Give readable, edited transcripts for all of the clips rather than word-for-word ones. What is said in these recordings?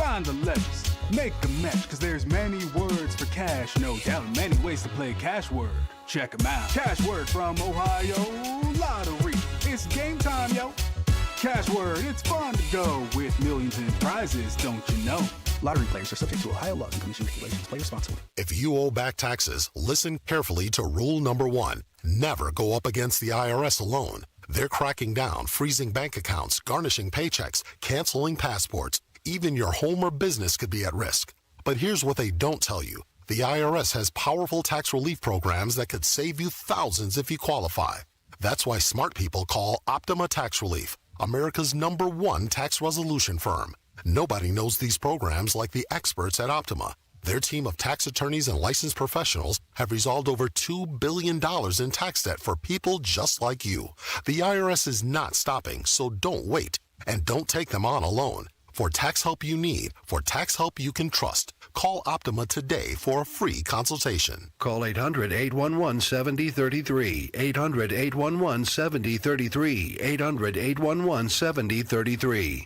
Find the letters, make a match, cause there's many words for cash, no doubt, many ways to play cash word. Check 'em out. Cash word from Ohio Lottery. It's game time, yo. Cash word, it's fun to go with millions in prizes, don't you know? Lottery players are subject to Ohio laws and commission regulations. Play responsibly. If you owe back taxes, listen carefully to rule number 1. Never go up against the IRS alone. They're cracking down, freezing bank accounts, garnishing paychecks, canceling passports. Even your home or business could be at risk. But here's what they don't tell you. The IRS has powerful tax relief programs that could save you thousands if you qualify. That's why smart people call Optima Tax Relief, America's #1 tax resolution firm. Nobody knows these programs like the experts at Optima. Their team of tax attorneys and licensed professionals have resolved over $2 billion in tax debt for people just like you. The IRS is not stopping, so don't wait. And don't take them on alone. For tax help you need, for tax help you can trust, call Optima today for a free consultation. Call 800-811-7033, 800-811-7033, 800-811-7033.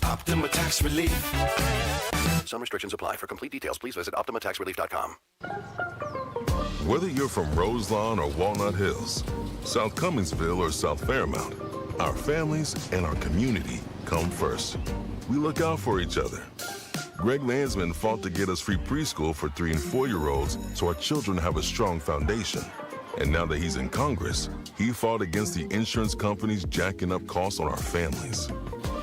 Optima Tax Relief. Some restrictions apply. For complete details, please visit OptimaTaxRelief.com. Whether you're from Roselawn or Walnut Hills, South Cumminsville or South Fairmount, our families and our community come first. We look out for each other. Greg Landsman fought to get us free preschool for 3- and 4-year-olds so our children have a strong foundation. And now that he's in Congress, he fought against the insurance companies jacking up costs on our families.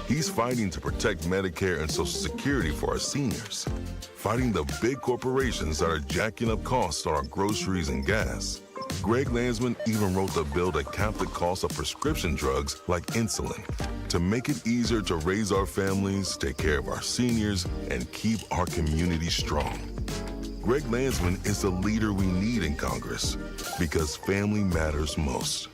He's fighting to protect Medicare and Social Security for our seniors, fighting the big corporations that are jacking up costs on our groceries and gas. Greg Landsman even wrote the bill to cap the cost of prescription drugs like insulin, to make it easier to raise our families, take care of our seniors, and keep our community strong. Greg Landsman is the leader we need in Congress, because family matters most.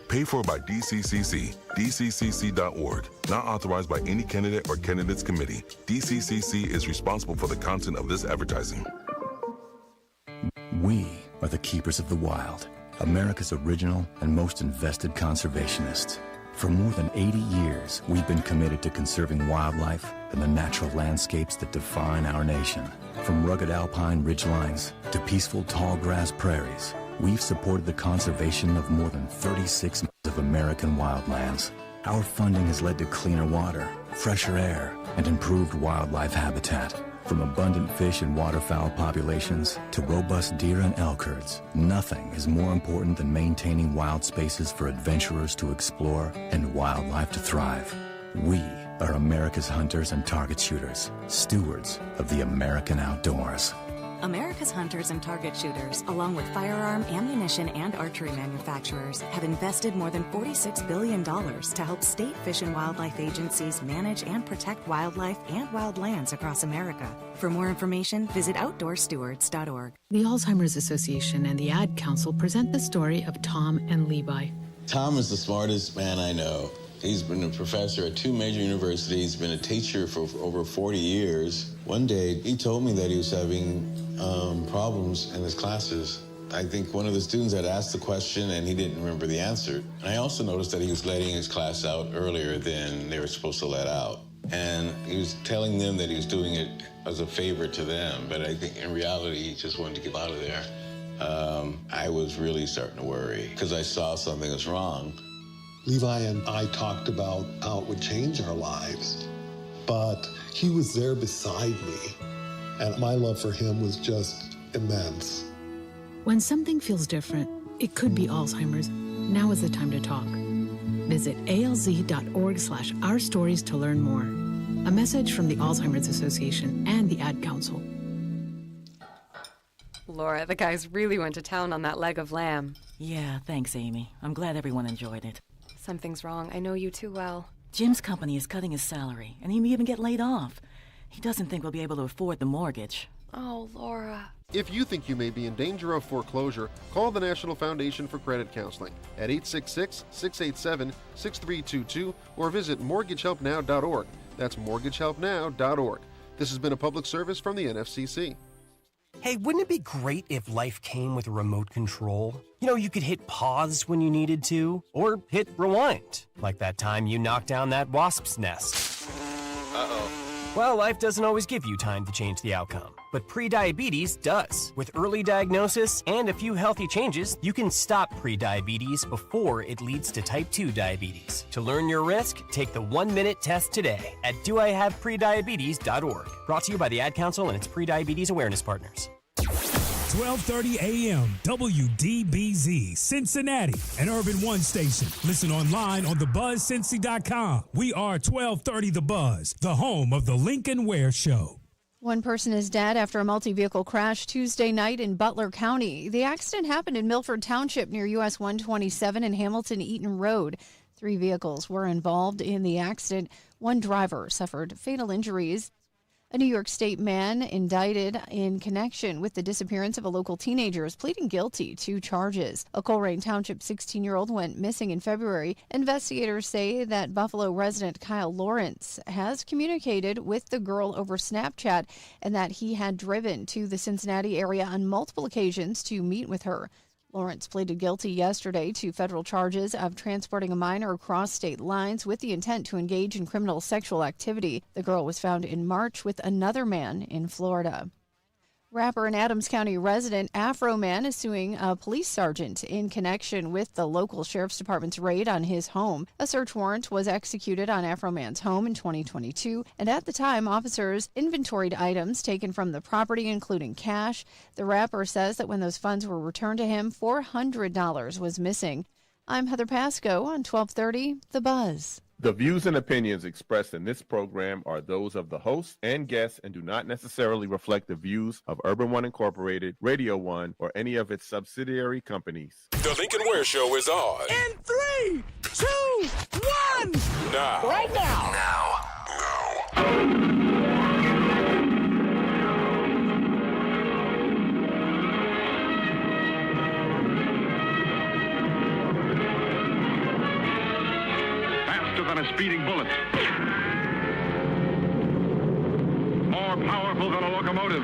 Paid for by DCCC, dccc.org. Not authorized by any candidate or candidates committee. DCCC is responsible for the content of this advertising. We are the keepers of the wild, America's original and most invested conservationists. For more than 80 years, we've been committed to conserving wildlife and the natural landscapes that define our nation. From rugged alpine ridgelines to peaceful tall grass prairies, we've supported the conservation of more than 36 of American wildlands. Our funding has led to cleaner water, fresher air, and improved wildlife habitat. From abundant fish and waterfowl populations to robust deer and elk herds, nothing is more important than maintaining wild spaces for adventurers to explore and wildlife to thrive. We are America's hunters and target shooters, stewards of the American outdoors. America's hunters and target shooters, along with firearm, ammunition, and archery manufacturers, have invested more than $46 billion to help state fish and wildlife agencies manage and protect wildlife and wildlands across America. For more information, visit outdoorstewards.org. The Alzheimer's Association and the Ad Council present the story of Tom and Levi. Tom is the smartest man I know. He's been a professor at 2 major universities, been a teacher for over 40 years. One day, he told me that he was having problems in his classes. I think one of the students had asked the question and he didn't remember the answer. And I also noticed that he was letting his class out earlier than they were supposed to let out. And he was telling them that he was doing it as a favor to them, but I think in reality, he just wanted to get out of there. I was really starting to worry because I saw something was wrong. Levi and I talked about how it would change our lives, but he was there beside me, and my love for him was just immense. When something feels different, it could be Alzheimer's. Now is the time to talk. Visit alz.org/ourstories to learn more. A message from the Alzheimer's Association and the Ad Council. Laura, the guys really went to town on that leg of lamb. Yeah, thanks, Amy. I'm glad everyone enjoyed it. Something's wrong. I know you too well. Jim's company is cutting his salary, and he may even get laid off. He doesn't think we'll be able to afford the mortgage. Oh, Laura. If you think you may be in danger of foreclosure, call the National Foundation for Credit Counseling at 866-687-6322 or visit mortgagehelpnow.org. That's mortgagehelpnow.org. This has been a public service from the NFCC. Hey, wouldn't it be great if life came with a remote control? You know, you could hit pause when you needed to, or hit rewind, like that time you knocked down that wasp's nest. Uh-oh. Well, life doesn't always give you time to change the outcome, but prediabetes does. With early diagnosis and a few healthy changes, you can stop prediabetes before it leads to type 2 diabetes. To learn your risk, take the 1-minute test today at doihaveprediabetes.org. Brought to you by the Ad Council and its prediabetes awareness partners. 1230 AM, WDBZ, Cincinnati, an Urban One station. Listen online on thebuzzcincy.com. We are 1230 The Buzz, the home of the Lincoln Ware Show. One person is dead after a multi-vehicle crash Tuesday night in Butler County. The accident happened in Milford Township near US 127 and Hamilton Eaton Road. 3 vehicles were involved in the accident. One driver suffered fatal injuries. A New York State man indicted in connection with the disappearance of a local teenager is pleading guilty to charges. A Coleraine Township 16-year-old went missing in February. Investigators say that Buffalo resident Kyle Lawrence has communicated with the girl over Snapchat and that he had driven to the Cincinnati area on multiple occasions to meet with her. Lawrence pleaded guilty yesterday to federal charges of transporting a minor across state lines with the intent to engage in criminal sexual activity. The girl was found in March with another man in Florida. Rapper and Adams County resident Afro Man is suing a police sergeant in connection with the local sheriff's department's raid on his home. A search warrant was executed on Afro Man's home in 2022, and at the time, officers inventoried items taken from the property, including cash. The rapper says that when those funds were returned to him, $400 was missing. I'm Heather Pasco on 1230 The Buzz. The views and opinions expressed in this program are those of the host and guests and do not necessarily reflect the views of Urban One Incorporated, Radio One, or any of its subsidiary companies. The Lincoln Ware Show is on. In 3, 2, 1. Now. Right now. Than a speeding bullet. More powerful than a locomotive.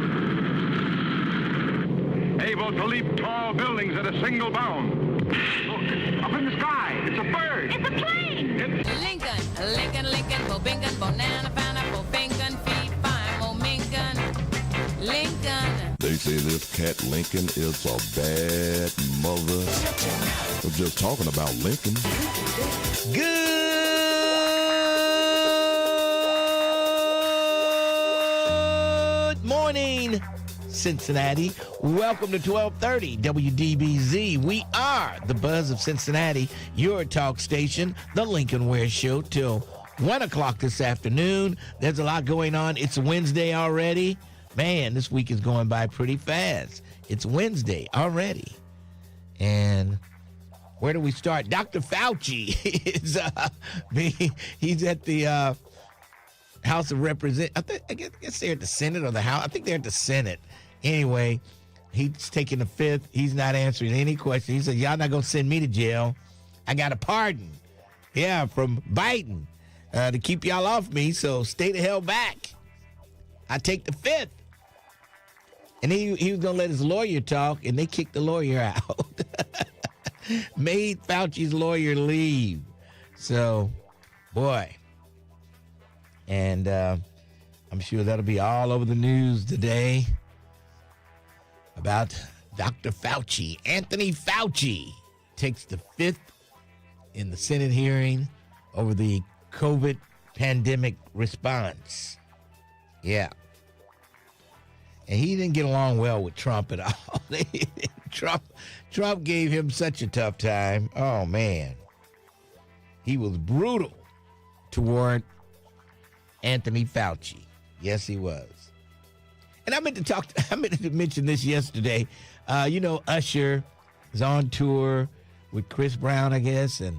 Able to leap tall buildings at a single bound. Look, up in the sky. It's a bird. It's a plane. Lincoln, Bobingan, Bonana, Pineapple, Bingan, Fee, Fine, Momingan, Lincoln. They say this cat Lincoln is a bad mother. We're just talking about Lincoln. Good morning, Cincinnati. Welcome to 1230 WDBZ. We are the Buzz of Cincinnati, your talk station, the Lincoln Ware Show, till 1 o'clock this afternoon. There's a lot going on. It's Wednesday already. Man, this week is going by pretty fast. It's Wednesday already. And where do we start? Dr. Fauci is he's at the House of Representatives. I guess they're at the Senate or the House. I think they're at the Senate. Anyway, he's taking the fifth. He's not answering any questions. He said, y'all not going to send me to jail. I got a pardon. Yeah, from Biden to keep y'all off me, so stay the hell back. I take the fifth. And he was going to let his lawyer talk, and they kicked the lawyer out. Made Fauci's lawyer leave. So, boy. And I'm sure that'll be all over the news today about Dr. Fauci. Anthony Fauci takes the fifth in the Senate hearing over the COVID pandemic response. Yeah. And he didn't get along well with Trump at all. Trump gave him such a tough time. Oh, man. He was brutal toward Anthony Fauci. Yes, he was. And I meant to mention this yesterday. Usher is on tour with Chris Brown, I guess. And,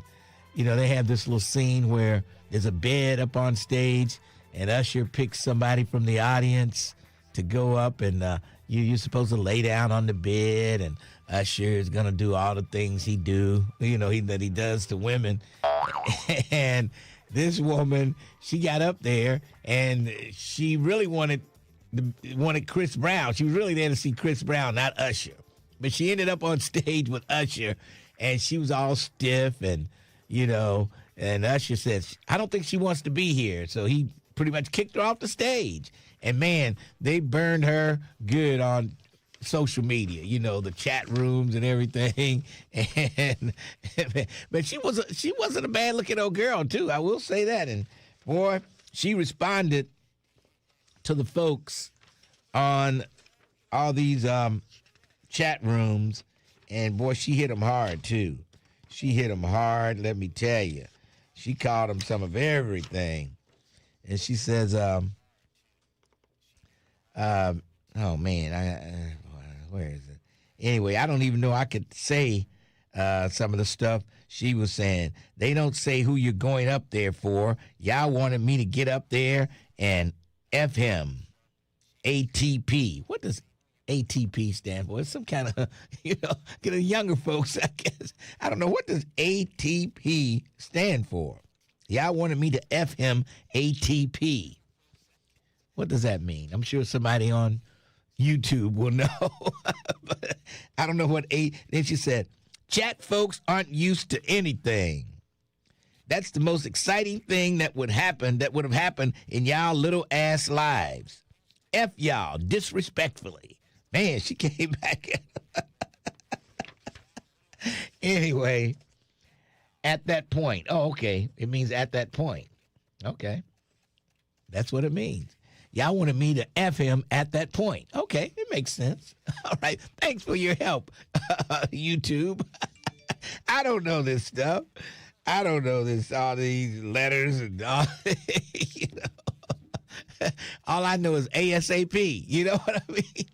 they have this little scene where there's a bed up on stage and Usher picks somebody from the audience to go up and you're supposed to lay down on the bed, and Usher is going to do all the things he does to women. And this woman, she got up there and she really wanted Chris Brown. She was really there to see Chris Brown, not Usher. But she ended up on stage with Usher, and she was all stiff, and Usher said, I don't think she wants to be here. So he pretty much kicked her off the stage. And, man, they burned her good on social media, you know, the chat rooms and everything. And but she wasn't a bad-looking old girl, too. I will say that. And, boy, she responded to the folks on all these chat rooms. And, boy, she hit them hard, too. She hit them hard, let me tell you. She called them some of everything. And she says, oh, man, where is it? Anyway, I don't even know I could say some of the stuff she was saying. They don't say who you're going up there for. Y'all wanted me to get up there and F him. ATP. What does ATP stand for? It's some kind of, you know, get a younger folks, I guess. I don't know. What does ATP stand for? Y'all wanted me to F him ATP. What does that mean? I'm sure somebody on YouTube will know. But I don't know what Then she said, chat folks aren't used to anything. That's the most exciting thing that would have happened in y'all little ass lives. F y'all, disrespectfully. Man, she came back. Anyway, at that point. Oh, okay. It means at that point. Okay. That's what it means. Y'all wanted me to F him at that point. Okay, it makes sense. All right. Thanks for your help, YouTube. I don't know this stuff. I don't know all these letters and all, you know. All I know is ASAP. You know what I mean?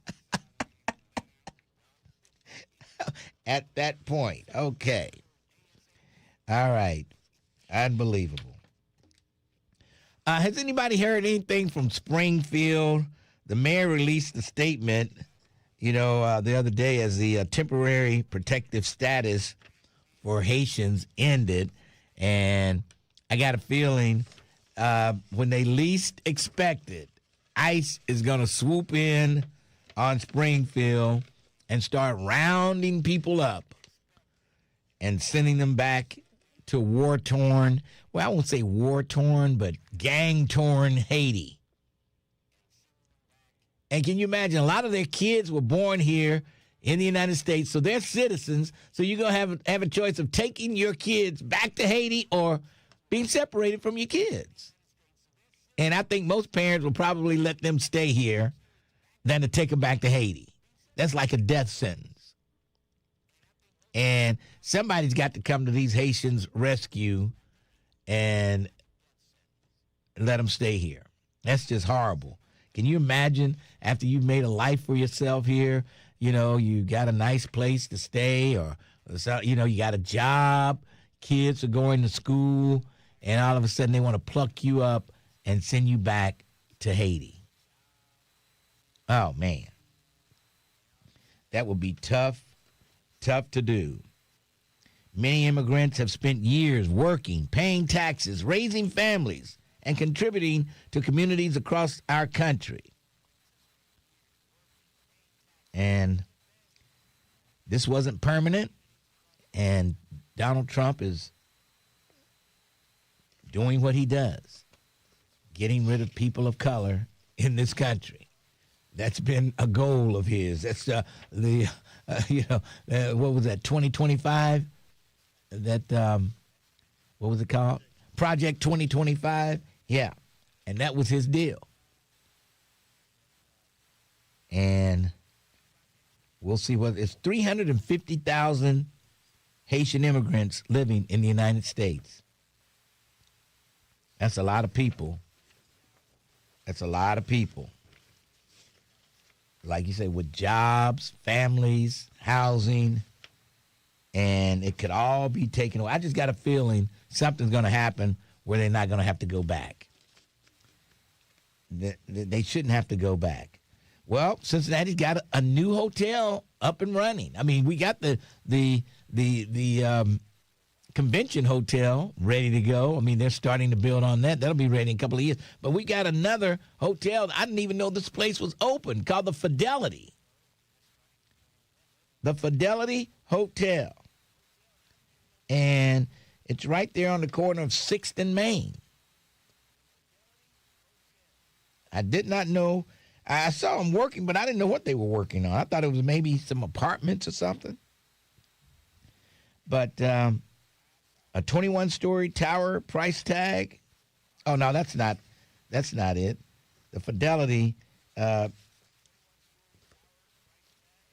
At that point. Okay. All right. Unbelievable. Has anybody heard anything from Springfield? The mayor released a statement, you know, the other day as the temporary protective status for Haitians ended. And I got a feeling when they least expected, ICE is going to swoop in on Springfield and start rounding people up and sending them back to war-torn, well, I won't say war-torn, but gang-torn Haiti. And can you imagine, a lot of their kids were born here in the United States, so they're citizens, so you're going to have a choice of taking your kids back to Haiti or being separated from your kids. And I think most parents will probably let them stay here than to take them back to Haiti. That's like a death sentence. And somebody's got to come to these Haitians' rescue and let them stay here. That's just horrible. Can you imagine after you've made a life for yourself here, you know, you got a nice place to stay or you know, you got a job, kids are going to school, and all of a sudden they want to pluck you up and send you back to Haiti. Oh, man. That would be tough to do. Many immigrants have spent years working, paying taxes, raising families, and contributing to communities across our country. And this wasn't permanent, and Donald Trump is doing what he does, getting rid of people of color in this country. That's been a goal of his. That's what was that, 2025? That, what was it called? Project 2025? Yeah. And that was his deal. And we'll see what it's 350,000 Haitian immigrants living in the United States. That's a lot of people. That's a lot of people. Like you say, with jobs, families, housing, and it could all be taken away. I just got a feeling something's going to happen where they're not going to have to go back. They shouldn't have to go back. Well, Cincinnati's got a new hotel up and running. I mean, we got the convention hotel ready to go. I mean, they're starting to build on that. That'll be ready in a couple of years. But we got another hotel. I didn't even know this place was open, called the Fidelity. The Fidelity Hotel. And it's right there on the corner of 6th and Main. I did not know. I saw them working, but I didn't know what they were working on. I thought it was maybe some apartments or something. But a 21-story tower price tag. Oh no, that's not it. The Fidelity at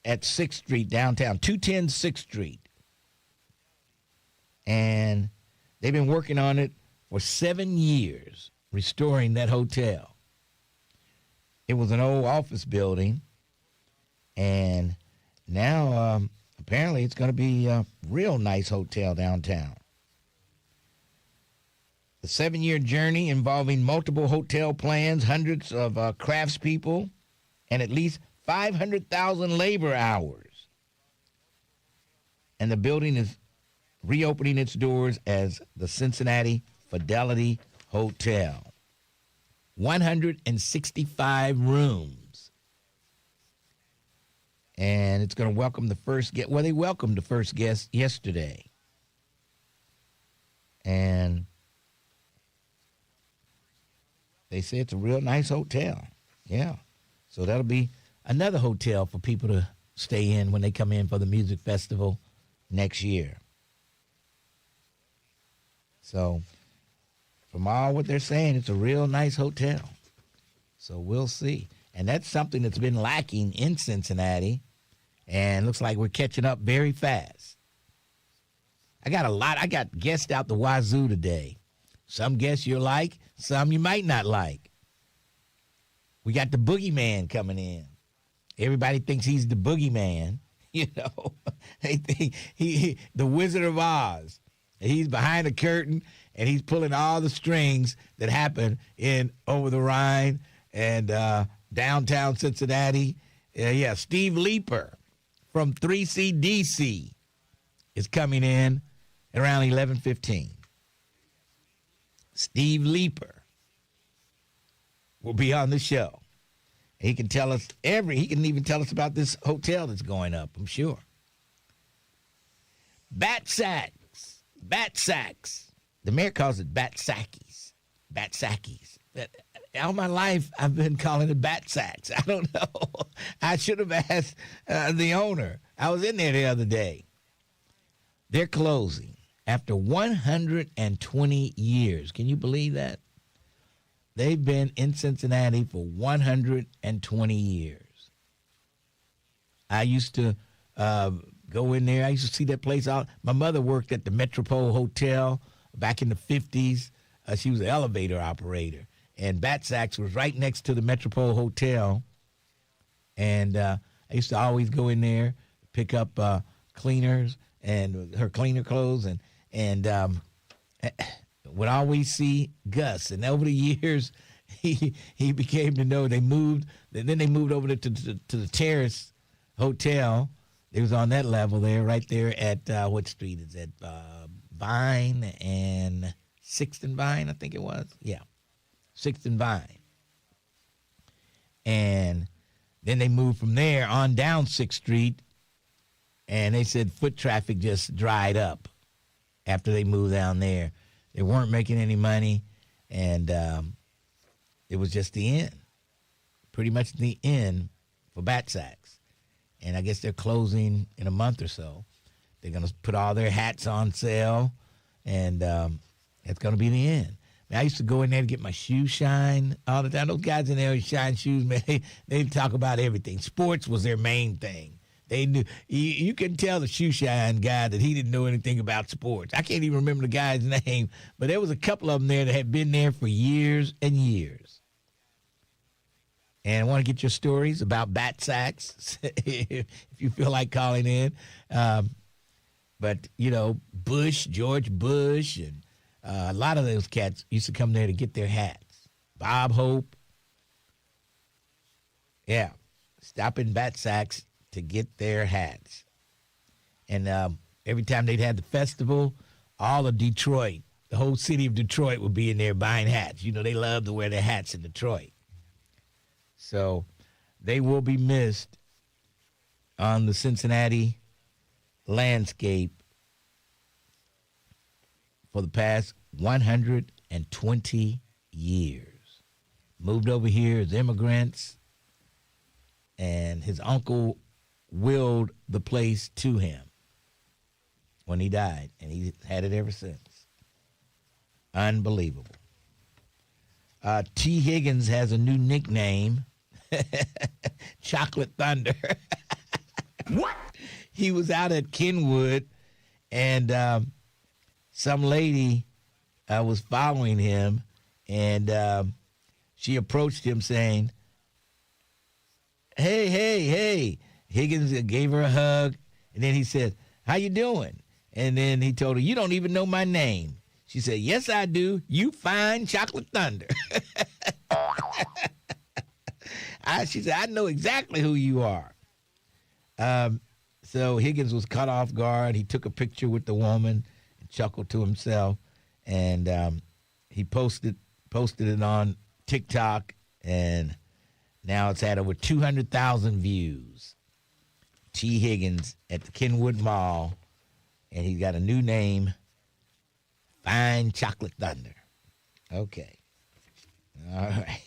6th Street downtown, 210 6th Street. And they've been working on it for 7 years, restoring that hotel. It was an old office building, and now apparently it's going to be a real nice hotel downtown. The 7-year journey involving multiple hotel plans, hundreds of craftspeople, and at least 500,000 labor hours. And the building is reopening its doors as the Cincinnati Fidelity Hotel. 165 rooms. And it's going to welcome the first guest. Well, they welcomed the first guest yesterday. And they say it's a real nice hotel. Yeah. So that'll be another hotel for people to stay in when they come in for the music festival next year. So from all what they're saying, it's a real nice hotel. So we'll see. And that's something that's been lacking in Cincinnati. And looks like we're catching up very fast. I got guests out the wazoo today. Some guests you like, some you might not like. We got the boogeyman coming in. Everybody thinks he's the boogeyman. You know, they think he the Wizard of Oz. He's behind the curtain, and he's pulling all the strings that happen in Over the Rhine and downtown Cincinnati. Steve Leeper from 3CDC is coming in around 11:15. Steve Leeper will be on the show. He can tell us he can even tell us about this hotel that's going up, I'm sure. Bat sacks. The mayor calls it bat sackies. All my life, I've been calling it bat sacks. I don't know. I should have asked the owner. I was in there the other day. They're closing after 120 years. Can you believe that? They've been in Cincinnati for 120 years. I used to go in there. I used to see that place out. My mother worked at the Metropole Hotel back in the 50s. She was an elevator operator. And Bat Sacks was right next to the Metropole Hotel. And I used to always go in there, pick up cleaners and her cleaner clothes, and would always see Gus. And over the years, he became to know. They moved. Then they moved over to the Terrace Hotel. It was on that level there, right there at what street is it? Vine and 6th and Vine, I think it was. Yeah, 6th and Vine. And then they moved from there on down 6th Street, and they said foot traffic just dried up after they moved down there. They weren't making any money, and it was just the end, pretty much the end for Bat Sacks. And I guess they're closing in a month or so. They're going to put all their hats on sale, and it's going to be the end. Man, I used to go in there to get my shoes shined all the time. Those guys in there who shine shoes, man, they talk about everything. Sports was their main thing. They knew you couldn't tell the shoe shine guy that he didn't know anything about sports. I can't even remember the guy's name, but there was a couple of them there that had been there for years and years. And I want to get your stories about Bat Sacks if you feel like calling in. But, you know, George Bush, and a lot of those cats used to come there to get their hats. Bob Hope. Yeah, stop in Bat Sacks to get their hats. And every time they'd had the festival, all of Detroit, the whole city of Detroit would be in there buying hats. You know, they love to wear their hats in Detroit. So they will be missed on the Cincinnati landscape for the past 120 years. moved over here as immigrants, and his uncle willed the place to him when he died, and he had it ever since. Unbelievable. T. Higgins has a new nickname, Chocolate Thunder. What? He was out at Kenwood, and some lady was following him, and she approached him saying, hey. Higgins gave her a hug, and then he said, how you doing? And then he told her, you don't even know my name. She said, yes, I do. You fine Chocolate Thunder. She said, I know exactly who you are. So Higgins was caught off guard. He took a picture with the woman and chuckled to himself. And he posted it on TikTok, and now it's had over 200,000 views. T. Higgins at the Kenwood Mall, and he's got a new name, Fine Chocolate Thunder. Okay. All right.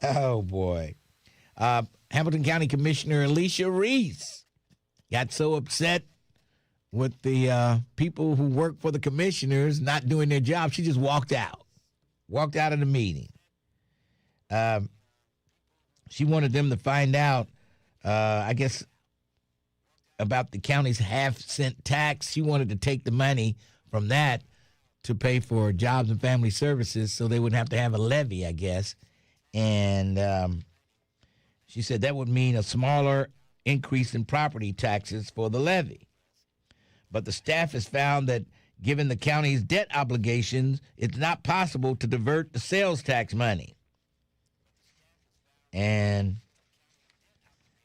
Oh, boy. Hamilton County Commissioner Alicia Reese got so upset with the people who work for the commissioners not doing their job, she just walked out of the meeting. She wanted them to find out, I guess, about the county's half-cent tax. She wanted to take the money from that to pay for jobs and family services so they wouldn't have to have a levy, I guess. And she said that would mean a smaller increase in property taxes for the levy. But the staff has found that given the county's debt obligations, it's not possible to divert the sales tax money. And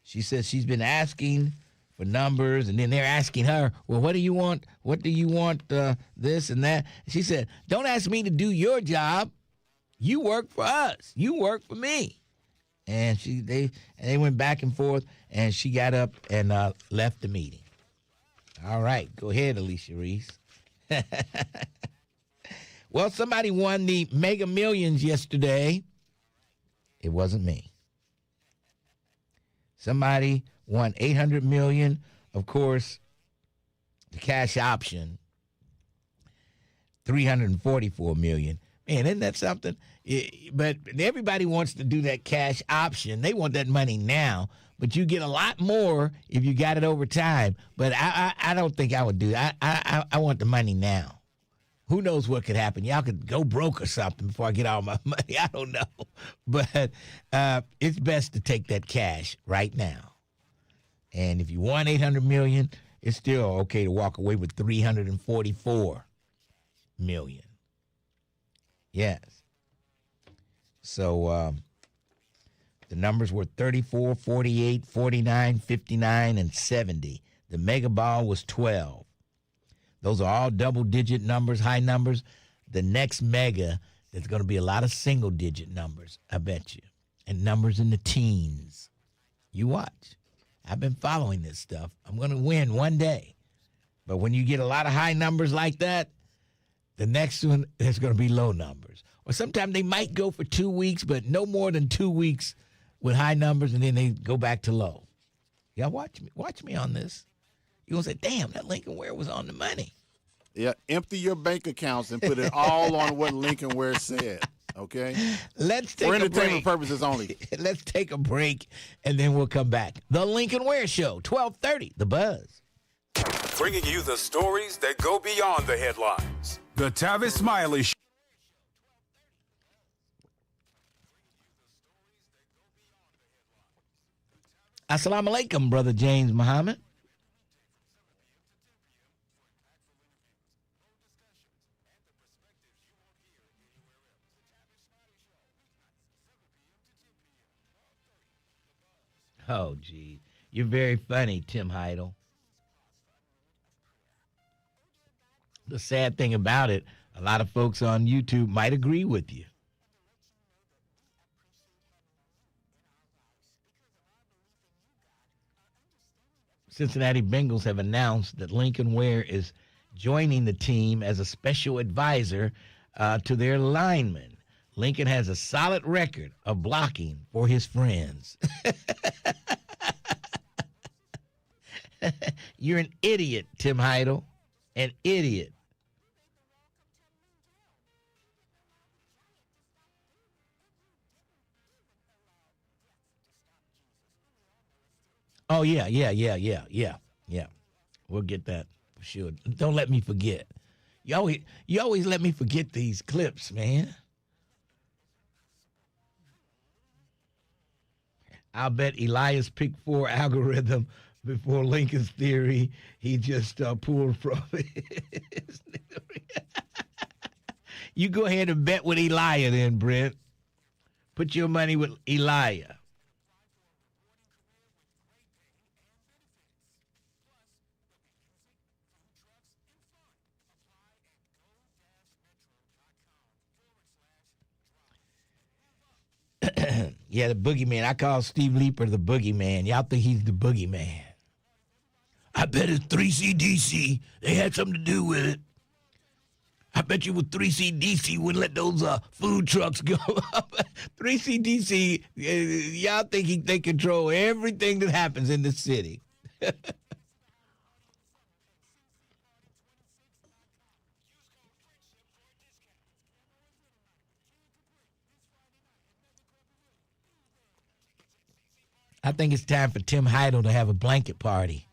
she says she's been asking for numbers, and then they're asking her, well, what do you want? What do you want, this and that? She said, don't ask me to do your job. You work for us. You work for me. And they went back and forth, and she got up and left the meeting. All right, go ahead, Alicia Reese. Well, somebody won the Mega Millions yesterday. It wasn't me. Somebody won $800 million. Of course, the cash option, $344 million. Man, isn't that something? But everybody wants to do that cash option. They want that money now, but you get a lot more if you got it over time. But I don't think I would do that. I want the money now. Who knows what could happen? Y'all could go broke or something before I get all my money. I don't know. But it's best to take that cash right now. And if you won $800 million, it's still okay to walk away with $344 million. Yes. So the numbers were 34, 48, 49, 59, and 70. The mega ball was 12. Those are all double-digit numbers, high numbers. The next mega, there's going to be a lot of single-digit numbers, I bet you, and numbers in the teens. You watch. I've been following this stuff. I'm going to win one day. But when you get a lot of high numbers like that, the next one, there's going to be low numbers. Or sometimes they might go for 2 weeks, but no more than 2 weeks with high numbers, and then they go back to low. Y'all watch me on this. You're going to say, damn, that Lincoln Ware was on the money. Yeah, empty your bank accounts and put it all on what Lincoln Ware said, okay? Let's take a break. For entertainment purposes only. Let's take a break, and then we'll come back. The Lincoln Ware Show, 1230, The Buzz. Bringing you the stories that go beyond the headlines. The Tavis Smiley Show. Assalamu alaikum, Brother James Muhammad. Oh, gee. You're very funny, Tim Heidel. The sad thing about it, a lot of folks on YouTube might agree with you. Cincinnati Bengals have announced that Lincoln Ware is joining the team as a special advisor to their linemen. Lincoln has a solid record of blocking for his friends. You're an idiot, Tim Heidel. An idiot. Oh, yeah. We'll get that for sure. Don't let me forget. You always let me forget these clips, man. I'll bet Elias picked 4 algorithm before Lincoln's theory. He just pulled from it. You go ahead and bet with Elia then, Brent. Put your money with Elia. Yeah, the boogeyman. I call Steve Leeper the boogeyman. Y'all think he's the boogeyman. I bet it's 3CDC. They had something to do with it. I bet you with 3CDC wouldn't let those food trucks go up. 3CDC, y'all think they control everything that happens in the city. I think it's time for Tim Heidel to have a blanket party.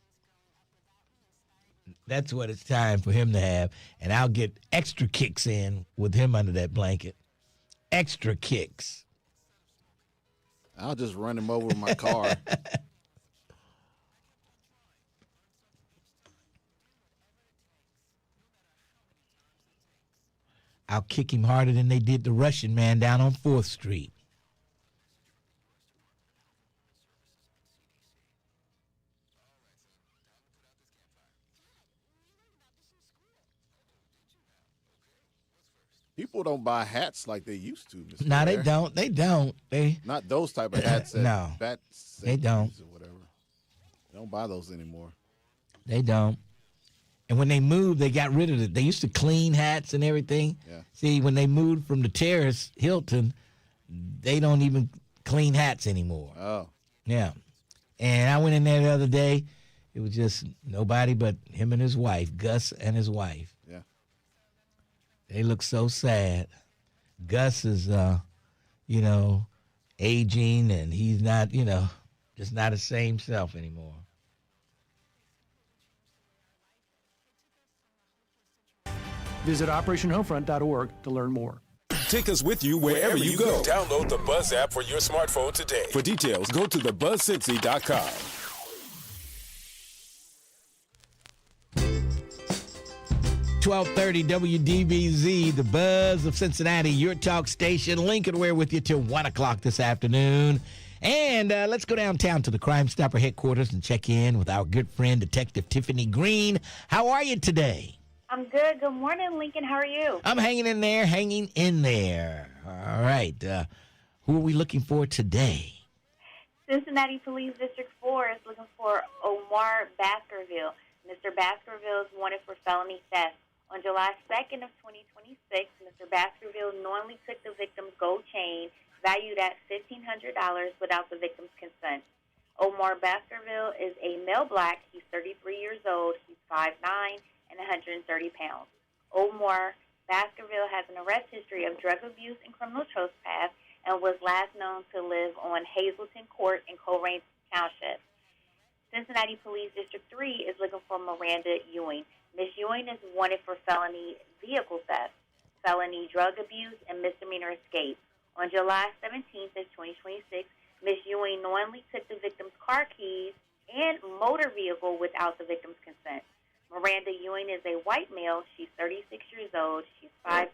That's what it's time for him to have. And I'll get extra kicks in with him under that blanket. Extra kicks. I'll just run him over with my car. I'll kick him harder than they did the Russian man down on 4th Street. People don't buy hats like they used to, Mr. No, Ware. they don't. They don't. Not those type of hats. No, they don't. Or whatever. They don't buy those anymore. They don't. And when they moved, they got rid of it. They used to clean hats and everything. Yeah. See, when they moved from the Terrace, Hilton, they don't even clean hats anymore. Oh. Yeah. And I went in there the other day. It was just nobody but him and his wife, Gus and his wife. Yeah. They look so sad. Gus is, aging, and he's not, just not his same self anymore. Visit OperationHomefront.org to learn more. Take us with you wherever you go. Download the Buzz app for your smartphone today. For details, go to thebuzzcincy.com. 1230 WDBZ, the Buzz of Cincinnati, your talk station. Lincoln Ware with you till 1 o'clock this afternoon. And let's go downtown to the Crime Stopper headquarters and check in with our good friend, Detective Tiffany Green. How are you today? I'm good. Good morning, Lincoln. How are you? I'm hanging in there. All right. Who are we looking for today? Cincinnati Police District 4 is looking for Omar Baskerville. Mr. Baskerville is wanted for felony theft. On July 2nd of 2026, Mr. Baskerville knowingly took the victim's gold chain, valued at $1,500, without the victim's consent. Omar Baskerville is a male black. He's 33 years old. He's 5'9", and 130 pounds. Omar Baskerville has an arrest history of drug abuse and criminal trespass and was last known to live on Hazleton Court in Coleraine Township. Cincinnati Police District 3 is looking for Miranda Ewing. Ms. Ewing is wanted for felony vehicle theft, felony drug abuse, and misdemeanor escape. On July 17th of 2026, Ms. Ewing knowingly took the victim's car keys and motor vehicle without the victim's consent. Miranda Ewing is a white male. She's 36 years old. She's 5'3",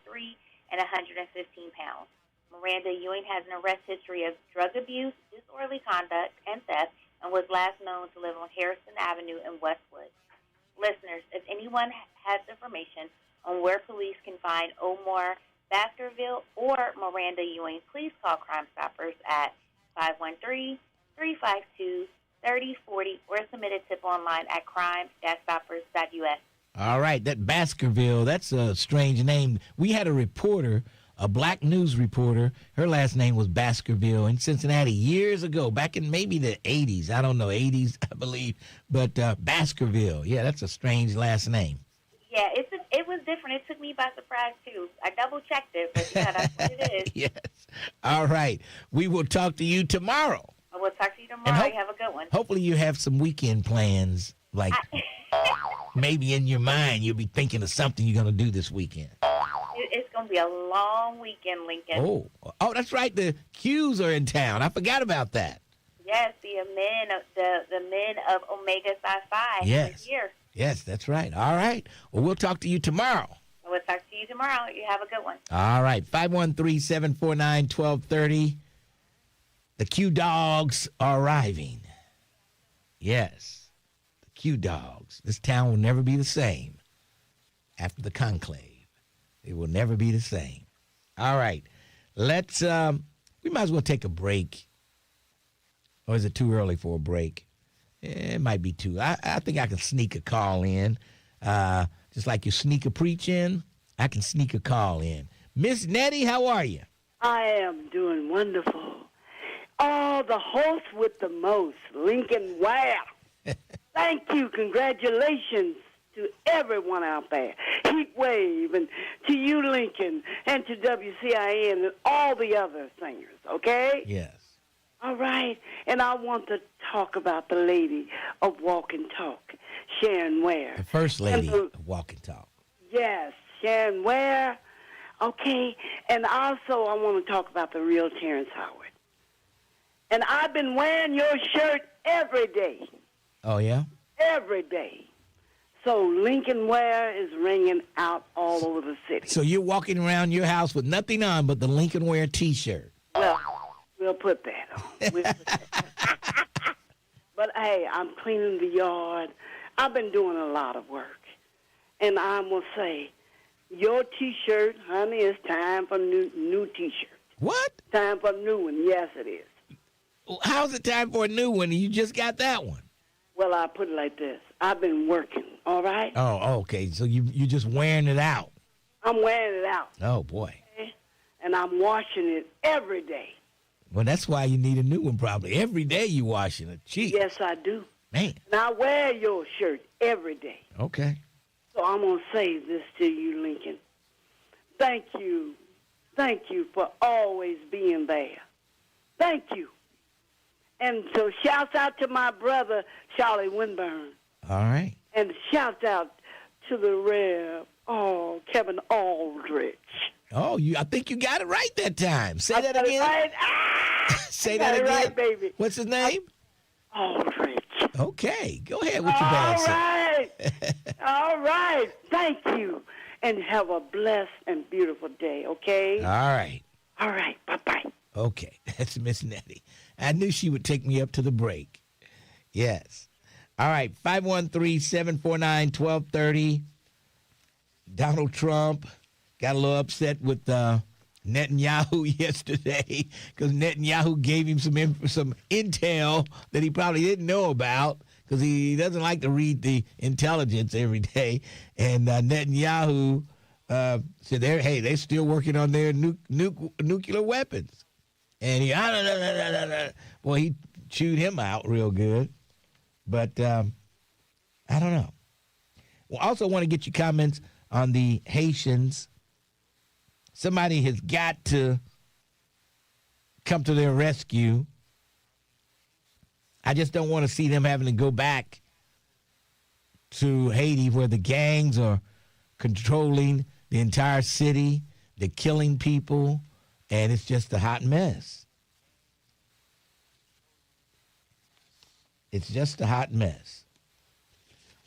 and 115 pounds. Miranda Ewing has an arrest history of drug abuse, disorderly conduct, and theft, and was last known to live on Harrison Avenue in Westwood. Listeners, if anyone has information on where police can find Omar Baskerville or Miranda Ewing, please call Crime Stoppers at 513-352-3040 or submit a tip online at crime-stoppers.us. All right, that Baskerville, that's a strange name. We had a reporter, a black news reporter. Her last name was Baskerville in Cincinnati years ago, back in maybe the 80s. I don't know, 80s, I believe. But Baskerville, yeah, that's a strange last name. Yeah, it was different. It took me by surprise, too. I double-checked it, but yeah, that's what it is. Yes. All right. We will talk to you tomorrow. I will talk to you tomorrow. You have a good one. Hopefully you have some weekend plans, like maybe in your mind you'll be thinking of something you're going to do this weekend. It's going to be a long weekend, Lincoln. Oh, that's right. The Qs are in town. I forgot about that. Yes, the men of Omega Psi Phi Yes. are here. Yes, that's right. All right. Well, we'll talk to you tomorrow. I will talk to you tomorrow. You have a good one. All right. 513-749-1230. The Q Dogs are arriving. Yes. The Q Dogs. This town will never be the same after the conclave. It will never be the same. All right. Let's, we might as well take a break. Or is it too early for a break? It might be too. I think I can sneak a call in. Just like you sneak a preach in, I can sneak a call in. Miss Nettie, how are you? I am doing wonderful. Oh, the host with the most, Lincoln Ware. Thank you. Congratulations to everyone out there. Heat Wave, and to you, Lincoln, and to WCIN and all the other singers, okay? Yes. All right. And I want to talk about the lady of Walk and Talk, Sharon Ware. The first lady of Walk and Talk. Yes, Sharon Ware. Okay. And also I want to talk about the real Terrence Howard. And I've been wearing your shirt every day. Oh, yeah? Every day. So Lincoln Ware is ringing out all over the city. So you're walking around your house with nothing on but the Lincoln Ware T-shirt. Well, we'll put that on. But, hey, I'm cleaning the yard. I've been doing a lot of work. And I will say, your T-shirt, honey, it's time for new T-shirt. What? Time for a new one. Yes, it is. How's it time for a new one? You just got that one. Well, I put it like this. I've been working, all right? Oh, okay. So you're just wearing it out. I'm wearing it out. Oh, boy. Okay? And I'm washing it every day. Well, that's why you need a new one probably. Every day you washing it. Gee. Yes, I do. Man. And I wear your shirt every day. Okay. So I'm going to say this to you, Lincoln. Thank you. Thank you for always being there. Thank you. And so shouts out to my brother, Charlie Winburn. All right. And shouts out to the Rev, Kevin Aldrich. Oh, I think you got it right that time. Say that again. Right? Say that again. Right, baby. What's his name? Aldrich. Okay. Go ahead with your bad All right. All right. Thank you. And have a blessed and beautiful day, okay? All right. All right. Bye-bye. Okay. That's Miss Nettie. I knew she would take me up to the break. Yes. All right. 513-749-1230. Donald Trump got a little upset with Netanyahu yesterday because Netanyahu gave him some intel that he probably didn't know about because he doesn't like to read the intelligence every day. And Netanyahu said, they're still working on their nuclear weapons. And he chewed him out real good. But I don't know. Well, I also want to get your comments on the Haitians. Somebody has got to come to their rescue. I just don't want to see them having to go back to Haiti where the gangs are controlling the entire city. They're killing people, and it's just a hot mess. It's just a hot mess.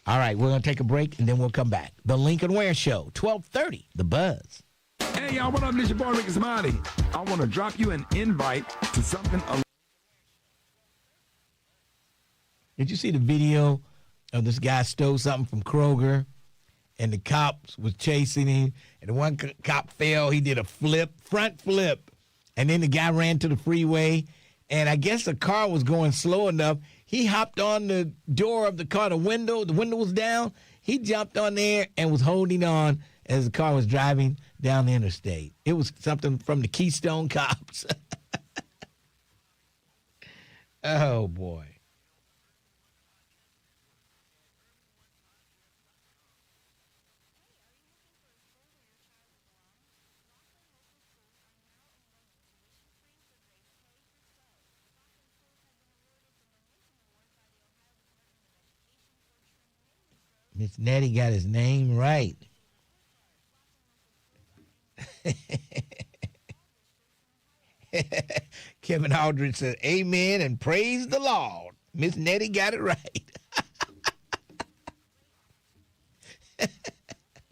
All right, we're going to take a break, and then we'll come back. The Lincoln Ware Show, 1230, The Buzz. Hey, y'all, what up? This your boy, Ricky Smiley. I want to drop you an invite to something. Did you see the video of this guy stole something from Kroger, and the cops was chasing him, and the one cop fell. He did a front flip, and then the guy ran to the freeway, and I guess the car was going slow enough. He hopped on the door of the car, the window was down. He jumped on there and was holding on as the car was driving down the interstate. It was something from the Keystone Cops. Oh, boy. Miss Nettie got his name right. Kevin Aldridge said, amen and praise the Lord. Miss Nettie got it right.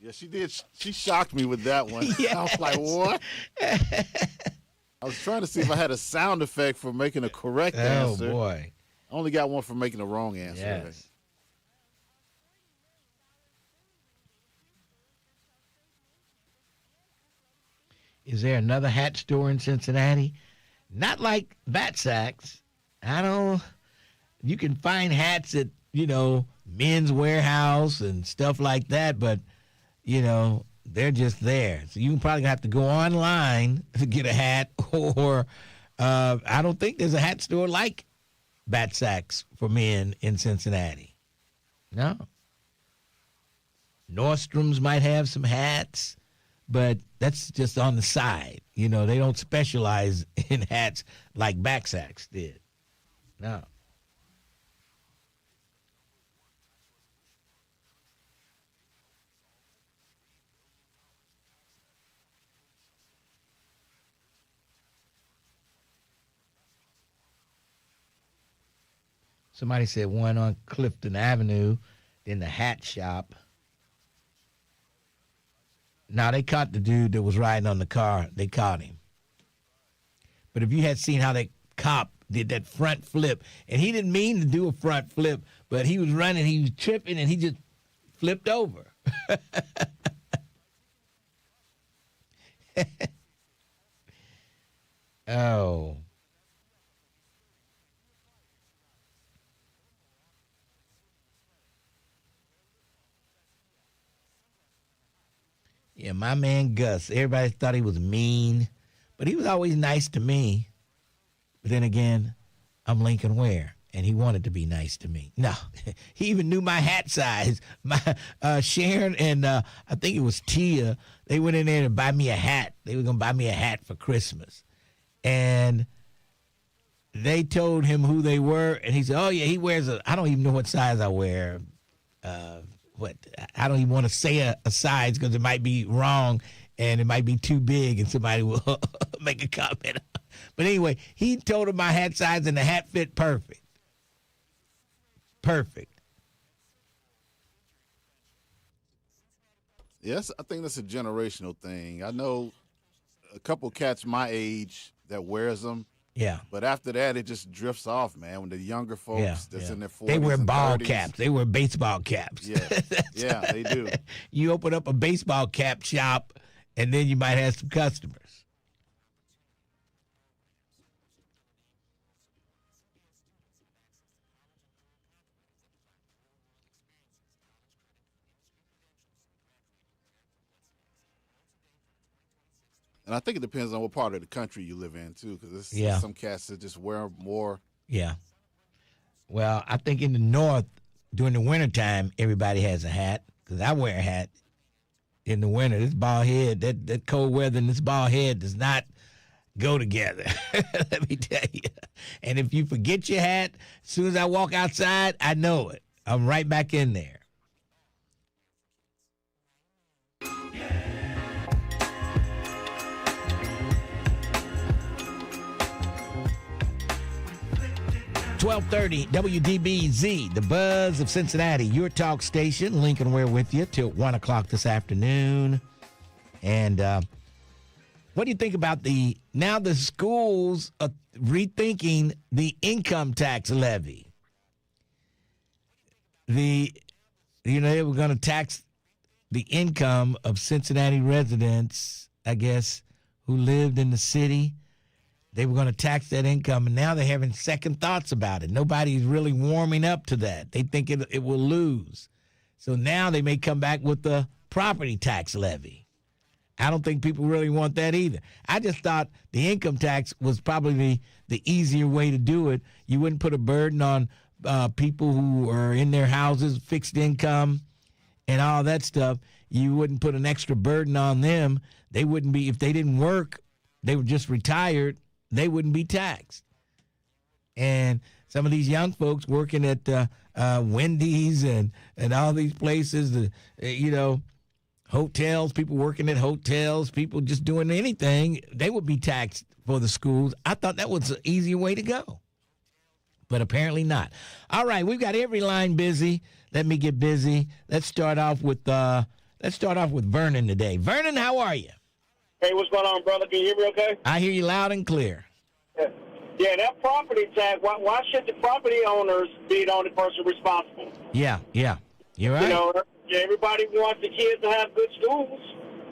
Yeah, she did. She shocked me with that one. Yes. I was like, what? I was trying to see if I had a sound effect for making a correct answer. Oh, boy. I only got one for making a wrong answer. Yes. Is there another hat store in Cincinnati? Not like Bat Sacks. You can find hats at, Men's Warehouse and stuff like that, but, they're just there. So you probably have to go online to get a hat, or I don't think there's a hat store like Bat Sacks for men in Cincinnati. No. Nordstrom's might have some hats, but that's just on the side. They don't specialize in hats like Bat Sacks did. No. Somebody said one on Clifton Avenue, in the hat shop. Now, they caught the dude that was riding on the car. They caught him. But if you had seen how that cop did that front flip, and he didn't mean to do a front flip, but he was running, he was tripping, and he just flipped over. Oh. Yeah, my man Gus. Everybody thought he was mean, but he was always nice to me. But then again, I'm Lincoln Ware, and he wanted to be nice to me. No, he even knew my hat size. My Sharon and I think it was Tia, they went in there to buy me a hat. They were going to buy me a hat for Christmas. And they told him who they were, and he said, oh, yeah, he wears I don't even know what size I wear. I don't even want to say a size because it might be wrong and it might be too big and somebody will make a comment. But anyway, he told him my hat size and the hat fit perfect. Perfect. Yes, I think that's a generational thing. I know a couple cats my age that wears them. Yeah. But after that, it just drifts off, man. When the younger folks that's in their 40s they wear and ball 30s, caps. They wear baseball caps. Yeah, yeah, they do. You open up a baseball cap shop, and then you might have some customers. And I think it depends on what part of the country you live in, too, because Yeah. some cats that just wear more. Yeah. Well, I think in the north, during the wintertime, everybody has a hat, because I wear a hat in the winter. This bald head, that cold weather and this bald head does not go together. Let me tell you. And if you forget your hat, as soon as I walk outside, I know it. I'm right back in there. .1230 WDBZ, the buzz of Cincinnati, your talk station. Lincoln Ware with you till 1 o'clock this afternoon. And what do you think about the schools are rethinking the income tax levy? They were going to tax the income of Cincinnati residents, I guess, who lived in the city. They were going to tax that income, and now they're having second thoughts about it. Nobody's really warming up to that. They think it will lose. So now they may come back with the property tax levy. I don't think people really want that either. I just thought the income tax was probably the easier way to do it. You wouldn't put a burden on people who are in their houses, fixed income, and all that stuff. You wouldn't put an extra burden on them. They wouldn't be, if they didn't work, they were just retired, they wouldn't be taxed. And some of these young folks working at Wendy's and all these places, hotels, people working at hotels, people just doing anything, they would be taxed for the schools. I thought that was an easier way to go, but apparently not. All right, we've got every line busy. Let me get busy. Let's start off with Vernon today. Vernon, how are you? Hey, what's going on, brother? Can you hear me okay? I hear you loud and clear. Yeah, that property tax, why should the property owners be the only person responsible? Yeah. You're right. Everybody wants the kids to have good schools.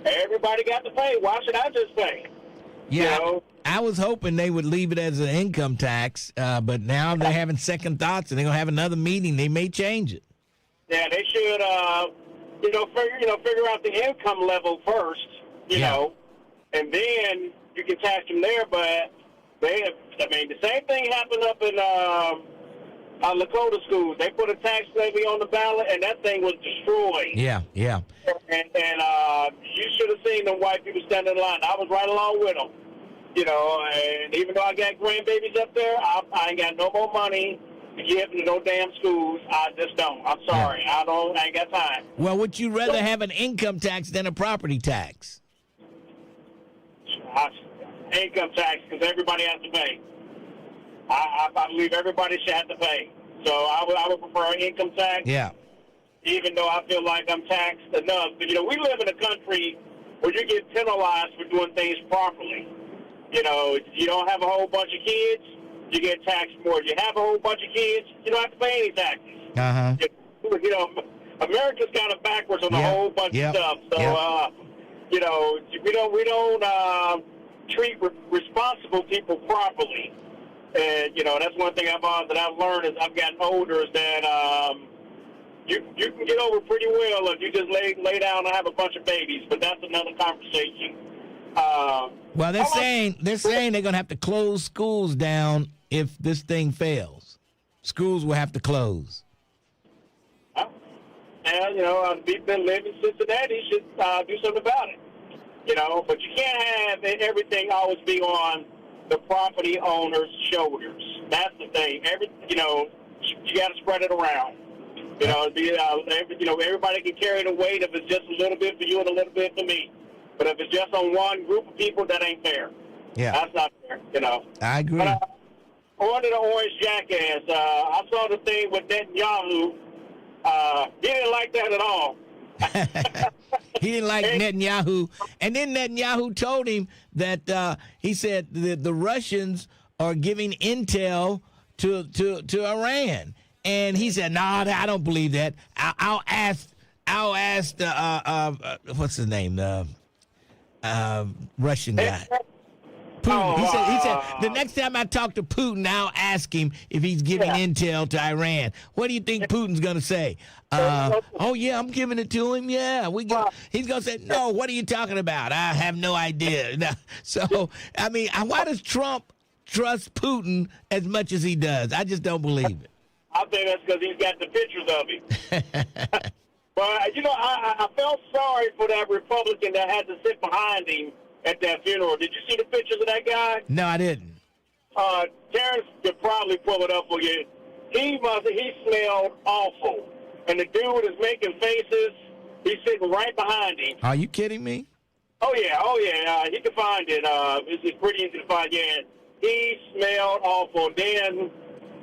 Everybody got to pay. Why should I just pay? Yeah, I was hoping they would leave it as an income tax, but now they're having second thoughts, and they're going to have another meeting. They may change it. Yeah, they should, figure out the income level first, you know, and then you can tax them there. But the same thing happened up in Lakota schools. They put a tax levy on the ballot, and that thing was destroyed. Yeah. And you should have seen them white people standing in line. I was right along with them, and even though I got grandbabies up there, I ain't got no more money to give to no damn schools. I just don't. I'm sorry. Yeah. I ain't got time. Well, would you rather have an income tax than a property tax? Income tax, because everybody has to pay. I believe everybody should have to pay. So I would prefer an income tax. Yeah. Even though I feel like I'm taxed enough. But, we live in a country where you get penalized for doing things properly. You don't have a whole bunch of kids, you get taxed more. You have a whole bunch of kids, you don't have to pay any taxes. Uh-huh. America's kind of backwards on a whole bunch of stuff. So, we don't treat responsible people properly. And, that's one thing that I've learned as I've gotten older is that you can get over pretty well if you just lay down and have a bunch of babies, but that's another conversation. Well, they're saying they're going to have to close schools down if this thing fails. Schools will have to close. And, people that live in Cincinnati should do something about it. But you can't have everything always be on the property owner's shoulders. That's the thing. You got to spread it around. Everybody can carry the weight if it's just a little bit for you and a little bit for me. But if it's just on one group of people, that ain't fair. Yeah. That's not fair, I agree. But, on to the orange jackass. I saw the thing with Netanyahu. He didn't like that at all. He didn't like Netanyahu. And then Netanyahu told him that he said the Russians are giving intel to Iran. And he said, "No, I don't believe that. I'll ask what's his name? Russian guy. Putin." He said the next time I talk to Putin, I'll ask him if he's giving intel to Iran. What do you think Putin's going to say? Oh, yeah, I'm giving it to him. Yeah, he's going to say, no, what are you talking about? I have no idea. So, I mean, why does Trump trust Putin as much as he does? I just don't believe it. I think that's because he's got the pictures of him. But, I felt sorry for that Republican that had to sit behind him at that funeral. Did you see the pictures of that guy? No, I didn't. Terrence could probably pull it up for you. He smelled awful. And the dude is making faces. He's sitting right behind him. Are you kidding me? Oh, yeah. He can find it. It's pretty easy to find. Yeah, he smelled awful. Then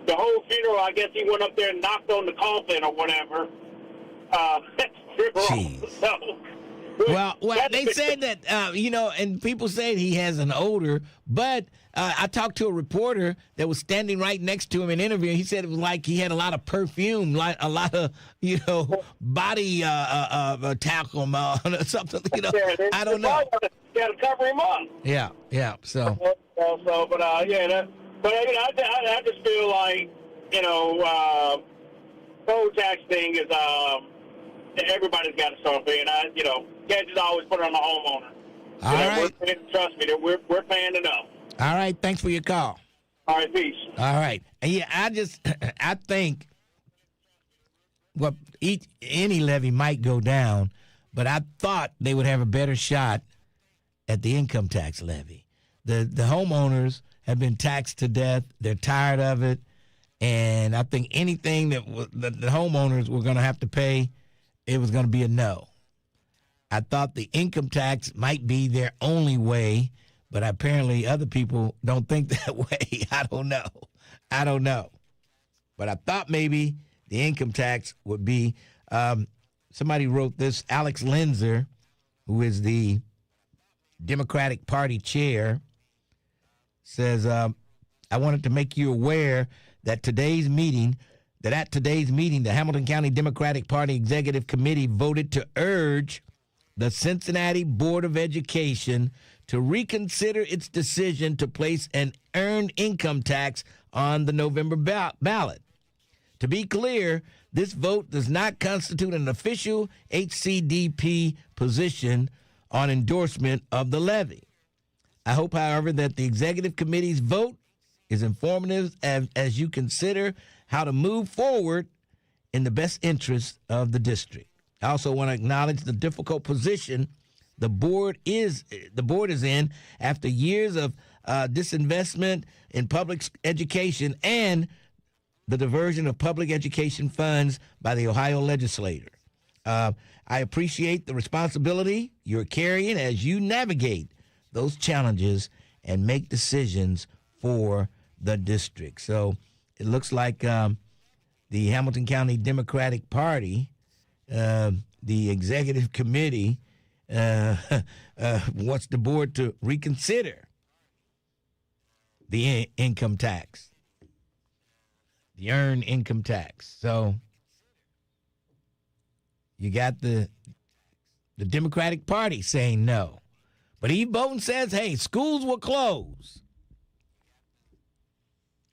the whole funeral, I guess he went up there and knocked on the coffin or whatever. Jeez. Well, they said that, and people say he has an odor, but I talked to a reporter that was standing right next to him in an interview. He said it was like he had a lot of perfume, like a lot of, body talcum or something, I don't know. Got to cover him up. Yeah, so. I just feel like, poll tax thing is, everybody's got to start paying. Can't just always put it on the homeowner. All right. Trust me, we're paying enough. All right. Thanks for your call. All right, peace. All right. And yeah, I think any levy might go down, but I thought they would have a better shot at the income tax levy. The homeowners have been taxed to death. They're tired of it. And I think anything that the homeowners were going to have to pay, it was going to be a no. I thought the income tax might be their only way, but apparently other people don't think that way. I don't know. But I thought maybe the income tax would be, somebody wrote this, Alex Linzer, who is the Democratic Party chair, says, I wanted to make you aware that at today's meeting, the Hamilton County Democratic Party Executive Committee voted to urge the Cincinnati Board of Education to reconsider its decision to place an earned income tax on the November ballot. To be clear, this vote does not constitute an official HCDP position on endorsement of the levy. I hope, however, that the Executive Committee's vote is informative as you consider how to move forward in the best interest of the district. I also want to acknowledge the difficult position the board is in after years of disinvestment in public education and the diversion of public education funds by the Ohio legislature. I appreciate the responsibility you're carrying as you navigate those challenges and make decisions for the district. So it looks like the Hamilton County Democratic Party, the executive committee, wants the board to reconsider the income tax, the earned income tax. So you got the Democratic Party saying no. But Eve Bolton says, hey, schools will close.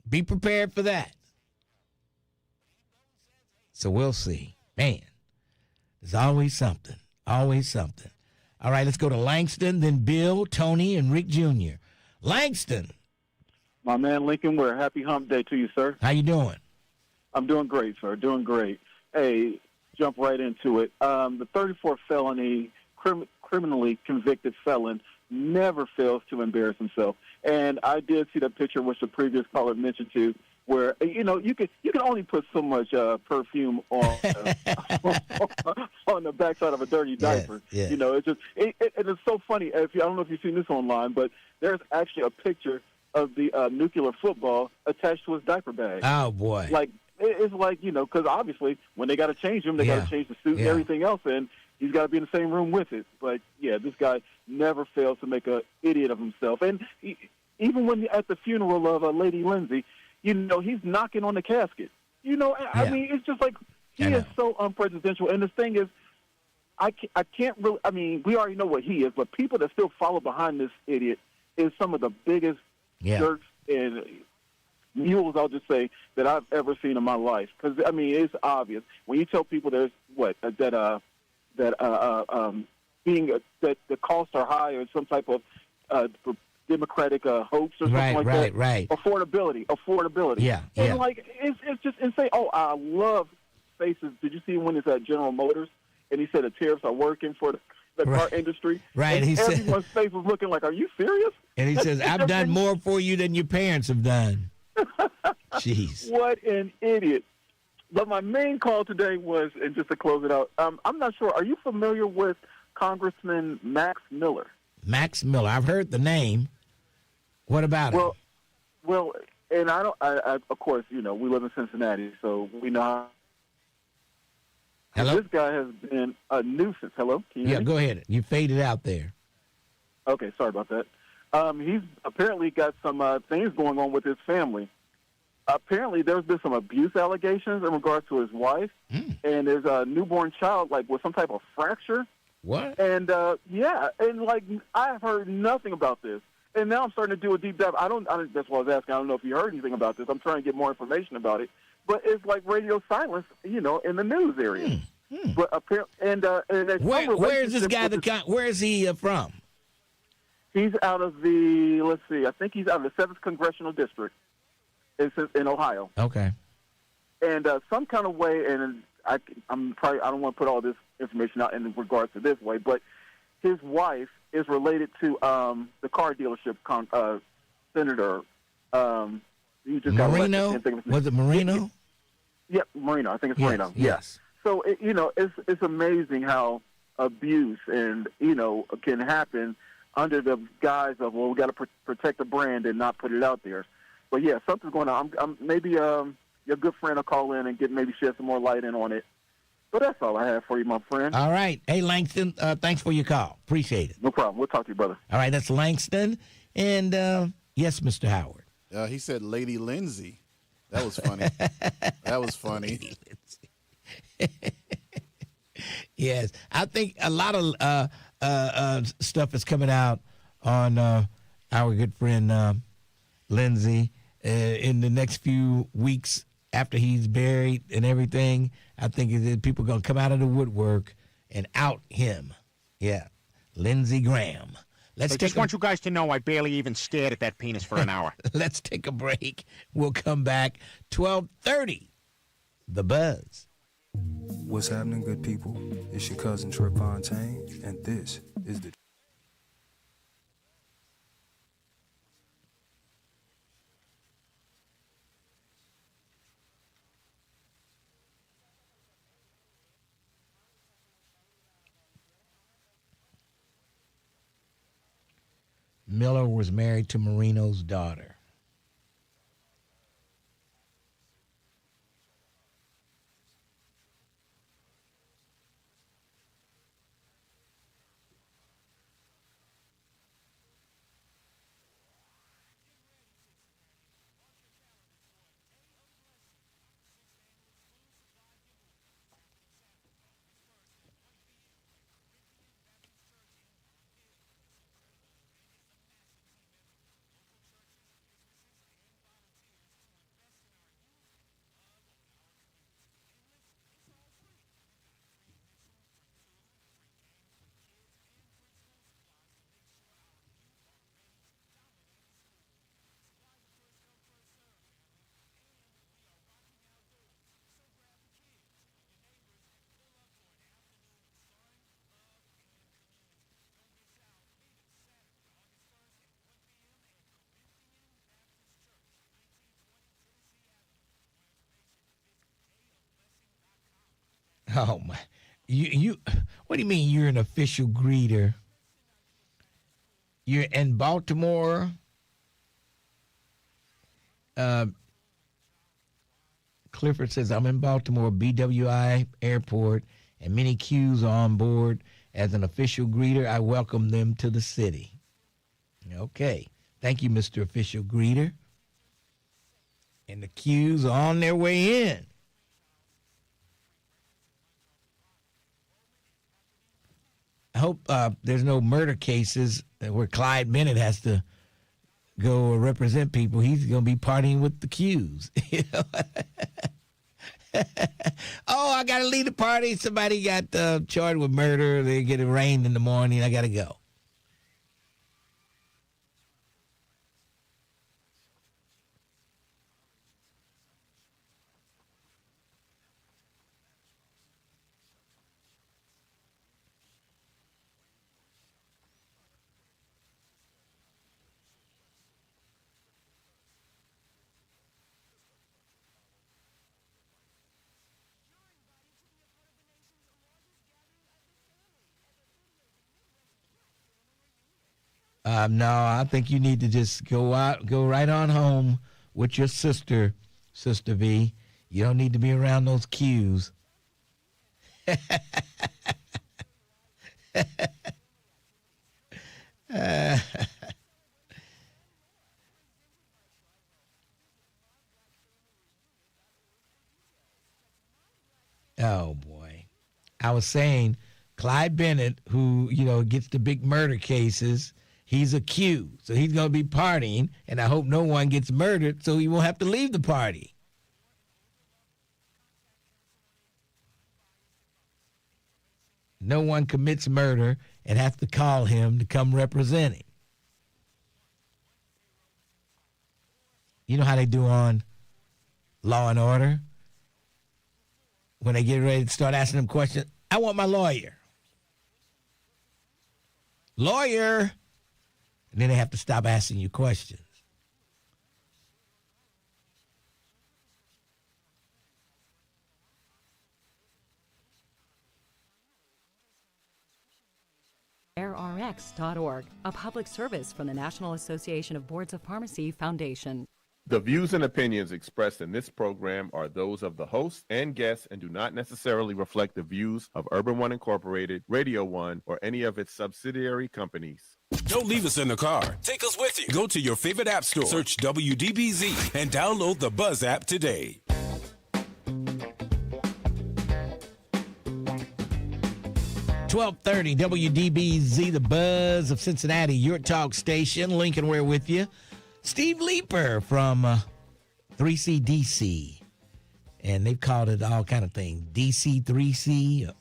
Be prepared for that. So we'll see. Man, there's always something. Always something. All right, let's go to Langston, then Bill, Tony, and Rick Jr. Langston. My man Lincoln, we're a happy hump day to you, sir. How you doing? I'm doing great, sir. Doing great. Hey, jump right into it. The 34th felony, criminally convicted felon never fails to embarrass himself. And I did see that picture which the previous caller mentioned to, where you can only put so much perfume on on the backside of a dirty diaper. Yeah. It's so funny. I don't know if you've seen this online, but there's actually a picture of the nuclear football attached to his diaper bag. Oh boy! It's like because obviously when they got to change him, they got to change the suit and everything else, and he's got to be in the same room with it. But yeah, this guy never fails to make an idiot of himself, and even when at the funeral of Lady Lindsay. He's knocking on the casket. I mean, it's just like he is so unpresidential. And the thing is, I can't really. I mean, we already know what he is, but people that still follow behind this idiot is some of the biggest jerks and mules, I'll just say, that I've ever seen in my life. Because I mean, it's obvious when you tell people there's that the costs are high or some type of Democratic hoax or something like that. Right. Affordability. Yeah. And it's just insane. Oh, I love faces. Did you see when it's at General Motors and he said the tariffs are working for the car industry? Right. And everyone's face was looking like, are you serious? And he says, I've done more for you than your parents have done. Jeez. What an idiot. But my main call today was, and just to close it out, I'm not sure. Are you familiar with Congressman Max Miller? Max Miller. I've heard the name. What about him? Well, and I of course, we live in Cincinnati, so we know how. Hello? This guy has been a nuisance. Hello? Can you hear me? Go ahead. You faded out there. Okay, sorry about that. He's apparently got some things going on with his family. Apparently, there's been some abuse allegations in regards to his wife, and there's a newborn child, with some type of fracture. What? And, I've heard nothing about this. And now I'm starting to do a deep dive. That's what I was asking. I don't know if you heard anything about this. I'm trying to get more information about it. But it's like radio silence, in the news area. But Where is this guy? Where is he from? He's out of I think he's out of the 7th Congressional District in Ohio. Okay. And some kind of way, and I don't want to put all this information out in regards to this way, but his wife is related to the car dealership senator. He just Marino? got elected. Was it Marino? Yeah, Marino. I think it's Marino. Yes. So it's amazing how abuse and can happen under the guise of, well, we got to protect the brand and not put it out there. But yeah, something's going on. Maybe your good friend will call in and maybe shed some more light in on it. But that's all I have for you, my friend. All right. Hey, Langston, thanks for your call. Appreciate it. No problem. We'll talk to you, brother. All right, that's Langston. And yes, Mr. Howard. He said Lady Lindsay. That was funny. That was funny. Yes, I think a lot of stuff is coming out on our good friend Lindsay in the next few weeks after he's buried and everything. I think people are going to come out of the woodwork and out him. Yeah, Lindsey Graham. I just want you guys to know I barely even stared at that penis for an hour. Let's take a break. We'll come back 12:30. The Buzz. What's happening, good people? It's your cousin Trip Fontaine, and this is the... Miller was married to Marino's daughter. Oh my! You what do you mean you're an official greeter? You're in Baltimore. Clifford says I'm in Baltimore BWI Airport, and many queues are on board. As an official greeter, I welcome them to the city. Okay, thank you, Mr. Official Greeter. And the queues are on their way in. I hope there's no murder cases where Clyde Bennett has to go represent people. He's going to be partying with the Qs. Oh, I got to leave the party. Somebody got charged with murder. They get arraigned in the morning. I got to go. No, I think you need to just go right on home with your sister, Sister V. You don't need to be around those queues. Oh, boy. I was saying Clyde Bennett, who, gets the big murder cases, he's a Q, so he's going to be partying, and I hope no one gets murdered so he won't have to leave the party. no one commits murder and has to call him to come represent him. You know how they do on Law and Order? When they get ready to start asking them questions, I want my lawyer. Lawyer. And then they have to stop asking you questions. WareRx.org, a public service from the National Association of Boards of Pharmacy Foundation. The views and opinions expressed in this program are those of the host and guests and do not necessarily reflect the views of Urban One Incorporated, Radio One, or any of its subsidiary companies. Don't leave us in the car. Take us with you. Go to your favorite app store, search WDBZ, and download the Buzz app today. .30 WDBZ, the Buzz of Cincinnati, your talk station. Lincoln Ware with you. Steve Leeper from 3CDC. And they've called it all kind of things. DC, 3C,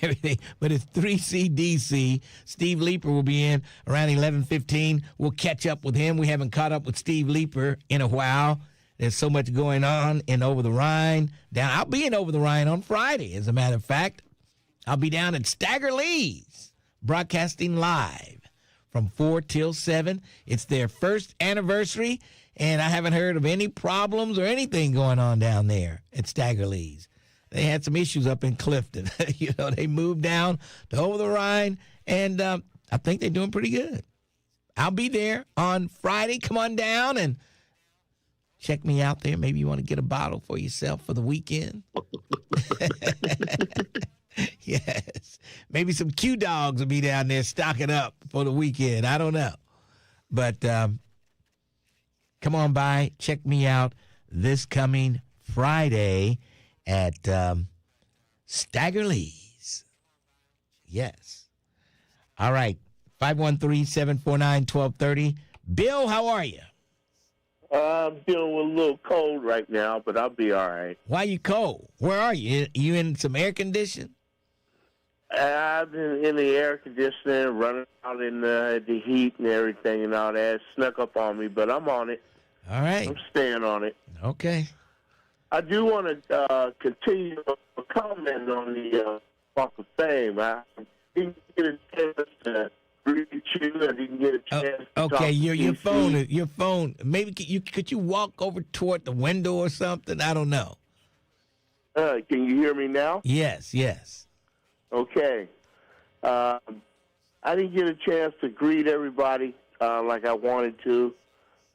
everything. But it's 3CDC. Steve Leeper will be in around 11:15. We'll catch up with him. We haven't caught up with Steve Leeper in a while. There's so much going on in Over the Rhine. I'll be in Over the Rhine on Friday, as a matter of fact. I'll be down at Stagger Lee's, broadcasting live from 4 till 7. It's their first anniversary, and I haven't heard of any problems or anything going on down there at Stagger Lee's. They had some issues up in Clifton. They moved down to Over the Rhine, and I think they're doing pretty good. I'll be there on Friday. Come on down and check me out there. Maybe you want to get a bottle for yourself for the weekend. Yes. Maybe some Q-Dogs will be down there stocking up for the weekend. I don't know. But come on by. Check me out this coming Friday at Stagger Lee's. Yes. All right. 513-749-1230. Bill, how are you? I'm dealing with a little cold right now, but I'll be all right. Why you cold? Where are you? You in some air conditioning? I've been in the air conditioning, running out in the heat and everything and all that. It snuck up on me, but I'm on it. All right. I'm staying on it. Okay. I do want to continue a comment on the Walk of Fame. I didn't get a chance to greet you. I didn't get a chance to okay, talk your phone. Maybe could you walk over toward the window or something? I don't know. Can you hear me now? Yes. Okay. I didn't get a chance to greet everybody like I wanted to.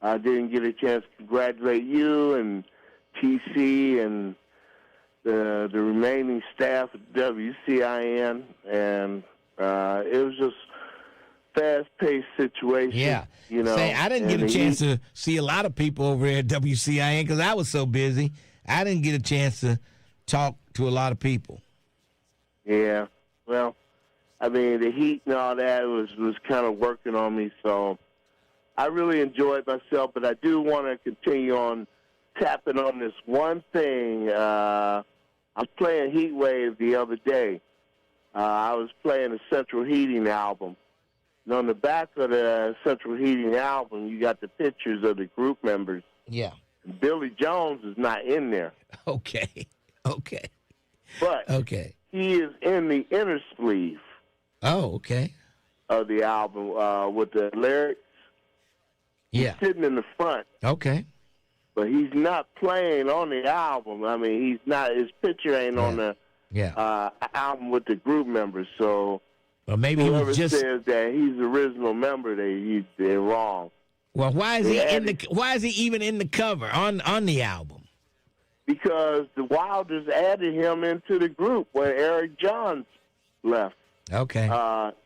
I didn't get a chance to congratulate you and TC and the remaining staff at WCIN. And it was just fast-paced situation. Yeah. Say, I didn't get a chance to see a lot of people over there at WCIN because I was so busy. I didn't get a chance to talk to a lot of people. Yeah, well, I mean, the heat and all that was kind of working on me, so I really enjoyed myself, but I do want to continue on tapping on this one thing. I was playing Heat Wave the other day. I was playing the Central Heating album. And on the back of the Central Heating album, you got the pictures of the group members. Yeah. And Billy Jones is not in there. Okay. But he is in the inner sleeve. Oh, okay. Of the album with the lyrics. Yeah. He's sitting in the front. Okay. But he's not playing on the album. I mean, he's not. His picture ain't on the album with the group members. So, well, maybe whoever he was just says that he's the original member, they're wrong. Well, why is Why is he even in the cover on the album? Because the Wilders added him into the group when Eric Johns left. Okay.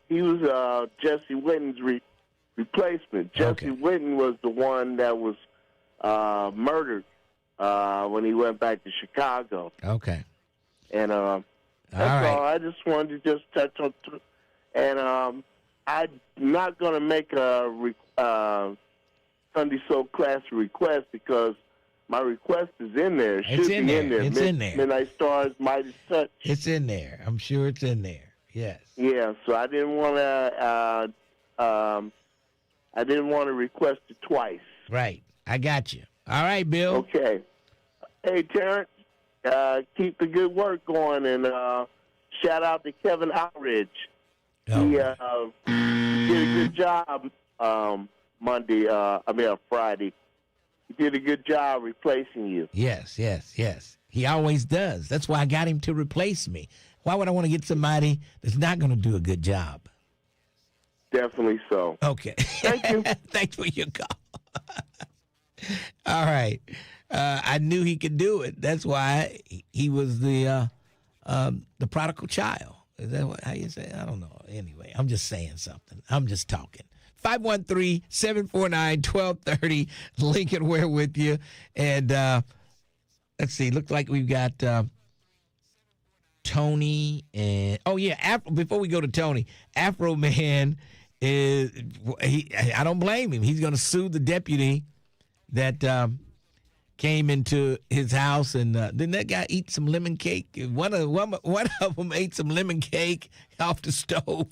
He was Jesse Whitten's replacement. Jesse Whitten was the one that was murdered when he went back to Chicago. Okay. And that's all. I just wanted to just touch on. And I'm not going to make a Sunday Soul Class request because my request is in there. It should be in there. It's in there. Midnight Stars, Mighty Touch. It's in there. I'm sure it's in there. Yes. Yeah, so I didn't want to request it twice. Right. I got you. All right, Bill. Okay. Hey, Terrence, keep the good work going, and shout out to Kevin Outridge. Oh. He did a good job Friday. He did a good job replacing you. Yes. He always does. That's why I got him to replace me. Why would I want to get somebody that's not going to do a good job? Definitely so. Okay. Thank you. Thanks for your call. All right. I knew he could do it. That's why he was the prodigal child. Is that how you say it? I don't know. Anyway, I'm just saying something. I'm just talking. 513-749-1230. Lincoln Ware with you. And let's see. Looks like we've got Tony and before we go to Tony, Afro Man is I don't blame him. He's going to sue the deputy that came into his house, and didn't that guy eat some lemon cake? One of them ate some lemon cake off the stove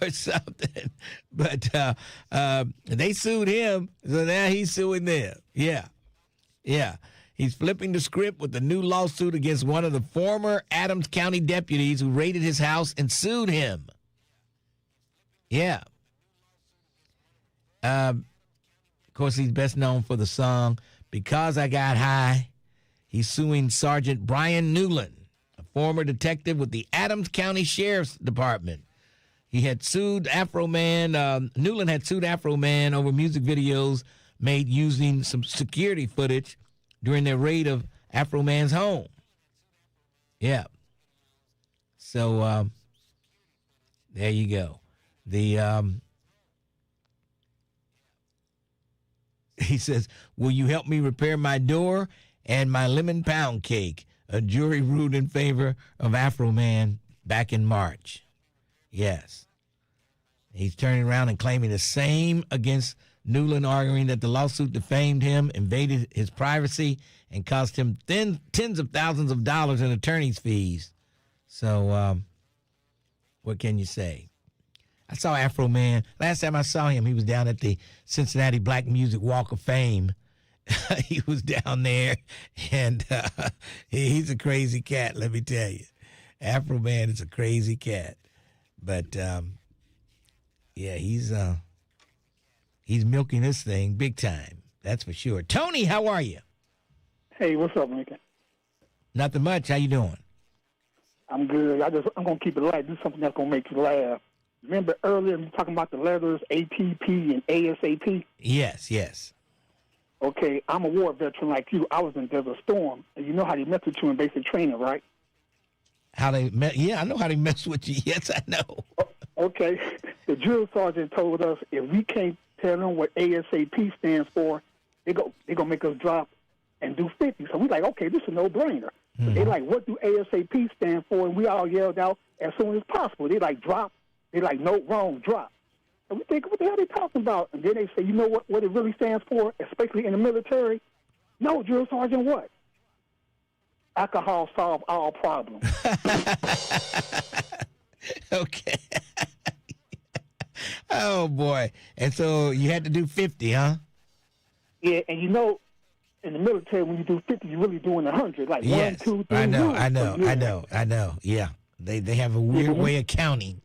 or something. But they sued him, so now he's suing them. Yeah. He's flipping the script with a new lawsuit against one of the former Adams County deputies who raided his house and sued him. Yeah. Of course, he's best known for the song Because I Got High. He's suing Sergeant Brian Newland, a former detective with the Adams County Sheriff's Department. He had sued Afro Man. Newland had sued Afro Man over music videos made using some security footage during their raid of Afro Man's home. Yeah. So there you go. He says, will you help me repair my door and my lemon pound cake? A jury ruled in favor of Afro Man back in March. Yes. He's turning around and claiming the same against Newland, arguing that the lawsuit defamed him, invaded his privacy, and cost him tens of thousands of dollars in attorney's fees. So what can you say? I saw Afro Man. Last time I saw him, he was down at the Cincinnati Black Music Walk of Fame. He was down there, and he's a crazy cat, let me tell you. Afro Man is a crazy cat. But, yeah, he's milking this thing big time. That's for sure. Tony, how are you? Hey, what's up, Lincoln? Nothing much. How you doing? I'm good. I'm going to keep it light. Do something that's going to make you laugh. Remember earlier we were talking about the letters ATP and ASAP? Yes. Okay, I'm a war veteran like you. I was in Desert Storm, and you know how they mess with you in basic training, right? Yeah, I know how they mess with you. Yes, I know. Okay. The drill sergeant told us if we can't tell them what ASAP stands for, they're going to make us drop and do 50. So we're like, okay, this is a no-brainer. Mm-hmm. They're like, what do ASAP stand for? And we all yelled out, as soon as possible. They like, drop. They like, no, wrong, drop. And we think, what the hell are they talking about? And then they say, you know what it really stands for, especially in the military? No, drill sergeant, what? Alcohol solve all problems. Okay. Oh, boy. And so you had to do 50, huh? Yeah, and you know, in the military, when you do 50, you're really doing 100. Like yes. 1, 2, 3. I know. Yeah. They have a weird way of counting.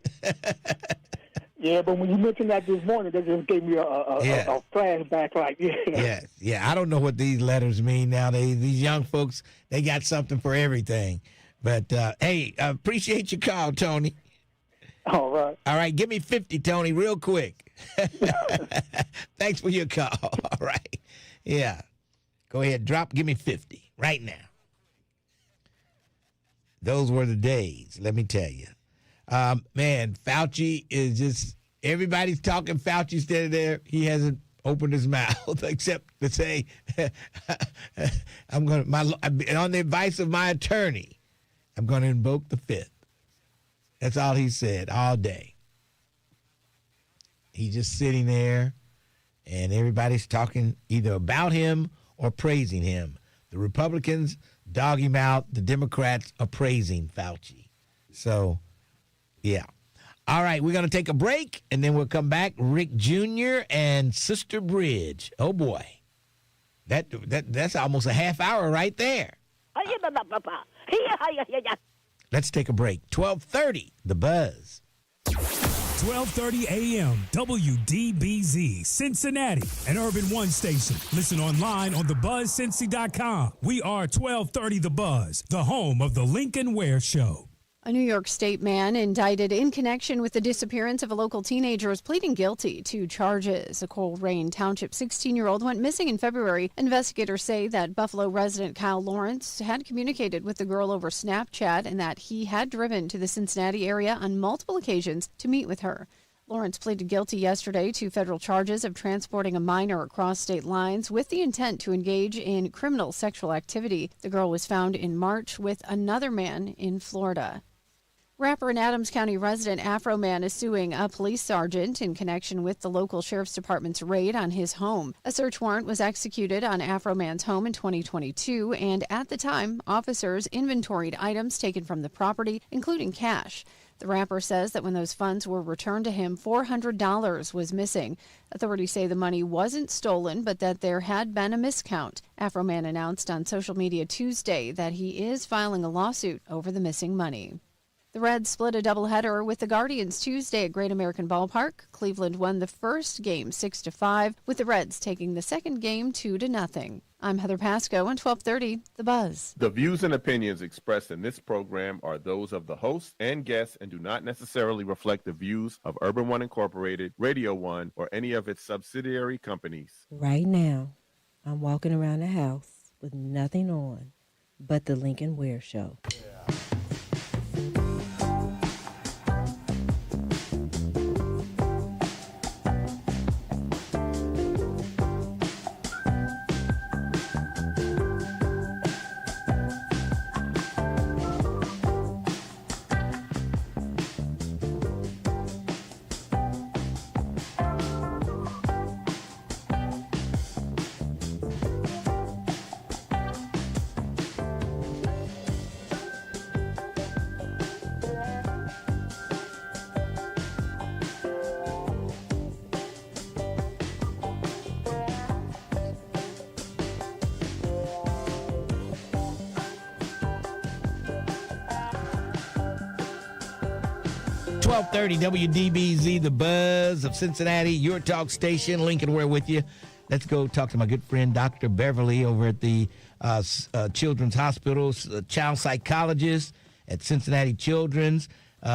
Yeah, but when you mentioned that this morning, that just gave me a flashback. Like, yeah. Yeah. I don't know what these letters mean now. These young folks, they got something for everything. But, hey, I appreciate your call, Tony. All right. Give me 50, Tony, real quick. Thanks for your call. All right. Yeah. Go ahead, give me 50 right now. Those were the days, let me tell you. Man, Fauci is just, everybody's talking. Fauci's standing there. He hasn't opened his mouth except to say, on the advice of my attorney, I'm going to invoke the fifth. That's all he said all day. He's just sitting there, and everybody's talking either about him or praising him. The Republicans dog him out. The Democrats are praising Fauci. So, yeah, All right, we're going to take a break, and then we'll come back. Rick Jr. and Sister Bridge. Oh, boy. That's almost a half hour right there. Let's take a break. 12:30, The Buzz. 12:30 a.m. WDBZ, Cincinnati, an Urban One station. Listen online on thebuzzcincy.com. We are 1230 The Buzz, the home of the Lincoln Ware Show. A New York State man indicted in connection with the disappearance of a local teenager is pleading guilty to charges. A Coleraine Township 16-year-old went missing in February. Investigators say that Buffalo resident Kyle Lawrence had communicated with the girl over Snapchat and that he had driven to the Cincinnati area on multiple occasions to meet with her. Lawrence pleaded guilty yesterday to federal charges of transporting a minor across state lines with the intent to engage in criminal sexual activity. The girl was found in March with another man in Florida. Rapper and Adams County resident Afro Man is suing a police sergeant in connection with the local sheriff's department's raid on his home. A search warrant was executed on Afro Man's home in 2022, and at the time, officers inventoried items taken from the property, including cash. The rapper says that when those funds were returned to him, $400 was missing. Authorities say the money wasn't stolen, but that there had been a miscount. Afro Man announced on social media Tuesday that he is filing a lawsuit over the missing money. The Reds split a doubleheader with the Guardians Tuesday at Great American Ballpark. Cleveland won the first game 6-5, with the Reds taking the second game 2-0. I'm Heather Pasco on 1230 The Buzz. The views and opinions expressed in this program are those of the host and guests and do not necessarily reflect the views of Urban One Incorporated, Radio One, or any of its subsidiary companies. Right now, I'm walking around the house with nothing on but the Lincoln Ware Show. Yeah. 1230 WDBZ, the Buzz of Cincinnati, your talk station. Lincoln Ware with you. Let's go talk to my good friend, Dr. Beverly, over at the Children's Hospital, child psychologist at Cincinnati Children's.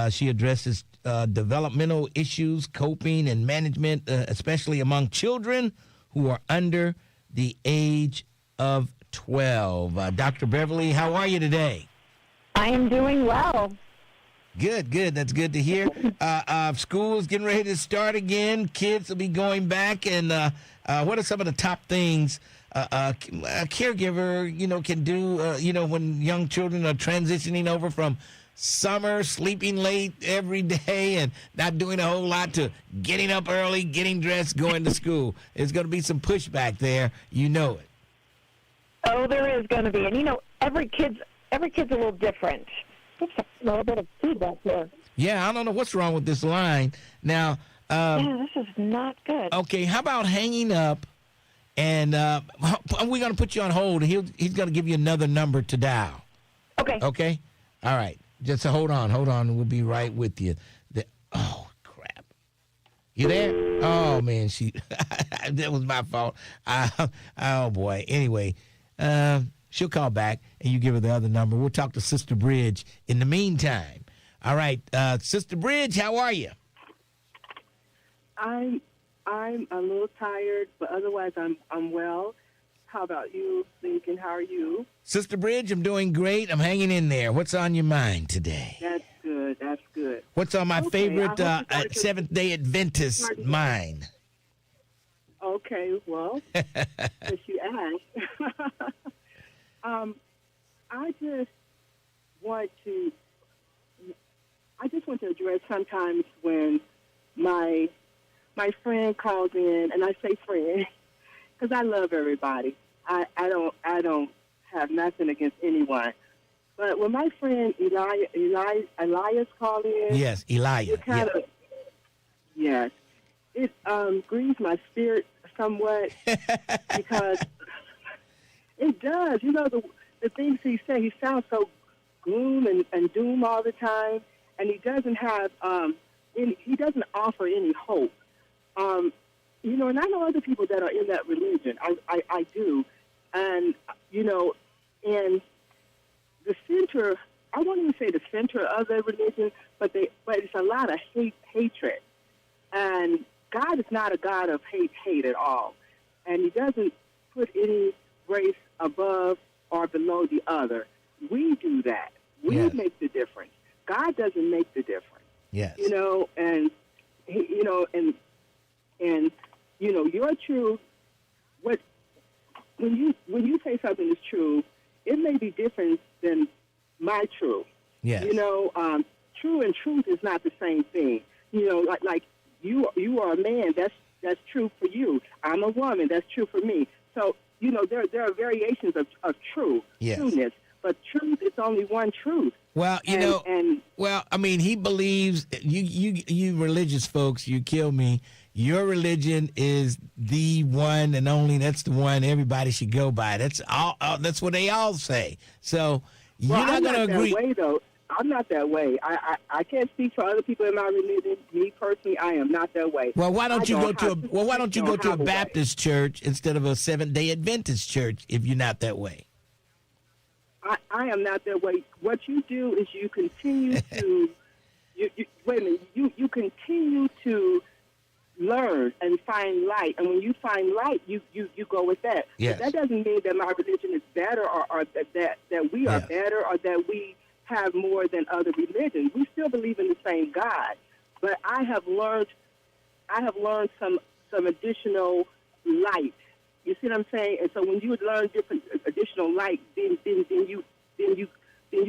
She addresses developmental issues, coping, and management, especially among children who are under the age of 12. Dr. Beverly, how are you today? I am doing well. Good. That's good to hear. School's getting ready to start again. Kids will be going back. And what are some of the top things a caregiver, can do, when young children are transitioning over from summer, sleeping late every day, and not doing a whole lot to getting up early, getting dressed, going to school? There's going to be some pushback there. You know it. Oh, there is going to be. And, every kid's a little different. Oops, a little bit of feedback there. Yeah, I don't know what's wrong with this line. Now, this is not good. Okay, how about hanging up, and we're going to put you on hold, and he's going to give you another number to dial. Okay. Okay? All right. Just hold on, and we'll be right with you. Oh, crap. You there? Oh, man, that was my fault. Oh, boy. Anyway, she'll call back, and you give her the other number. We'll talk to Sister Bridge in the meantime. All right, Sister Bridge, how are you? I'm a little tired, but otherwise I'm well. How about you, Lincoln? How are you? Sister Bridge, I'm doing great. I'm hanging in there. What's on your mind today? That's good. What's on my favorite Seventh-day Adventist mind? Okay, well, since you asked. I just want to address sometimes when my friend calls in, and I say friend because I love everybody. I don't have nothing against anyone, But when my friend Elias called in, Yes, Elijah. Yes, it grieves my spirit somewhat because it does. You know, the things he said, he sounds so gloom and doom all the time, and he doesn't have he doesn't offer any hope. You know, and I know other people that are in that religion. I do, and you know, in the center, I won't even say the center of the religion, but it's a lot of hatred. And God is not a God of hate at all. And he doesn't put any race above or below the other. We do that. We make the difference. God doesn't make the difference. Yes. You know, and you know, your truth, when you say something is true, it may be different than my truth. Yes. You know, true and truth is not the same thing. You know, like you are a man, that's true for you. I'm a woman, that's true for me. So, you know, there are variations of trueness, but truth is only one truth. Well, well, I mean, he believes, you religious folks, you kill me. Your religion is the one and only. That's the one everybody should go by. That's all. That's what they all say. So you're not going to agree. That way, though. I'm not that way. I can't speak for other people in my religion. Me personally, I am not that way. Well, why don't you go to a Baptist church instead of a Seventh-day Adventist church if you're not that way? I am not that way. What you do is you continue to wait a minute. You continue to learn and find light, and when you find light, you go with that. Yes. But that doesn't mean that my religion is better, or that we are better, or that we have more than other religions. We still believe in the same God, but I have learned some additional light. You see what I'm saying? And so when you learn different additional light, then you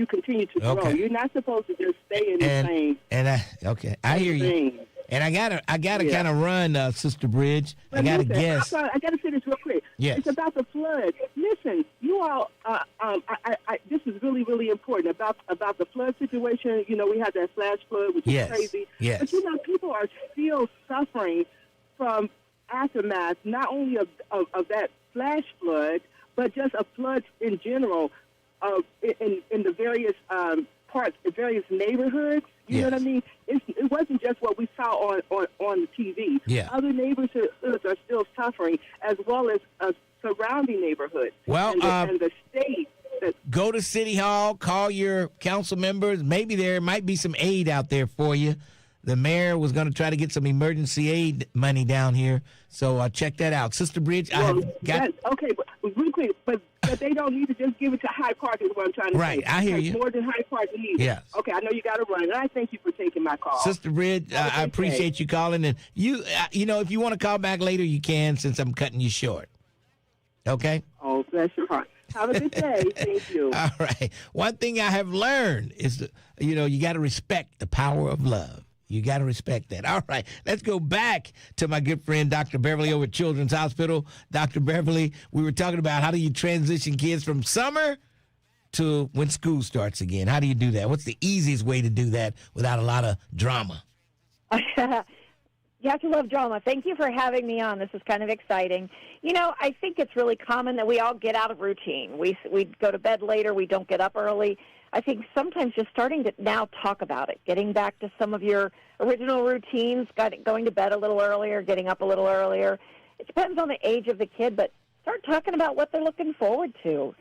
continue to grow. Okay. You're not supposed to just stay in the same. I hear you. And I gotta kind of run, Sister Bridge. But I gotta listen, guess. I gotta say this real quick. Yes. It's about the flood. Listen, you all. This is really, really important about the flood situation. You know, we had that flash flood, which is crazy. Yes. But you know, people are still suffering from aftermath, not only of that flash flood, but just of floods in general, in the various parts, the various neighborhoods. You know what I mean? It wasn't just what we saw on the TV. Yeah. Other neighborhoods are still suffering, as well as surrounding neighborhoods. Well, and the state. Go to City Hall, call your council members. Maybe there might be some aid out there for you. The mayor was going to try to get some emergency aid money down here, so check that out. Sister Bridge, I have got... Okay, but real quick, but they don't need to just give it to Hyde Park is what I'm trying to say. Right, I hear you. More than Hyde Park needs. Yes. Okay, I know you got to run, and I thank you for taking my call. Sister Bridge, I appreciate you calling, and you know, if you want to call back later, you can, since I'm cutting you short. Okay? Oh, bless your heart. Have a good day. Thank you. All right. One thing I have learned is, you got to respect the power of love. You got to respect that. All right. Let's go back to my good friend, Dr. Beverly over at Children's Hospital. Dr. Beverly, we were talking about how do you transition kids from summer to when school starts again? How do you do that? What's the easiest way to do that without a lot of drama? You have to love drama. Thank you for having me on. This is kind of exciting. You know, I think it's really common that we all get out of routine. We go to bed later. We don't get up early. I think sometimes just starting to now talk about it, getting back to some of your original routines, going to bed a little earlier, getting up a little earlier. It depends on the age of the kid, but start talking about what they're looking forward to.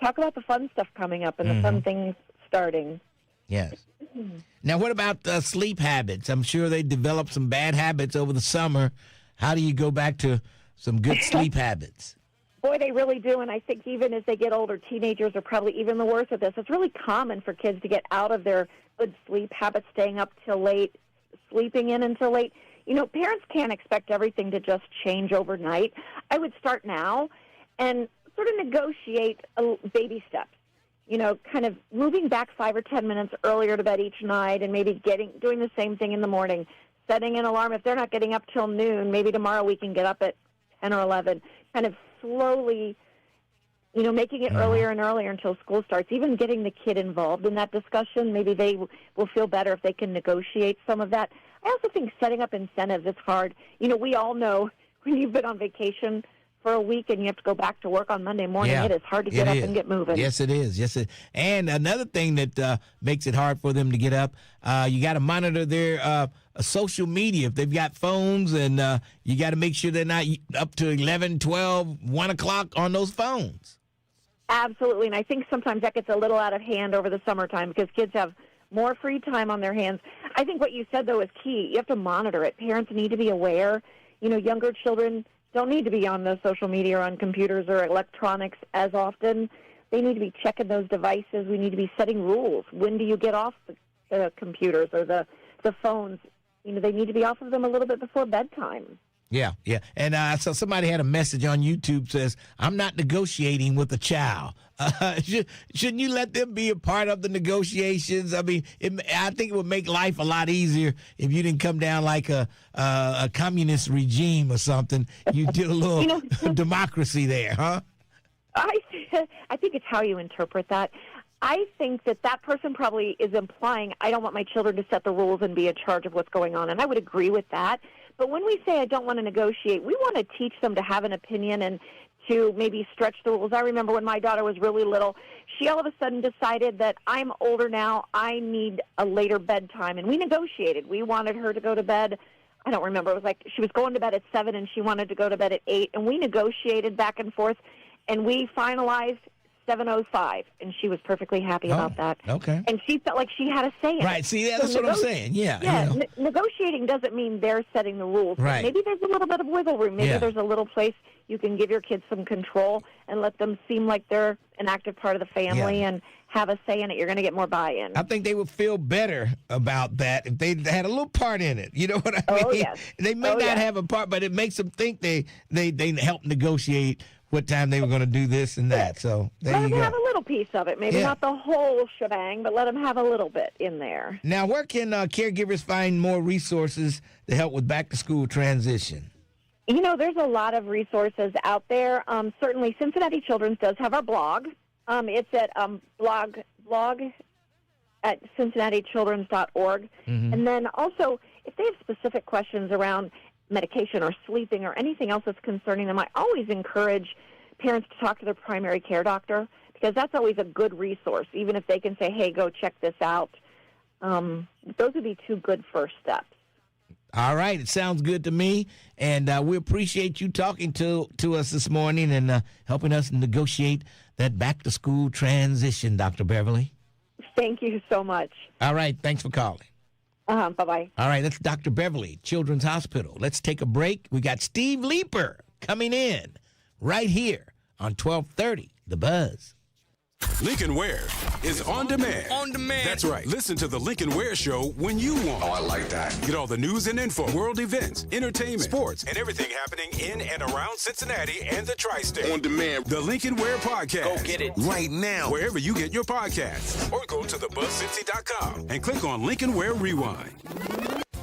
Talk about the fun stuff coming up and the fun things starting. Yes. Now, what about sleep habits? I'm sure they developed some bad habits over the summer. How do you go back to some good sleep habits? Boy, they really do, and I think even as they get older, teenagers are probably even the worst at this. It's really common for kids to get out of their good sleep habits, staying up till late, sleeping in until late. You know, parents can't expect everything to just change overnight. I would start now and sort of negotiate baby steps. You know, kind of moving back 5 or 10 minutes earlier to bed each night and maybe doing the same thing in the morning, setting an alarm. If they're not getting up till noon, maybe tomorrow we can get up at 10 or 11, kind of slowly Making it earlier and earlier until school starts, even getting the kid involved in that discussion. Maybe they will feel better if they can negotiate some of that. I also think setting up incentives is hard. We all know when you've been on vacation for a week and you have to go back to work on Monday morning, it is hard to get up and get moving. Yes, it is. And another thing that makes it hard for them to get up, you got to monitor their social media. If they've got phones, and you got to make sure they're not up to 11, 12, 1 o'clock on those phones. Absolutely, and I think sometimes that gets a little out of hand over the summertime because kids have more free time on their hands. I think what you said, though, is key. You have to monitor it. Parents need to be aware. Younger children don't need to be on the social media or on computers or electronics as often. They need to be checking those devices. We need to be setting rules. When do you get off the computers or the phones? They need to be off of them a little bit before bedtime. Yeah. And so somebody had a message on YouTube says, I'm not negotiating with a child. Shouldn't you let them be a part of the negotiations? I mean, I think it would make life a lot easier if you didn't come down like a communist regime or something. You did a little democracy there, huh? I think it's how you interpret that. I think that person probably is implying, I don't want my children to set the rules and be in charge of what's going on, and I would agree with that. But when we say I don't want to negotiate, we want to teach them to have an opinion and to maybe stretch the rules. I remember when my daughter was really little, she all of a sudden decided that I'm older now, I need a later bedtime, and we negotiated. We wanted her to go to bed, I don't remember, it was like she was going to bed at 7 and she wanted to go to bed at 8, and we negotiated back and forth, and we finalized 7:05, and she was perfectly happy about that. Okay. And she felt like she had a say in it. Right. See, that's what I'm saying. Yeah. Negotiating doesn't mean they're setting the rules. Right. Maybe there's a little bit of wiggle room. Maybe there's a little place you can give your kids some control and let them seem like they're an active part of the family and have a say in it. You're going to get more buy-in. I think they would feel better about that if they had a little part in it. You know what I mean? Oh, yes. They may not have a part, but it makes them think they help negotiate what time they were going to do this and that. So there you go. Let them have a little piece of it. Maybe not the whole shebang, but let them have a little bit in there. Now, where can caregivers find more resources to help with back-to-school transition? There's a lot of resources out there. Certainly, Cincinnati Children's does have our blog. It's at blog at cincinnatichildrens.org. Mm-hmm. And then also, if they have specific questions around medication or sleeping or anything else that's concerning them, I always encourage parents to talk to their primary care doctor because that's always a good resource, even if they can say, hey, go check this out. Those would be two good first steps. All right. It sounds good to me. And we appreciate you talking to us this morning and helping us negotiate that back-to-school transition, Dr. Beverly. Thank you so much. All right. Thanks for calling. Bye-bye. All right, that's Dr. Beverly, Children's Hospital. Let's take a break. We got Steve Leeper coming in right here on 1230, The Buzz. Lincoln Ware is on demand. On demand. That's right. Listen to the Lincoln Ware Show when you want. Oh, I like that. Get all the news and info, world events, entertainment, sports, and everything happening in and around Cincinnati and the tri-state. On demand. The Lincoln Ware Podcast. Go get it right now. Wherever you get your podcasts. Or go to thebuzzcincy.com and click on Lincoln Ware Rewind.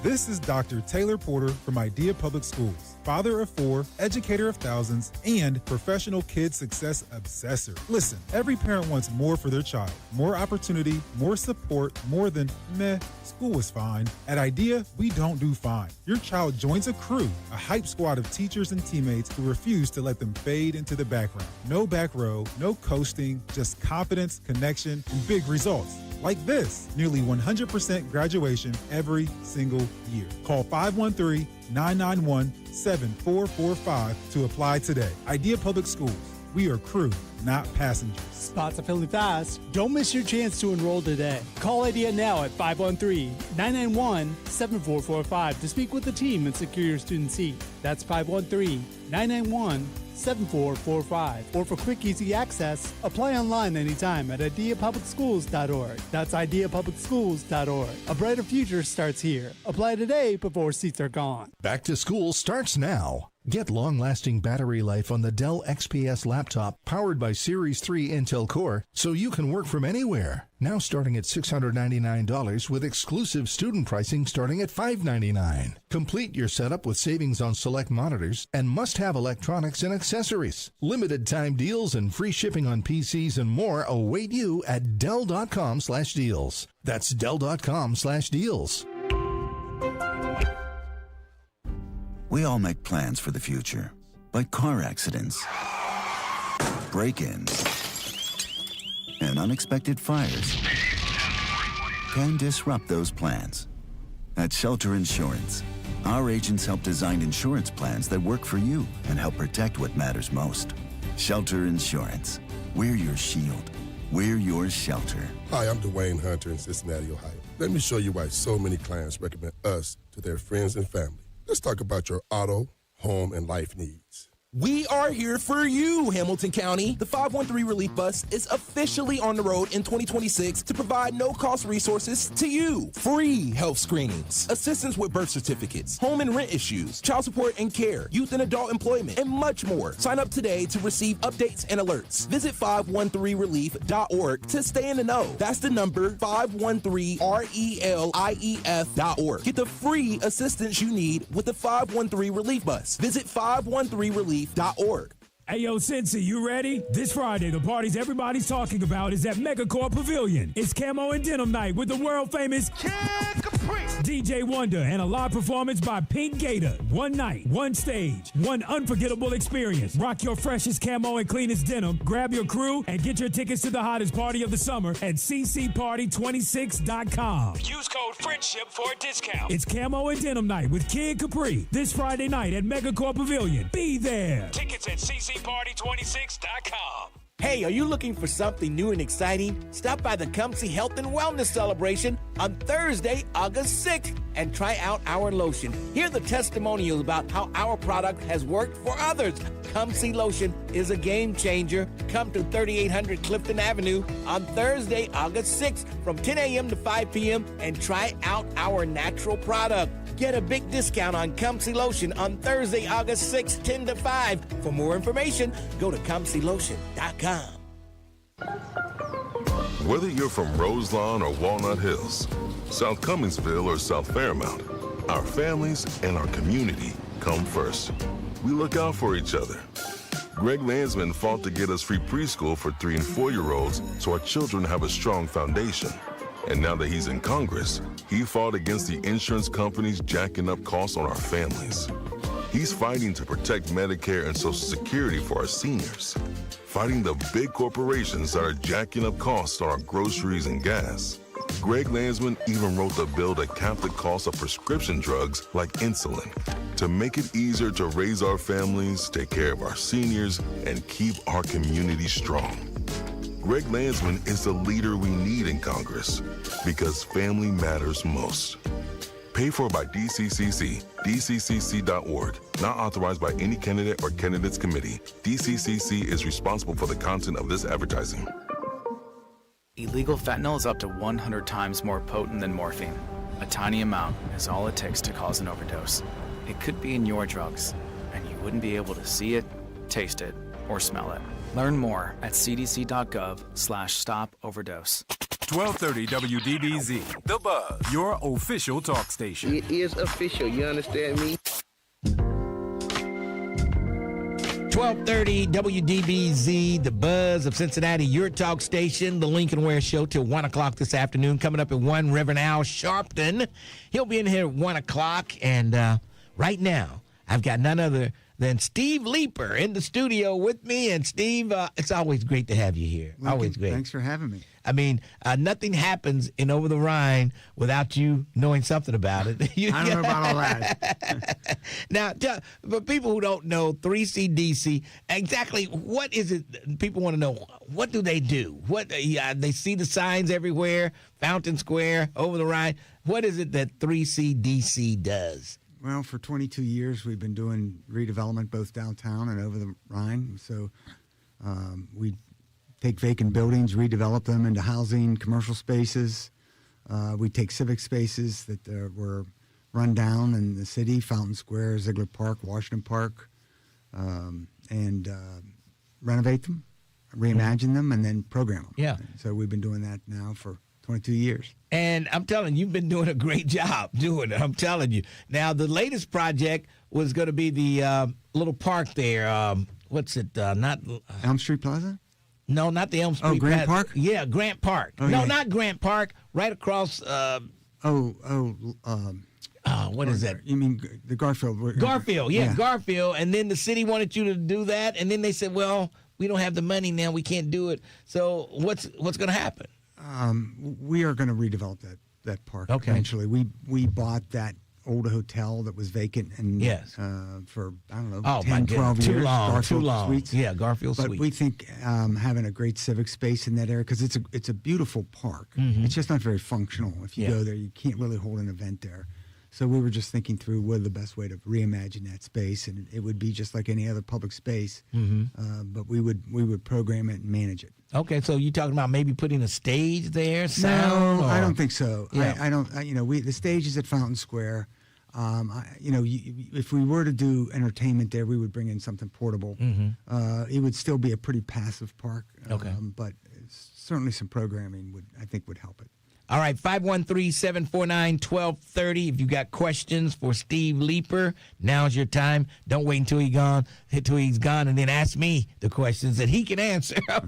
This is Dr. Taylor Porter from Idea Public Schools, father of 4, educator of thousands, and professional kid success obsessor. Listen, every parent wants more for their child. More opportunity, more support, more than, meh, school was fine. At Idea, we don't do fine. Your child joins a crew, a hype squad of teachers and teammates who refuse to let them fade into the background. No back row, no coasting, just confidence, connection, and big results. Like this, nearly 100% graduation every single year. Call 513-991-7445 to apply today. Idea Public Schools. We are crew, not passengers. Spots are filling fast. Don't miss your chance to enroll today. Call Idea now at 513-991-7445 to speak with the team and secure your student seat. That's 513-991-7445. Or for quick, easy access, apply online anytime at ideapublicschools.org. That's ideapublicschools.org. A brighter future starts here. Apply today before seats are gone. Back to school starts now. Get long-lasting battery life on the Dell XPS laptop powered by Series 3 Intel Core so you can work from anywhere. Now starting at $699 with exclusive student pricing starting at $599. Complete your setup with savings on select monitors and must-have electronics and accessories. Limited time deals and free shipping on PCs and more await you at Dell.com/deals. That's Dell.com/deals. We all make plans for the future, but car accidents, break-ins, and unexpected fires can disrupt those plans. At Shelter Insurance, our agents help design insurance plans that work for you and help protect what matters most. Shelter Insurance. We're your shield. We're your shelter. Hi, I'm Dwayne Hunter in Cincinnati, Ohio. Let me show you why so many clients recommend us to their friends and family. Let's talk about your auto, home, and life needs. We are here for you, Hamilton County. The 513 Relief Bus is officially on the road in 2026 to provide no-cost resources to you. Free health screenings, assistance with birth certificates, home and rent issues, child support and care, youth and adult employment, and much more. Sign up today to receive updates and alerts. Visit 513relief.org to stay in the know. That's the number 513relief.org. Get the free assistance you need with the 513 Relief Bus. Visit 513relief.org. Hey, yo, Cincy, you ready? This Friday, the parties everybody's talking about is at Megacorp Pavilion. It's Camo and Denim Night with the world-famous Kid Capri, DJ Wonder, and a live performance by Pink Gator. One night, one stage, one unforgettable experience. Rock your freshest camo and cleanest denim, grab your crew, and get your tickets to the hottest party of the summer at ccparty26.com. Use code FRIENDSHIP for a discount. It's Camo and Denim Night with Kid Capri this Friday night at Megacorp Pavilion. Be there. Tickets at ccparty26.com. Hey, are you looking for something new and exciting? Stop by the Comsey Health and Wellness Celebration on Thursday, August 6th, and try out our lotion. Hear the testimonials about how our product has worked for others. Comsey Lotion is a game changer. Come to 3800 Clifton Avenue on Thursday, August 6th from 10 a.m. to 5 p.m. and try out our natural product. Get a big discount on Comsey Lotion on Thursday, August 6th, 10 to 5. For more information, go to ComseyLotion.com. Whether you're from Roselawn or Walnut Hills, South Cummingsville or South Fairmount, our families and our community come first. We look out for each other. Greg Landsman fought to get us free preschool for 3- and 4-year-olds so our children have a strong foundation. And now that he's in Congress, he fought against the insurance companies jacking up costs on our families. He's fighting to protect Medicare and Social Security for our seniors, fighting the big corporations that are jacking up costs on our groceries and gas. Greg Landsman even wrote the bill to cap the cost of prescription drugs like insulin, to make it easier to raise our families, take care of our seniors, and keep our community strong. Greg Landsman is the leader we need in Congress because family matters most. Paid for by DCCC, dccc.org. Not authorized by any candidate or candidates committee. DCCC is responsible for the content of this advertising. Illegal fentanyl is up to 100 times more potent than morphine. A tiny amount is all it takes to cause an overdose. It could be in your drugs, and you wouldn't be able to see it, taste it, or smell it. Learn more at cdc.gov/stop-overdose. 1230 WDBZ, The Buzz, your official talk station. It is official, you understand me? 1230 WDBZ, The Buzz of Cincinnati, your talk station, the Lincoln Ware Show till 1 o'clock this afternoon. Coming up at 1, Reverend Al Sharpton. He'll be in here at 1 o'clock. And right now, I've got none other than Steve Leeper in the studio with me. And Steve, it's always great to have you here. Lincoln, always great. Thanks for having me. I mean, nothing happens in Over the Rhine without you knowing something about it. I don't know about all that. Now, for people who don't know 3CDC, exactly what is it? People want to know, what do they do? What they see the signs everywhere, Fountain Square, Over the Rhine. What is it that 3CDC does? Well, for 22 years, we've been doing redevelopment both downtown and over the Rhine. So we take vacant buildings, redevelop them into housing, commercial spaces. We take civic spaces that were run down in the city, Fountain Square, Ziegler Park, Washington Park, and renovate them, reimagine them, and then program them. Yeah. So we've been doing that now for 22 years. And I'm telling you, you've been doing a great job doing it. I'm telling you. Now, the latest project was going to be the little park there. What's it? Not Elm Street Plaza? No, not the Elm Street. Oh, Grant Plaza. Park? Yeah, Grant Park. Oh, no, yeah. not Grant Park. Right across. What is that? You mean the Garfield? Garfield, yeah, Garfield. And then the city wanted you to do that, and then they said, "Well, we don't have the money now. We can't do it." So what's going to happen? We are going to redevelop that park eventually. We bought that old hotel that was vacant and for I don't know 10, 12 years. Too long. Suites. Yeah, Garfield But Suites. we think having a great civic space in that area because it's a beautiful park. Mhm. It's just not very functional. If you Yeah. go there, you can't really hold an event there. So we were just thinking through what the best way to reimagine that space, and it would be just like any other public space, but we would program it and manage it. Okay, so you talking about maybe putting a stage there, sound? No, or? I don't think so. Yeah. I don't. The stage is at Fountain Square. If we were to do entertainment there, we would bring in something portable. It would still be a pretty passive park. Okay. But certainly some programming would help it. All right, 513-749-1230. If you got questions for Steve Leeper, now's your time. Don't wait until he's gone, and then ask me the questions that he can answer. All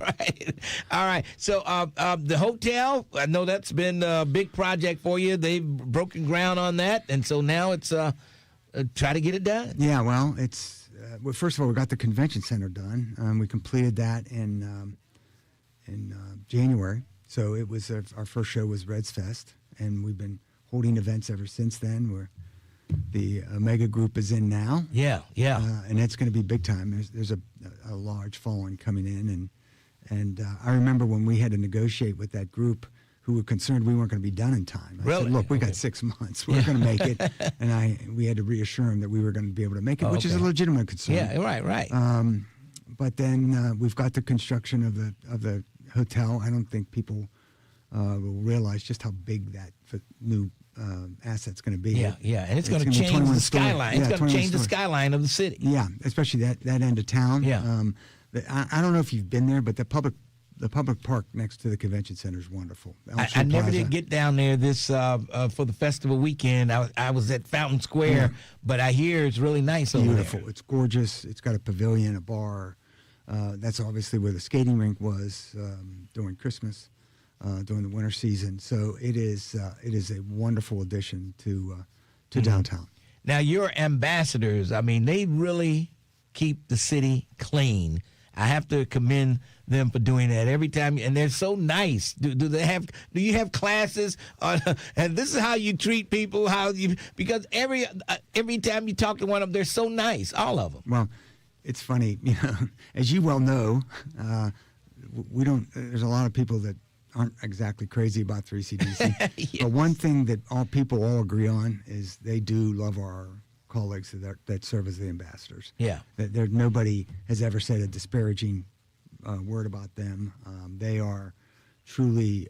right. So the hotel, I know that's been a big project for you. They've broken ground on that, and so now it's try to get it done. Yeah, well, it's first of all, we got the convention center done. We completed that in January. So it was our first show was Reds Fest, and we've been holding events ever since then. Where the Omega Group is in now. Yeah. And it's going to be big time. There's a large following coming in, and I remember when we had to negotiate with that group who were concerned we weren't going to be done in time. I said, look, we got 6 months. We're going to make it, and we had to reassure them that we were going to be able to make it, which is a legitimate concern. Yeah, right. But then we've got the construction of the hotel. I don't think people will realize just how big that new asset's going to be. Yeah, and it's going to change the skyline. It's going to change the skyline of the city. Yeah, especially that end of town. Yeah. I don't know if you've been there, but the public park next to the convention center is wonderful. I never did get down there this for the festival weekend. I was at Fountain Square, but I hear it's really nice over there. Beautiful. It's gorgeous. It's got a pavilion, a bar. That's obviously where the skating rink was during Christmas, during the winter season. So it is a wonderful addition to downtown. Now, your ambassadors, I mean, they really keep the city clean. I have to commend them for doing that every time, and they're so nice. Do you have classes and this is how you treat people? Because every time you talk to one of them, they're so nice, all of them. Well, it's funny, as you well know, we don't. There's a lot of people that aren't exactly crazy about 3CDC. Yes. But one thing that people all agree on is they do love our colleagues that serve as the ambassadors. Yeah. That nobody has ever said a disparaging word about them. They are truly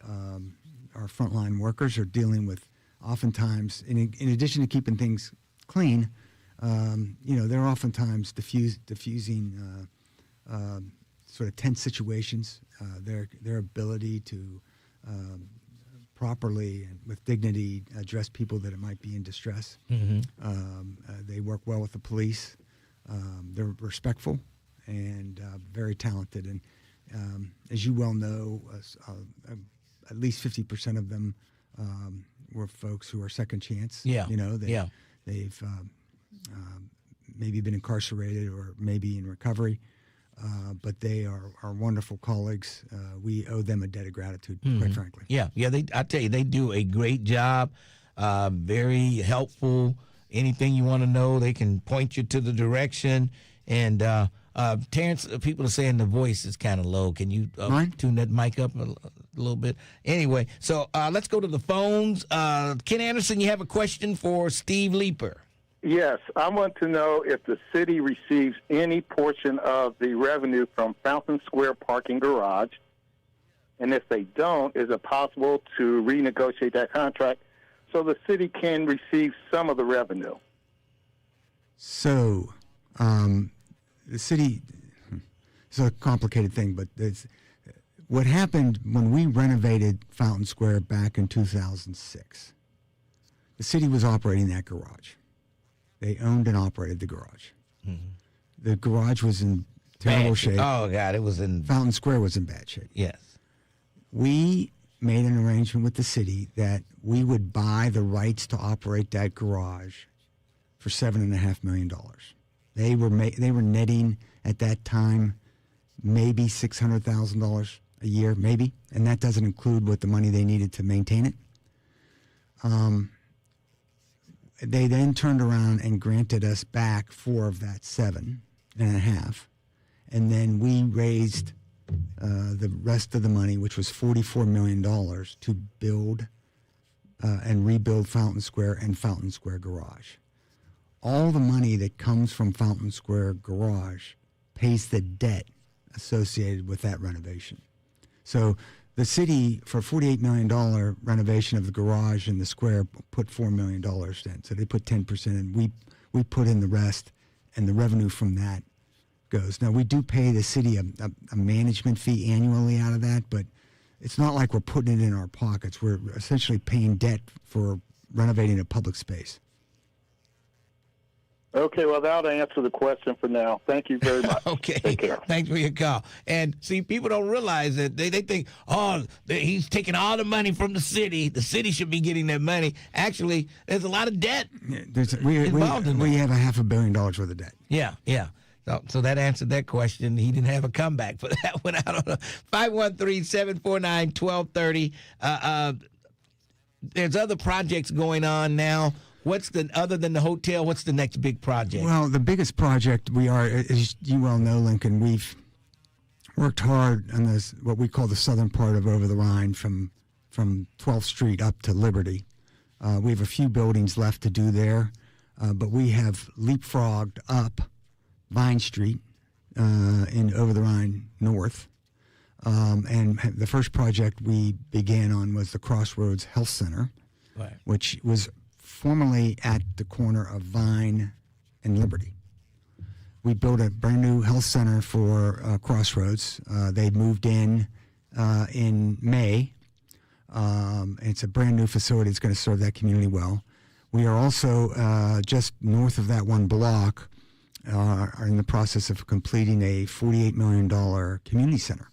our frontline workers are dealing with oftentimes, in addition to keeping things clean, they're oftentimes diffusing sort of tense situations. Their ability to properly and with dignity address people that might be in distress. They work well with the police. They're respectful and very talented. And as you well know, at least 50% of them were folks who are second chance. Yeah. They've maybe been incarcerated or maybe in recovery, but they are wonderful colleagues. We owe them a debt of gratitude, quite frankly. Yeah. I tell you, they do a great job, very helpful. Anything you want to know, they can point you to the direction. And Terrence, people are saying the voice is kind of low. Can you tune that mic up a little bit? Anyway, so let's go to the phones. Ken Anderson, you have a question for Steve Leeper. Yes, I want to know if the city receives any portion of the revenue from Fountain Square Parking Garage, and if they don't, is it possible to renegotiate that contract so the city can receive some of the revenue? So, the city. It's a complicated thing, but what happened when we renovated Fountain Square back in 2006. The city was operating that garage. They owned and operated the garage. Mm-hmm. The garage was in terrible shape. Oh, God, it was in... Fountain Square was in bad shape. Yes. We made an arrangement with the city that we would buy the rights to operate that garage for $7.5 million. They were netting at that time maybe $600,000 a year, maybe, and that doesn't include what the money they needed to maintain it. They then turned around and granted us back 4 of that 7.5, and then we raised the rest of the money, which was $44 million, to build and rebuild Fountain Square and Fountain Square Garage. All the money that comes from Fountain Square Garage pays the debt associated with that renovation. So the city, for $48 million renovation of the garage and the square, put $4 million in. So they put 10% in. We put in the rest, and the revenue from that goes. Now, we do pay the city a management fee annually out of that, but it's not like we're putting it in our pockets. We're essentially paying debt for renovating a public space. Okay, well, that'll answer the question for now. Thank you very much. Okay. Take care. Thanks for your call. And see, people don't realize that they think, he's taking all the money from the city. The city should be getting that money. Actually, there's a lot of debt involved in that. We have $500 million worth of debt. Yeah. So that answered that question. He didn't have a comeback for that one. I don't know. 513-749-1230. There's other projects going on now. Other than the hotel, what's the next big project? Well, the biggest project as you well know, Lincoln, we've worked hard on this, what we call the southern part of Over the Rhine from 12th Street up to Liberty. We have a few buildings left to do there, but we have leapfrogged up Vine Street in Over the Rhine North. And the first project we began on was the Crossroads Health Center, right, which was formerly at the corner of Vine and Liberty. We built a brand new health center for Crossroads. They moved in May. It's a brand new facility. It's going to serve that community well. We are also just north of that one block are in the process of completing a $48 million community center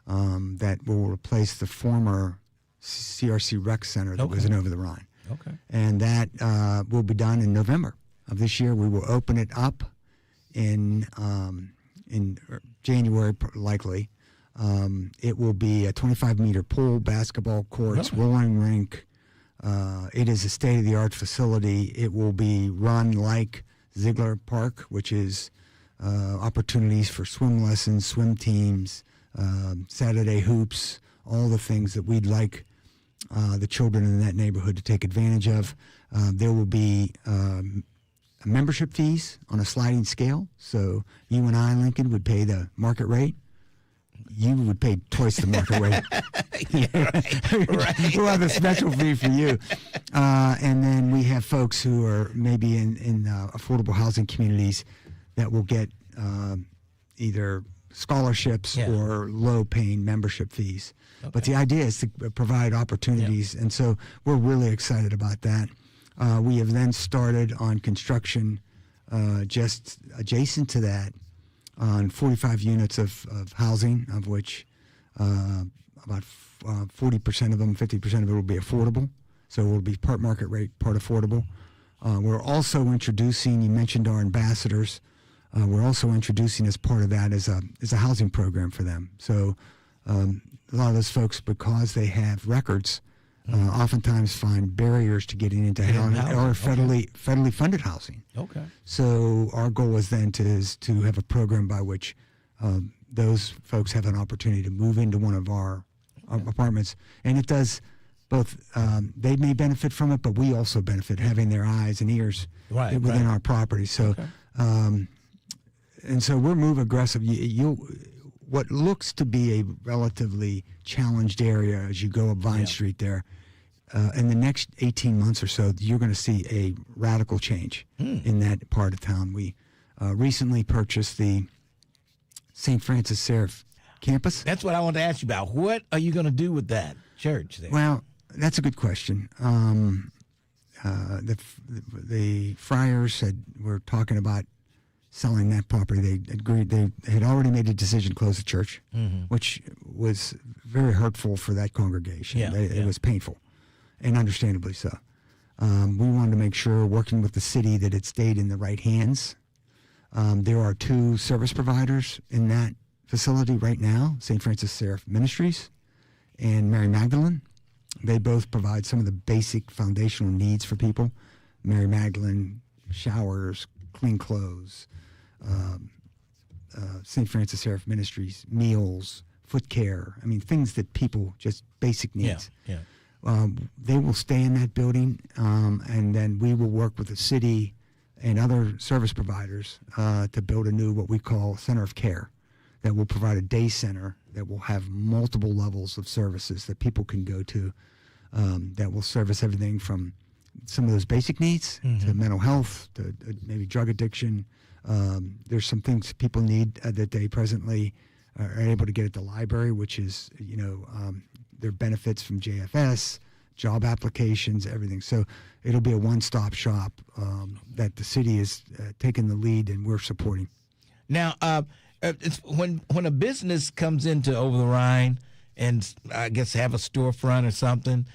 that will replace the former CRC Rec Center that was in Over the Rhine. Okay. And that will be done in November of this year. We will open it up in January, likely. It will be a 25-meter pool, basketball courts, rolling rink. It is a state-of-the-art facility. It will be run like Ziegler Park, which is opportunities for swim lessons, swim teams, Saturday hoops, all the things that we'd like the children in that neighborhood to take advantage of. There will be membership fees on a sliding scale. So you and I, Lincoln, would pay the market rate. You would pay twice the market rate. Right. We'll have a special fee for you. And then we have folks who are maybe in affordable housing communities that will get either scholarships or low-paying membership fees. Okay. But the idea is to provide opportunities, and so we're really excited about that. We have then started on construction just adjacent to that on 45 units of housing, of which about 40% of them, 50% of it will be affordable. So it will be part market rate, part affordable. We're also introducing, you mentioned our ambassadors, we're also introducing as part of that is a housing program for them. So a lot of those folks, because they have records, oftentimes find barriers to getting into housing or federally funded housing. Okay. So our goal is then to have a program by which those folks have an opportunity to move into one of our apartments, and it does both. They may benefit from it, but we also benefit having their eyes and ears within our property. So. And so we're moving aggressive. What looks to be a relatively challenged area as you go up Vine Street there, in the next 18 months or so, you're going to see a radical change in that part of town. recently purchased the St. Francis Seraph campus. That's what I want to ask you about. What are you going to do with that church there? Well, that's a good question. The friars were talking about selling that property. They agreed. They had already made a decision to close the church, which was very hurtful for that congregation. It was painful, and understandably so. We wanted to make sure, working with the city, that it stayed in the right hands. There are 2 service providers in that facility right now, St. Francis Seraph Ministries and Mary Magdalene. They both provide some of the basic foundational needs for people. Mary Magdalene, showers, clean clothes. St. Francis Seraph Ministries, meals, foot care. I mean, things that people, just basic needs. They will stay in that building, and then we will work with the city and other service providers to build a new, what we call, center of care, that will provide a day center that will have multiple levels of services that people can go to, that will service everything from some of those basic needs to mental health, to maybe drug addiction. There's some things people need that they presently are able to get at the library, which is, their benefits from JFS, job applications, everything. So it'll be a one-stop shop that the city is taking the lead and we're supporting. Now, it's when a business comes into Over the Rhine and I guess have a storefront or something,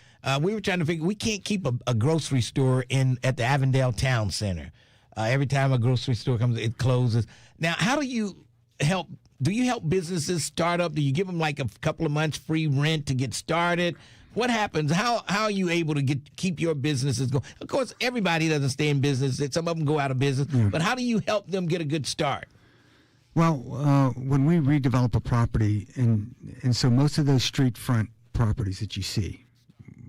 we were trying to figure, we can't keep a grocery store at the Avondale Town Center. Every time a grocery store comes, it closes. Now, how do you help? Do you help businesses start up? Do you give them like a couple of months free rent to get started? What happens? How are you able to keep your businesses going? Of course, everybody doesn't stay in business. Some of them go out of business. But how do you help them get a good start? Well, when we redevelop a property, and so most of those street front properties that you see,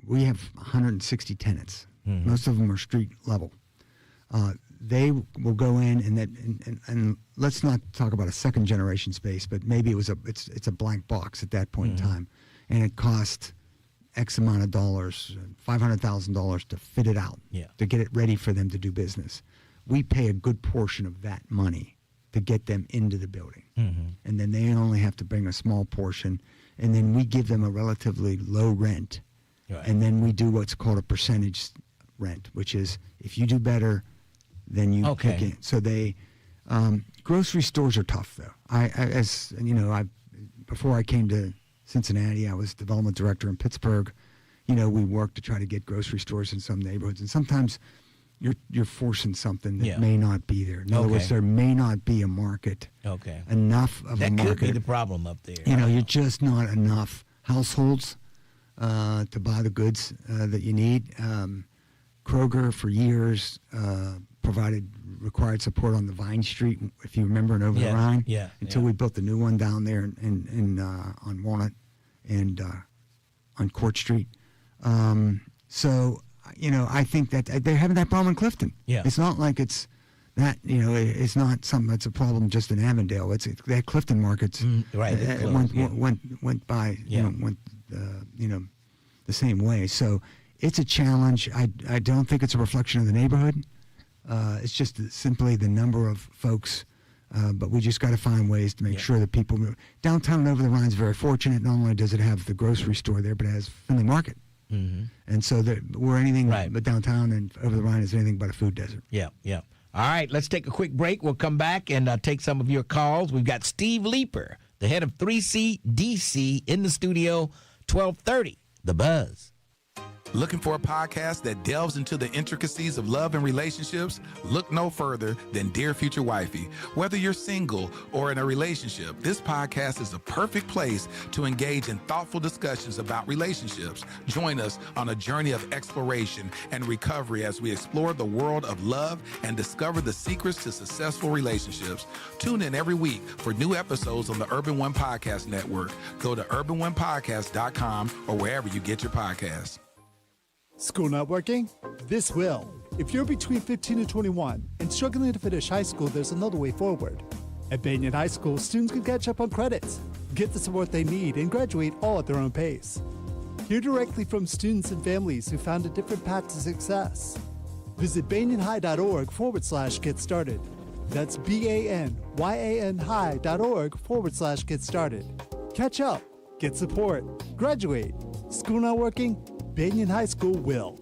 we have 160 tenants. Most of them are street level. They will go in and let's not talk about a second generation space, but maybe it's a blank box at that point in time, and it cost X amount of dollars, $500,000 to fit it out, to get it ready for them to do business. We pay a good portion of that money to get them into the building, and then they only have to bring a small portion, and then we give them a relatively low rent, and then we do what's called a percentage rent, which is if you do better, then you kick in. So grocery stores are tough though. Before I came to Cincinnati, I was development director in Pittsburgh. We worked to try to get grocery stores in some neighborhoods, and sometimes you're forcing something that may not be there. In other words, there may not be a market. Enough of a market. That could be the problem up there. You're just not enough households to buy the goods that you need. Kroger for years provided required support on the Vine Street, if you remember, and over the Rhine. Until we built the new one down there on Walnut and on Court Street. So I think that they're having that problem in Clifton. It's not like it's that, it's not something that's a problem just in Avondale. It's that Clifton markets went by, went the same way. So it's a challenge. I don't think it's a reflection of the neighborhood. It's just simply the number of folks, but we just got to find ways to make sure that people move. Downtown Over the Rhine is very fortunate. Not only does it have the grocery store there, but it has Finley Market. And so we're anything but downtown, and Over the Rhine is anything but a food desert. All right, let's take a quick break. We'll come back and take some of your calls. We've got Steve Leeper, the head of 3C DC, in the studio, 1230, The Buzz. Looking for a podcast that delves into the intricacies of love and relationships? Look no further than Dear Future Wifey. Whether you're single or in a relationship, this podcast is a perfect place to engage in thoughtful discussions about relationships. Join us on a journey of exploration and recovery as we explore the world of love and discover the secrets to successful relationships. Tune in every week for new episodes on the Urban One Podcast Network. Go to urbanonepodcast.com or wherever you get your podcasts. School not working? This will. If you're between 15 and 21 and struggling to finish high school, there's another way forward. At Banyan High School, students can catch up on credits, get the support they need, and graduate all at their own pace. Hear directly from students and families who found a different path to success. Visit banyanhigh.org/get started. That's BANYANHigh.org/get started. Catch up, get support, graduate. School not working? Banyan High School will.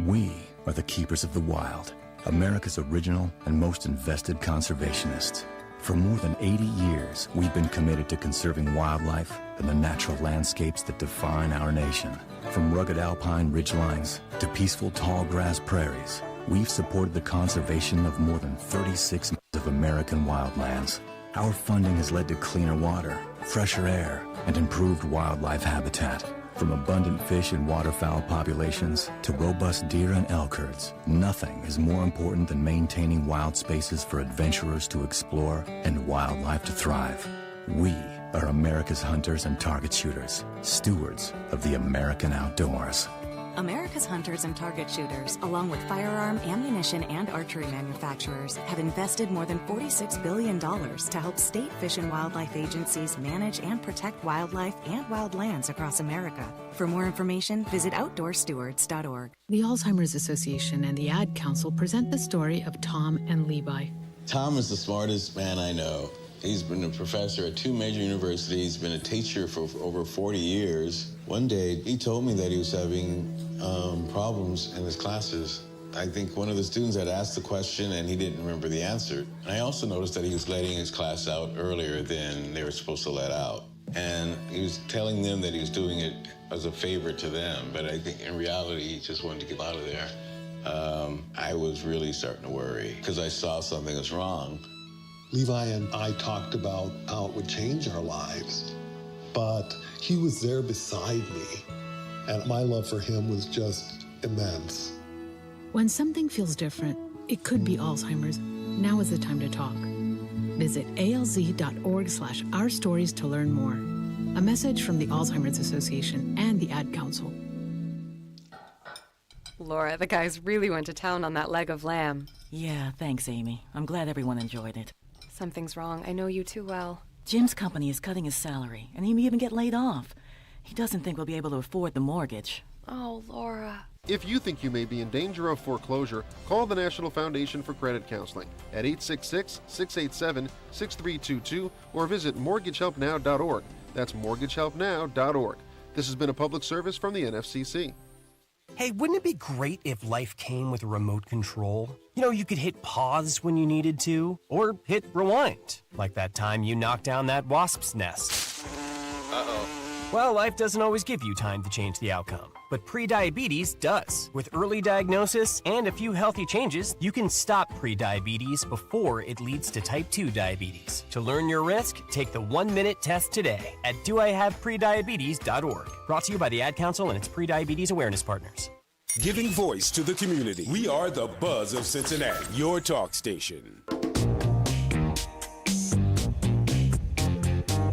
We are the keepers of the wild, America's original and most invested conservationists. For more than 80 years, we've been committed to conserving wildlife and the natural landscapes that define our nation. From rugged alpine ridgelines to peaceful tall grass prairies, we've supported the conservation of more than 36 of American wildlands. Our funding has led to cleaner water, fresher air, and improved wildlife habitat. From abundant fish and waterfowl populations to robust deer and elk herds, nothing is more important than maintaining wild spaces for adventurers to explore and wildlife to thrive. We are America's hunters and target shooters, stewards of the American outdoors. America's hunters and target shooters, along with firearm, ammunition, and archery manufacturers, have invested more than $46 billion to help state fish and wildlife agencies manage and protect wildlife and wildlands across America. For more information, visit outdoorstewards.org. The Alzheimer's Association and the Ad Council present the story of Tom and Levi. Tom is the smartest man I know. He's been a professor at 2 major universities, been a teacher for over 40 years. One day, he told me that he was having problems in his classes. I think one of the students had asked the question and he didn't remember the answer. And I also noticed that he was letting his class out earlier than they were supposed to let out. And he was telling them that he was doing it as a favor to them, but I think in reality, he just wanted to get out of there. I was really starting to worry because I saw something was wrong. Levi and I talked about how it would change our lives, but he was there beside me, and my love for him was just immense. When something feels different, it could be Alzheimer's. Now is the time to talk. Visit alz.org/ourstories to learn more. A message from the Alzheimer's Association and the Ad Council. Laura, the guys really went to town on that leg of lamb. Yeah, thanks, Amy. I'm glad everyone enjoyed it. Something's wrong. I know you too well. Jim's company is cutting his salary, and he may even get laid off. He doesn't think we'll be able to afford the mortgage. Oh, Laura. If you think you may be in danger of foreclosure, call the National Foundation for Credit Counseling at 866-687-6322 or visit mortgagehelpnow.org. That's mortgagehelpnow.org. This has been a public service from the NFCC. Hey, wouldn't it be great if life came with a remote control? You know, you could hit pause when you needed to, or hit rewind, like that time you knocked down that wasp's nest. Uh-oh. Well, life doesn't always give you time to change the outcome, but prediabetes does. With early diagnosis and a few healthy changes, you can stop prediabetes before it leads to type 2 diabetes. To learn your risk, take the 1-minute test today at doihaveprediabetes.org. Brought to you by the Ad Council and its prediabetes awareness partners. Giving voice to the community. We are the Buzz of Cincinnati, your talk station.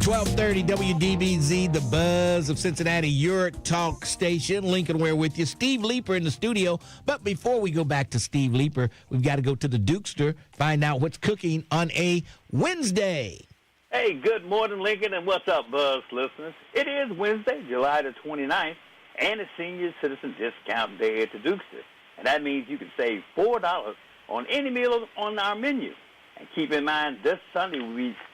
1230 WDBZ, the Buzz of Cincinnati, your talk station. Lincoln Ware with you. Steve Leeper in the studio. But before we go back to Steve Leeper, we've got to go to the Dukester, find out what's cooking on a Wednesday. Hey, good morning, Lincoln, and what's up, Buzz listeners? It is Wednesday, July the 29th, and it's Senior Citizen Discount Day at the Dukester. And that means you can save $4 on any meal on our menu. And keep in mind, this Sunday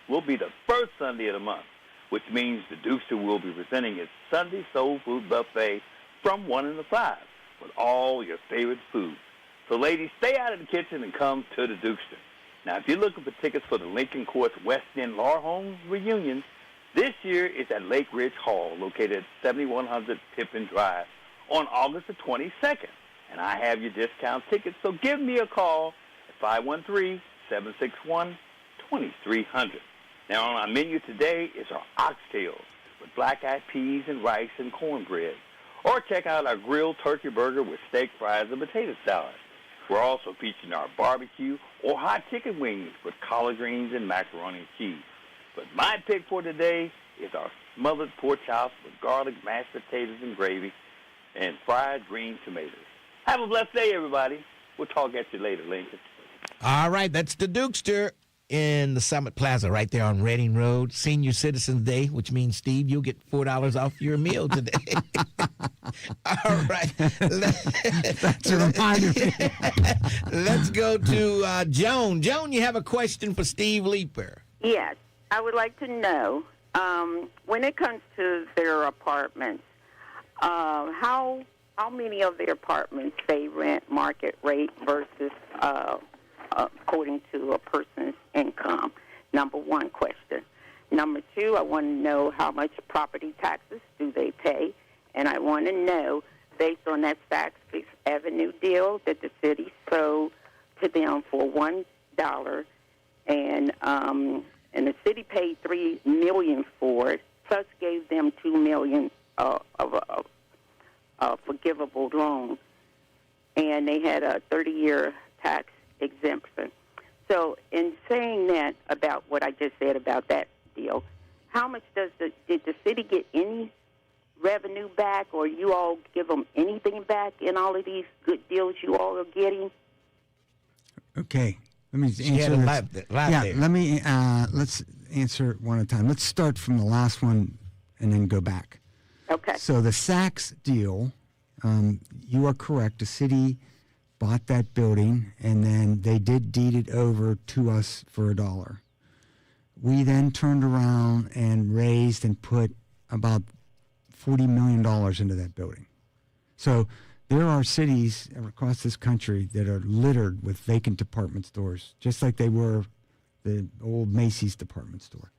will be the first Sunday of the month, which means the Dukester will be presenting its Sunday Soul Food Buffet from 1 to 5 with all your favorite foods. So, ladies, stay out of the kitchen and come to the Dukester. Now, if you're looking for tickets for the Lincoln Courts West End Law Home reunion, this year it's at Lake Ridge Hall, located at 7100 Pippin Drive, on August the 22nd. And I have your discount tickets, so give me a call at 513-761-2300. Now, on our menu today is our oxtails with black-eyed peas and rice and cornbread. Or check out our grilled turkey burger with steak fries and potato salad. We're also featuring our barbecue or hot chicken wings with collard greens and macaroni and cheese. But my pick for today is our smothered pork chops with garlic, mashed potatoes and gravy, and fried green tomatoes. Have a blessed day, everybody. We'll talk at you later, Lincoln. All right, that's the Dukester in the Summit Plaza right there on Reading Road. Senior Citizens Day, which means, Steve, you'll get $4 off your meal today. All right. That's a reminder. Let's go to Joan. Joan, you have a question for Steve Leeper. Yes. I would like to know, when it comes to their apartments, how many of their apartments they rent market rate versus according to a person's income? Number one question. Number two, I want to know how much property taxes do they pay, and I want to know, based on that Saks Fifth Avenue deal that the city sold to them for $1, and the city paid $3 million for it, plus gave them $2 million of a forgivable loan, and they had a 30-year tax exemption. So, in saying that about what I just said about that deal, how much did the city get any revenue back, or you all give them anything back in all of these good deals you all are getting? Okay, let me answer this. Let me let's answer it one at a time. Let's start from the last one and then go back. Okay. So the Saks deal, you are correct. The city bought that building, and then they did deed it over to us for $1. We then turned around and raised and put about $40 million into that building. So there are cities across this country that are littered with vacant department stores, just like they were the old Macy's department store.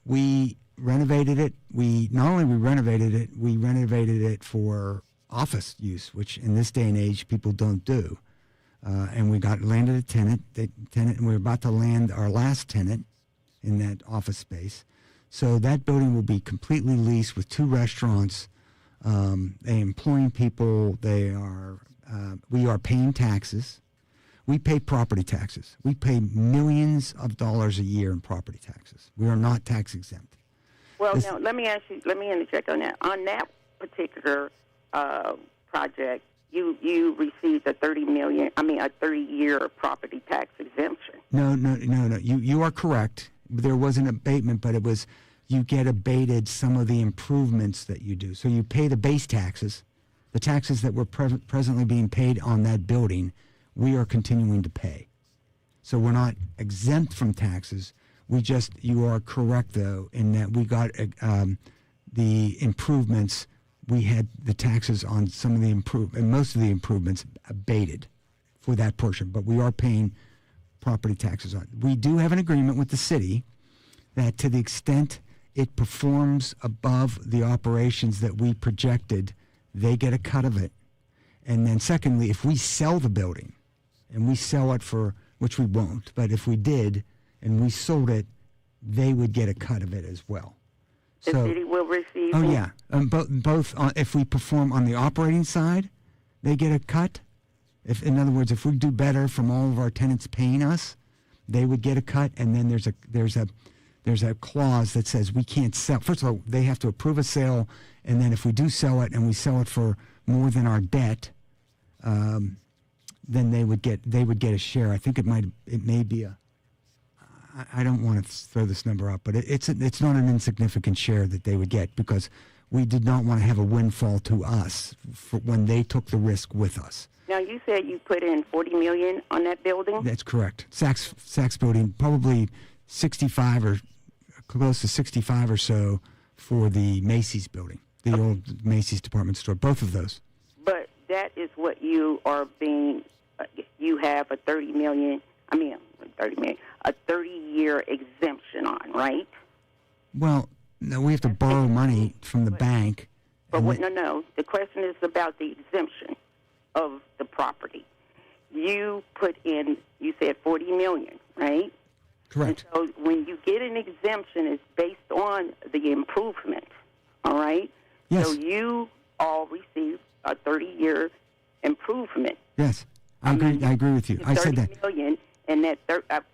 We renovated it. We renovated it for office use, which in this day and age people don't do. And we landed a tenant, and we were about to land our last tenant in that office space. So that building will be completely leased with 2 restaurants. They employing people. We are paying taxes. We pay property taxes. We pay millions of dollars a year in property taxes. We are not tax exempt. Well, now let me interject on that. On that particular project, you received a 30-year property tax exemption. No. You are correct. There was an abatement, but it was you get abated some of the improvements that you do. So you pay the base taxes, the taxes that were presently being paid on that building, we are continuing to pay. So we're not exempt from taxes. You are correct, though, in that we got the improvements. We had the taxes on some of the and most of the improvements abated for that portion, but we are paying property taxes on it. We do have an agreement with the city that to the extent it performs above the operations that we projected, they get a cut of it. And then secondly, if we sell the building, and we sell it for, which we won't, but if we did and we sold it, they would get a cut of it as well. The city will receive. Oh, yeah. Both if we perform on the operating side, they get a cut. In other words, if we do better from all of our tenants paying us, they would get a cut. And then there's a clause that says we can't sell. First of all, they have to approve a sale, and then if we do sell it and we sell it for more than our debt, then they would get a share. I think it may be I don't want to throw this number up, but it's not an insignificant share that they would get, because we did not want to have a windfall to us for when they took the risk with us. Now, you said you put in $40 million on that building? That's correct. Saks building, probably 65 or close to 65 or so for the Macy's building, the old Macy's department store, both of those. But that is what you are being, you have a 30-year exemption on, right? Well, no, we have to borrow money from the bank. But no. The question is about the exemption of the property. You put in, you said $40 million, right? Correct. And so when you get an exemption, it's based on the improvement, all right? Yes. So you all receive a 30-year improvement. Yes, I agree with you. I said that. $30 million, and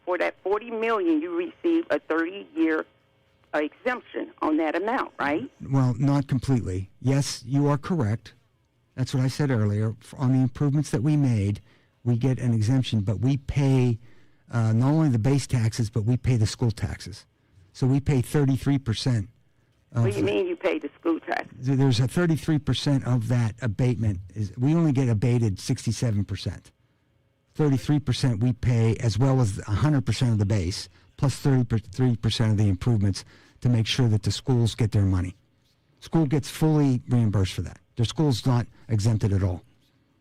for that $40 million, you receive a 30-year exemption on that amount, right? Well, not completely. Yes, you are correct. That's what I said earlier. On the improvements that we made, we get an exemption, but we pay not only the base taxes, but we pay the school taxes. So we pay 33%. What do you mean you pay the school tax? There's a 33% of that abatement. We only get abated 67%. 33% we pay, as well as 100% of the base, plus 33% of the improvements to make sure that the schools get their money. School gets fully reimbursed for that. Their school's not exempted at all.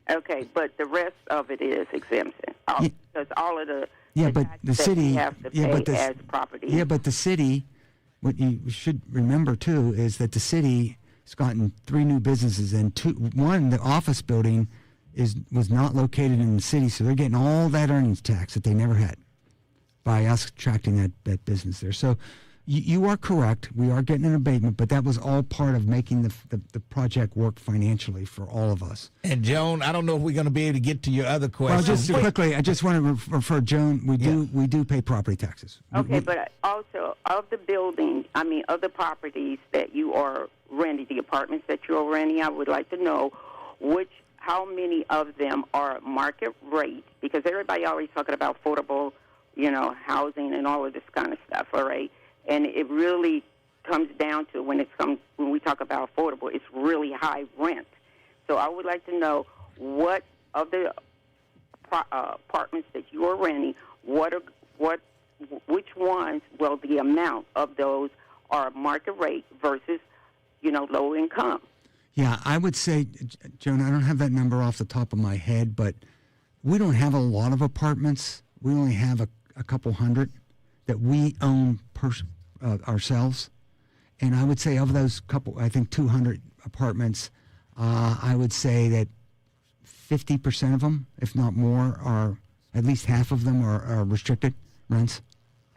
Okay, but the rest of it is exempted. Because all of the but the city have to pay as property. Yeah, but the city, what you should remember too is that the city has gotten 3 new businesses, and one, the office building was not located in the city, so they're getting all that earnings tax that they never had by us attracting that business there. So you are correct. We are getting an abatement, but that was all part of making the project work financially for all of us. And Joan, I don't know if we're going to be able to get to your other question. Well, just quickly, I just want to refer, Joan, we do pay property taxes. Okay, but also of the building, of the properties that you are renting, the apartments that you are renting, I would like to know how many of them are market rate, because everybody always talking about affordable, housing and all of this kind of stuff, all right? And it really comes down to when we talk about affordable, it's really high rent. So I would like to know what of the apartments that you are renting, which ones, the amount of those are market rate versus, low income. Yeah, I would say, Joan, I don't have that number off the top of my head, but we don't have a lot of apartments. We only have a couple hundred that we own ourselves. And I would say of those I think 200 apartments, I would say that 50% of them, if not more, at least half of them are restricted rents.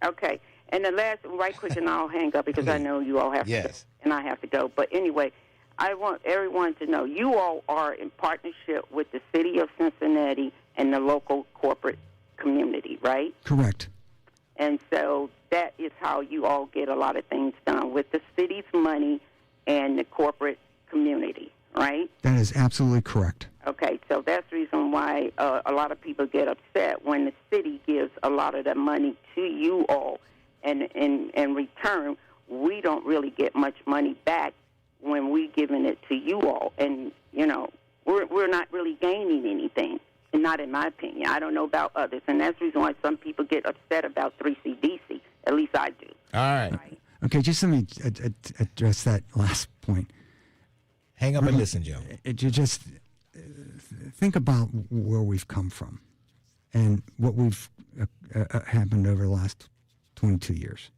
Okay. And the last, right quick, and I'll hang up because I know you all have to go, and I have to go. But anyway, I want everyone to know you all are in partnership with the city of Cincinnati and the local corporate community, right? Correct. And so that is how you all get a lot of things done, with the city's money and the corporate community, right? That is absolutely correct. Okay, so that's the reason why a lot of people get upset when the city gives a lot of the money to you all, and in return, we don't really get much money back when we giving it to you all, and we're not really gaining anything. Not in my opinion. I don't know about others, and that's the reason why some people get upset about 3CDC. At least I do. All right. Okay, just let me address that last point. Hang up and listen, Joe. Just think about where we've come from and what we've happened over the last 22 years.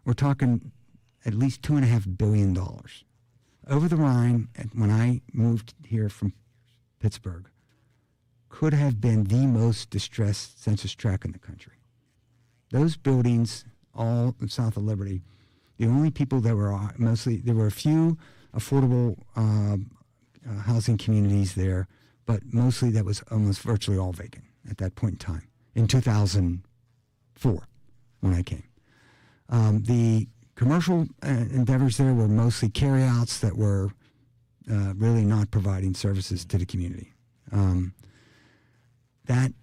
We're talking at least $2.5 billion. Over the Rhine, when I moved here from Pittsburgh, could have been the most distressed census tract in the country. Those buildings, all south of Liberty, the only people that were there were a few affordable housing communities there, but mostly that was almost virtually all vacant at that point in time, in 2004 when I came. The commercial endeavors there were mostly carryouts that were really not providing services to the community. That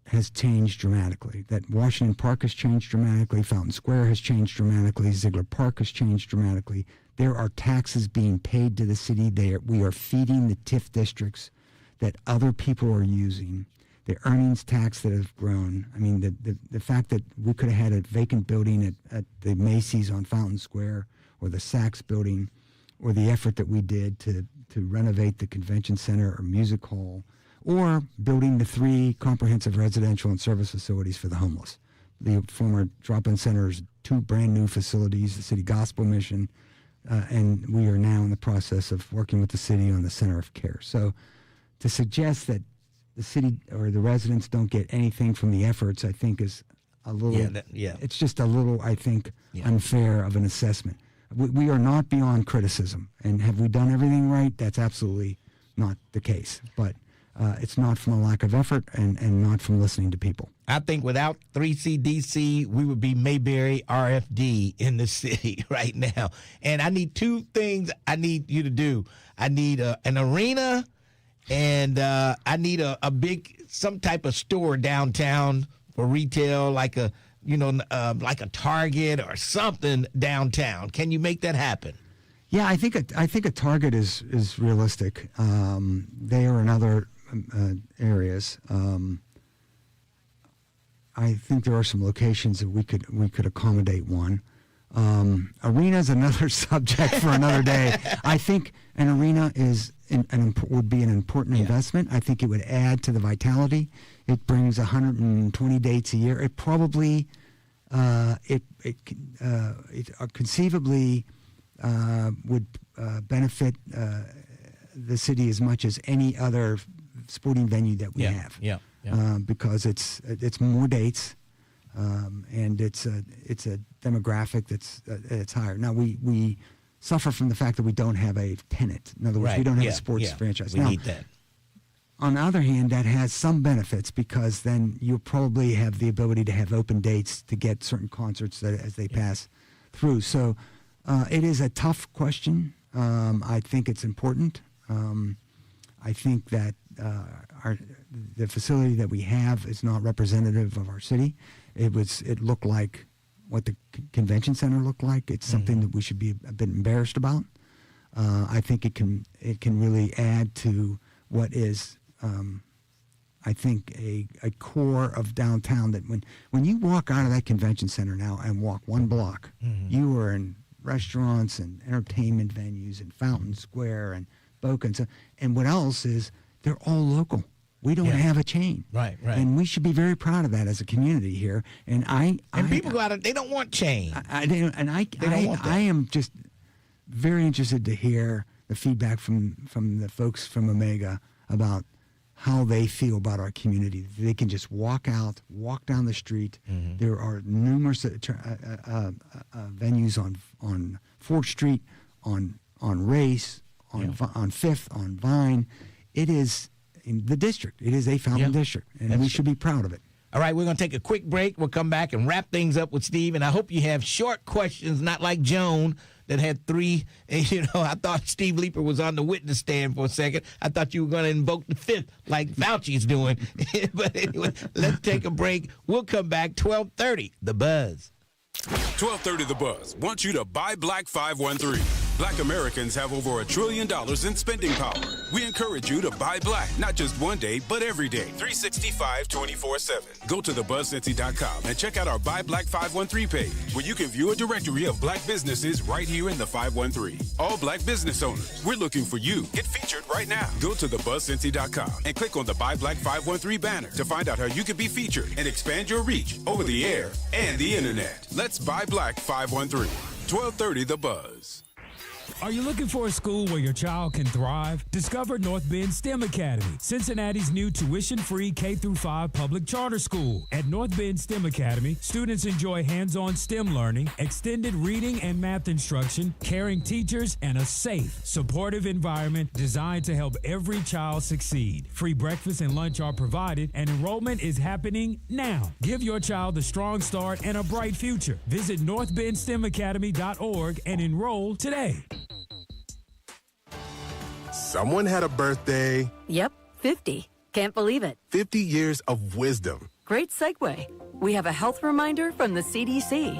has changed dramatically. That Washington Park has changed dramatically. Fountain Square has changed dramatically. Ziegler Park has changed dramatically. There are taxes being paid to the city. We are feeding the TIF districts that other people are using. The earnings tax that have grown. I mean, the fact that we could have had a vacant building at the Macy's on Fountain Square, or the Saks building, or the effort that we did to renovate the convention center or music hall, or building the 3 comprehensive residential and service facilities for the homeless. The former drop-in centers, 2 brand new facilities, the City Gospel Mission, and we are now in the process of working with the city on the Center of Care. So to suggest that the city or the residents don't get anything from the efforts, I think is a little, it's just a little, I think, unfair of an assessment. We are not beyond criticism, and have we done everything right? That's absolutely not the case, but it's not from a lack of effort and not from listening to people. I think without 3CDC, we would be Mayberry RFD in the city right now. And I need 2 things I need you to do. I need an arena, and I need a big, some type of store downtown for retail, like a Target or something downtown. Can you make that happen? Yeah, I think a target is realistic. They are in other areas. I think there are some locations that we could accommodate one. Arena is another subject for another day. I think an arena would be an important investment. I think it would add to the vitality. It brings 120 dates a year. It probably conceivably would benefit the city as much as any other sporting venue that we have. Because it's more dates, and it's a demographic that's higher. Now we suffer from the fact that we don't have a tenant. In other words, we don't have a sports franchise. We now, need that. On the other hand, that has some benefits because then you'll probably have the ability to have open dates to get certain concerts as they pass through. So it is a tough question. I think it's important. I think that the facility that we have is not representative of our city. It looked like what the convention center looked like. It's something that we should be a bit embarrassed about. I think it can really add to what is, I think, a core of downtown. That when you walk out of that convention center now and walk one block, you are in restaurants and entertainment venues and Fountain Square and Boca and what else is they're all local. We don't have a chain, right? And we should be very proud of that as a community here. And people go out; they don't want chain. I am just very interested to hear the feedback from the folks from Omega about how they feel about our community. They can just walk down the street. There are numerous venues on 4th Street, on Race, on 5th, on Vine. It is in the district. It is a fountain district, and we should be proud of it. All right, we're going to take a quick break. We'll come back and wrap things up with Steve, and I hope you have short questions, not like Joan that had 3. I thought Steve Leeper was on the witness stand for a second. I thought you were going to invoke the 5th like Fauci's doing. But anyway, let's take a break. We'll come back 12:30, The Buzz. 12:30 The Buzz wants you to buy Black 513. Black Americans have over $1 trillion in spending power. We encourage you to buy black, not just one day, but every day, 365, 24/7. Go to thebuzzcincy.com and check out our Buy Black 513 page, where you can view a directory of black businesses right here in the 513. All black business owners, we're looking for you. Get featured right now. Go to thebuzzcincy.com and click on the Buy Black 513 banner to find out how you can be featured and expand your reach over the air and the internet. Let's buy Black 513. 12:30 The Buzz. Are you looking for a school where your child can thrive? Discover North Bend STEM Academy, Cincinnati's new tuition-free K-5 public charter school. At North Bend STEM Academy, students enjoy hands-on STEM learning, extended reading and math instruction, caring teachers, and a safe, supportive environment designed to help every child succeed. Free breakfast and lunch are provided, and enrollment is happening now. Give your child a strong start and a bright future. Visit northbendstemacademy.org and enroll today. Someone had a birthday. Yep, 50. Can't believe it. 50 years of wisdom. Great segue. We have a health reminder from the CDC.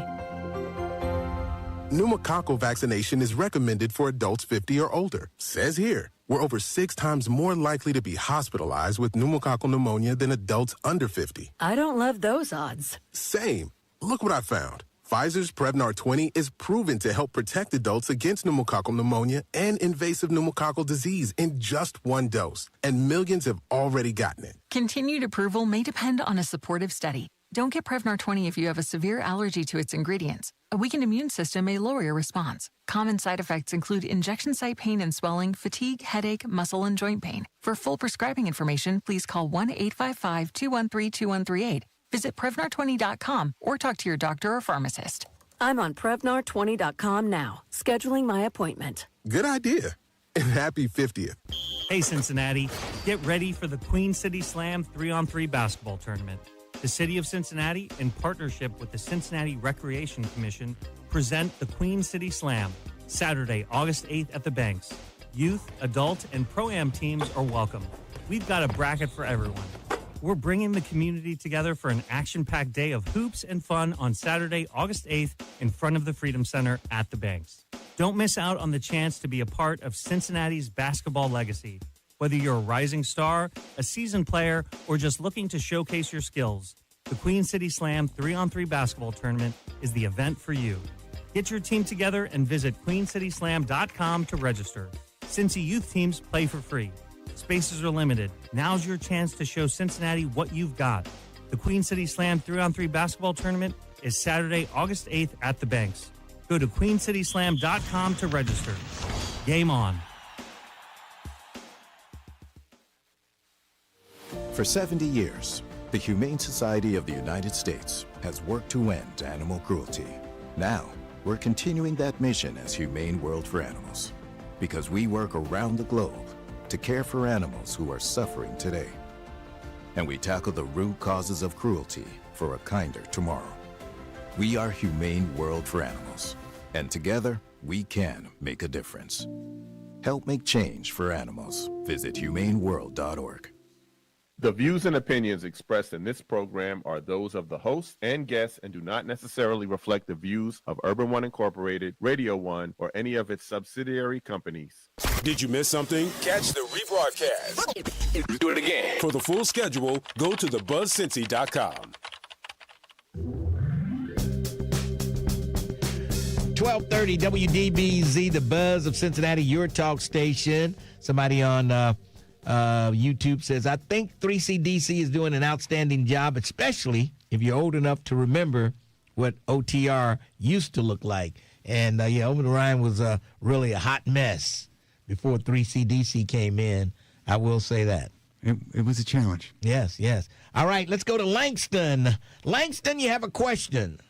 Pneumococcal vaccination is recommended for adults 50 or older. Says here, we're over 6 times more likely to be hospitalized with pneumococcal pneumonia than adults under 50. I don't love those odds. Same. Look what I found. Pfizer's Prevnar 20 is proven to help protect adults against pneumococcal pneumonia and invasive pneumococcal disease in just 1 dose. And millions have already gotten it. Continued approval may depend on a supportive study. Don't get Prevnar 20 if you have a severe allergy to its ingredients. A weakened immune system may lower your response. Common side effects include injection site pain and swelling, fatigue, headache, muscle, and joint pain. For full prescribing information, please call 1-855-213-2138. Visit Prevnar20.com or talk to your doctor or pharmacist. I'm on Prevnar20.com now, scheduling my appointment. Good idea. And happy 50th. Hey, Cincinnati. Get ready for the Queen City Slam 3-on-3 basketball tournament. The City of Cincinnati, in partnership with the Cincinnati Recreation Commission, present the Queen City Slam, Saturday, August 8th at the Banks. Youth, adult, and pro-am teams are welcome. We've got a bracket for everyone. We're bringing the community together for an action-packed day of hoops and fun on Saturday, August 8th, in front of the Freedom Center at the Banks. Don't miss out on the chance to be a part of Cincinnati's basketball legacy. Whether you're a rising star, a seasoned player, or just looking to showcase your skills, the Queen City Slam 3-on-3 basketball tournament is the event for you. Get your team together and visit queencityslam.com to register. Cincy youth teams play for free. Spaces are limited. Now's your chance to show Cincinnati what you've got. The Queen City Slam 3-on-3 basketball tournament is Saturday, August 8th at the Banks. Go to queencityslam.com to register. Game on. For 70 years, the Humane Society of the United States has worked to end animal cruelty. Now, we're continuing that mission as Humane World for Animals, because we work around the globe to care for animals who are suffering today. And we tackle the root causes of cruelty for a kinder tomorrow. We are Humane World for Animals, and together we can make a difference. Help make change for animals. Visit humaneworld.org. The views and opinions expressed in this program are those of the host and guests and do not necessarily reflect the views of Urban One Incorporated, Radio One, or any of its subsidiary companies. Did you miss something? Catch the rebroadcast. Do it again. For the full schedule, go to thebuzzcincy.com. 1230 WDBZ, the Buzz of Cincinnati, your talk station. Somebody on YouTube says, I think 3CDC is doing an outstanding job, especially if you're old enough to remember what OTR used to look like. And, Over the Rhine was really a hot mess before 3CDC came in. I will say that. It was a challenge. Yes, yes. All right, let's go to Langston. Langston, you have a question.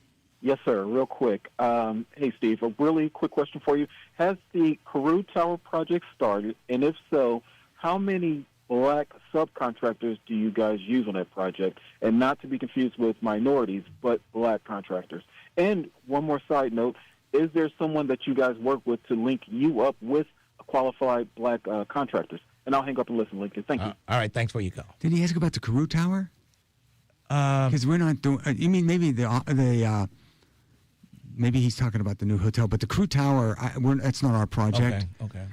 Yes, sir. Real quick. Hey, Steve, a really quick question for you. Has the Carew Tower project started? And if so, how many black subcontractors do you guys use on that project? And not to be confused with minorities, but black contractors. And one more side note, is there someone that you guys work with to link you up with qualified black contractors? And I'll hang up and listen, Lincoln. Thank you. All right, thanks for your call. Did he ask about the Carew Tower? Because we're not doing. You mean maybe maybe he's talking about the new hotel, but the Carew Tower, that's not our project. Okay.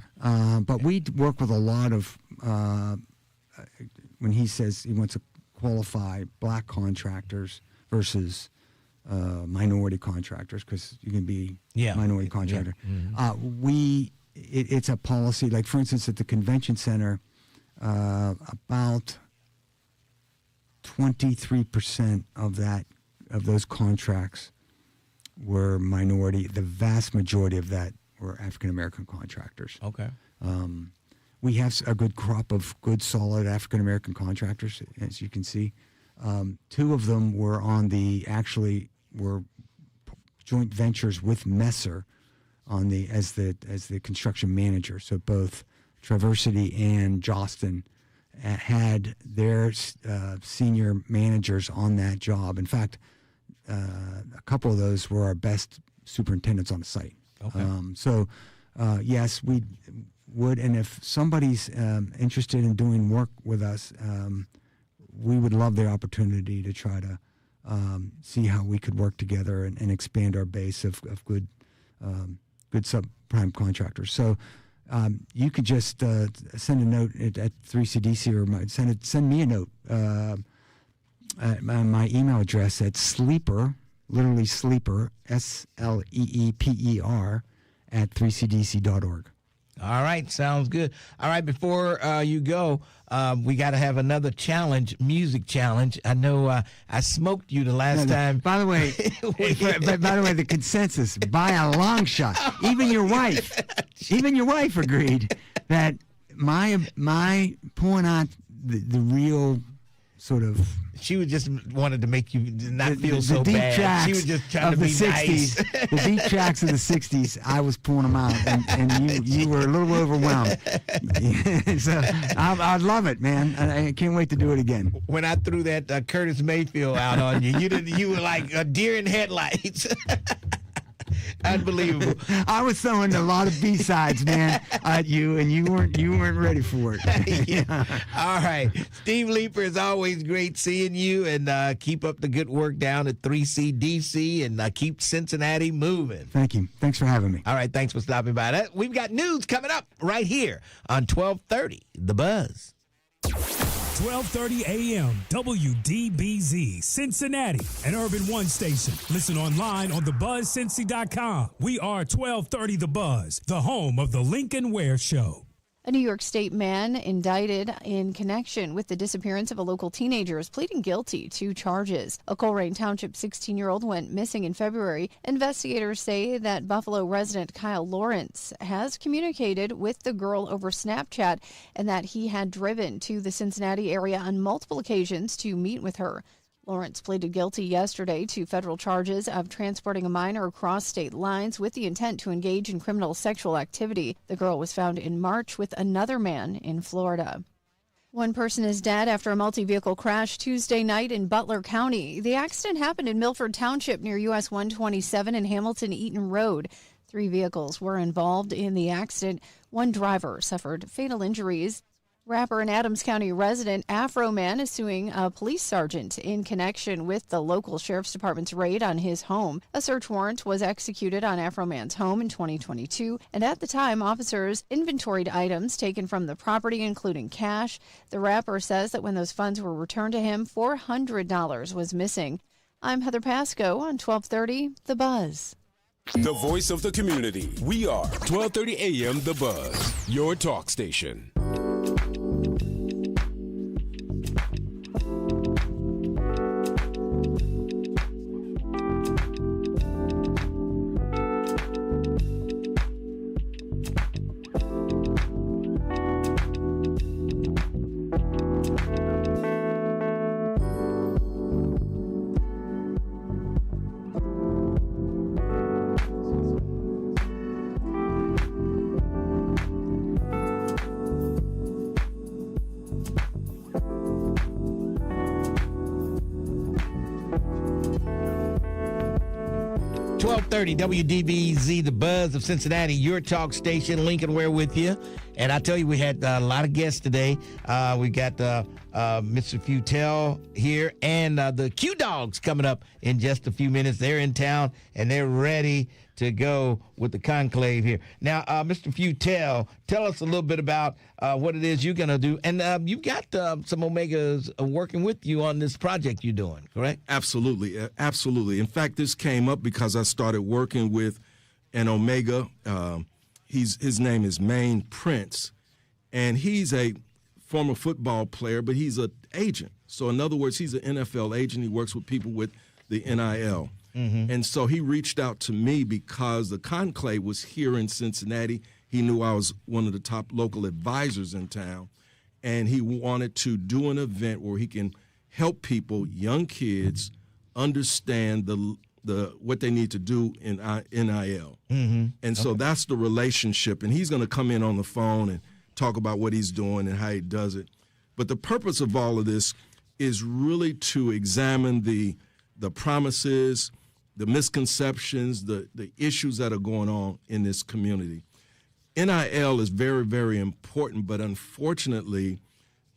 But we work with a lot of. When he says he wants to qualify black contractors versus minority contractors, because you can be minority contractor. Yeah. Mm-hmm. It's a policy. Like for instance, at the convention center, about 23% of those contracts were minority. The vast majority of that were African American contractors. Okay. We have a good crop of good, solid African American contractors, as you can see. Two of them were were joint ventures with Messer as the construction manager. So both Traversity and Jostin had their senior managers on that job. In fact, a couple of those were our best superintendents on the site. Okay. Yes, we would, and if somebody's interested in doing work with us, we would love the opportunity to try to see how we could work together and expand our base of good subprime contractors. So you could just send a note at 3CDC or send me a note at my email address at sleeper, literally sleeper, SLEEPER at 3cdc.org. All right, sounds good. All right, before you go, we got to have another challenge, music challenge. I know I smoked you the last time. By the way, the consensus by a long shot. Even your wife agreed that my pulling out the real sort of. She was just wanted to make you not feel so bad. She was just trying to be 60s, nice. The deep tracks of the 60s, I was pulling them out, and you were a little overwhelmed. So I love it, man. I can't wait to do it again. When I threw that Curtis Mayfield out on you, you were like a deer in headlights. Unbelievable. I was throwing a lot of B-sides, man, at you, and you weren't ready for it. Yeah. All right. Steve Leeper, it's always great seeing you, and keep up the good work down at 3CDC, and keep Cincinnati moving. Thank you. Thanks for having me. All right. Thanks for stopping by. We've got news coming up right here on 1230 The Buzz. 1230 AM, WDBZ, Cincinnati, an Urban One station. Listen online on thebuzzcincy.com. We are 1230 The Buzz, the home of the Lincoln Ware Show. A New York State man indicted in connection with the disappearance of a local teenager is pleading guilty to charges. A Colerain Township 16-year-old went missing in February. Investigators say that Buffalo resident Kyle Lawrence has communicated with the girl over Snapchat and that he had driven to the Cincinnati area on multiple occasions to meet with her. Lawrence pleaded guilty yesterday to federal charges of transporting a minor across state lines with the intent to engage in criminal sexual activity. The girl was found in March with another man in Florida. One person is dead after a multi-vehicle crash Tuesday night in Butler County. The accident happened in Milford Township near US 127 and Hamilton Eaton Road. 3 vehicles were involved in the accident. One driver suffered fatal injuries. Rapper and Adams County resident Afro Man is suing a police sergeant in connection with the local sheriff's department's raid on his home. A search warrant was executed on Afro Man's home in 2022, and at the time, officers inventoried items taken from the property, including cash. The rapper says that when those funds were returned to him, $400 was missing. I'm Heather Pasco on 1230 The Buzz. The voice of the community. We are 1230 AM The Buzz, your talk station. WDBZ, the Buzz of Cincinnati, your talk station. Lincoln Ware with you. And I tell you, we had a lot of guests today. We got Mr. Futel here and the Q-Dogs coming up in just a few minutes. They're in town, and they're ready to go with the conclave here. Now, Mr. Futel, tell us a little bit about what it is you're going to do. And you've got some Omegas working with you on this project you're doing, correct? Absolutely. Absolutely. In fact, this came up because I started working with an Omega. His name is Maine Prince, and he's a former football player, but he's an agent. So, in other words, he's an NFL agent. He works with people with the NIL. Mm-hmm. And so he reached out to me because the conclave was here in Cincinnati. He knew I was one of the top local advisors in town, and he wanted to do an event where he can help people, young kids, understand the what they need to do in NIL. Mm-hmm. And so that's the relationship. And he's going to come in on the phone and talk about what he's doing and how he does it. But the purpose of all of this is really to examine the promises, the misconceptions, the issues that are going on in this community. NIL is very, very important, but unfortunately,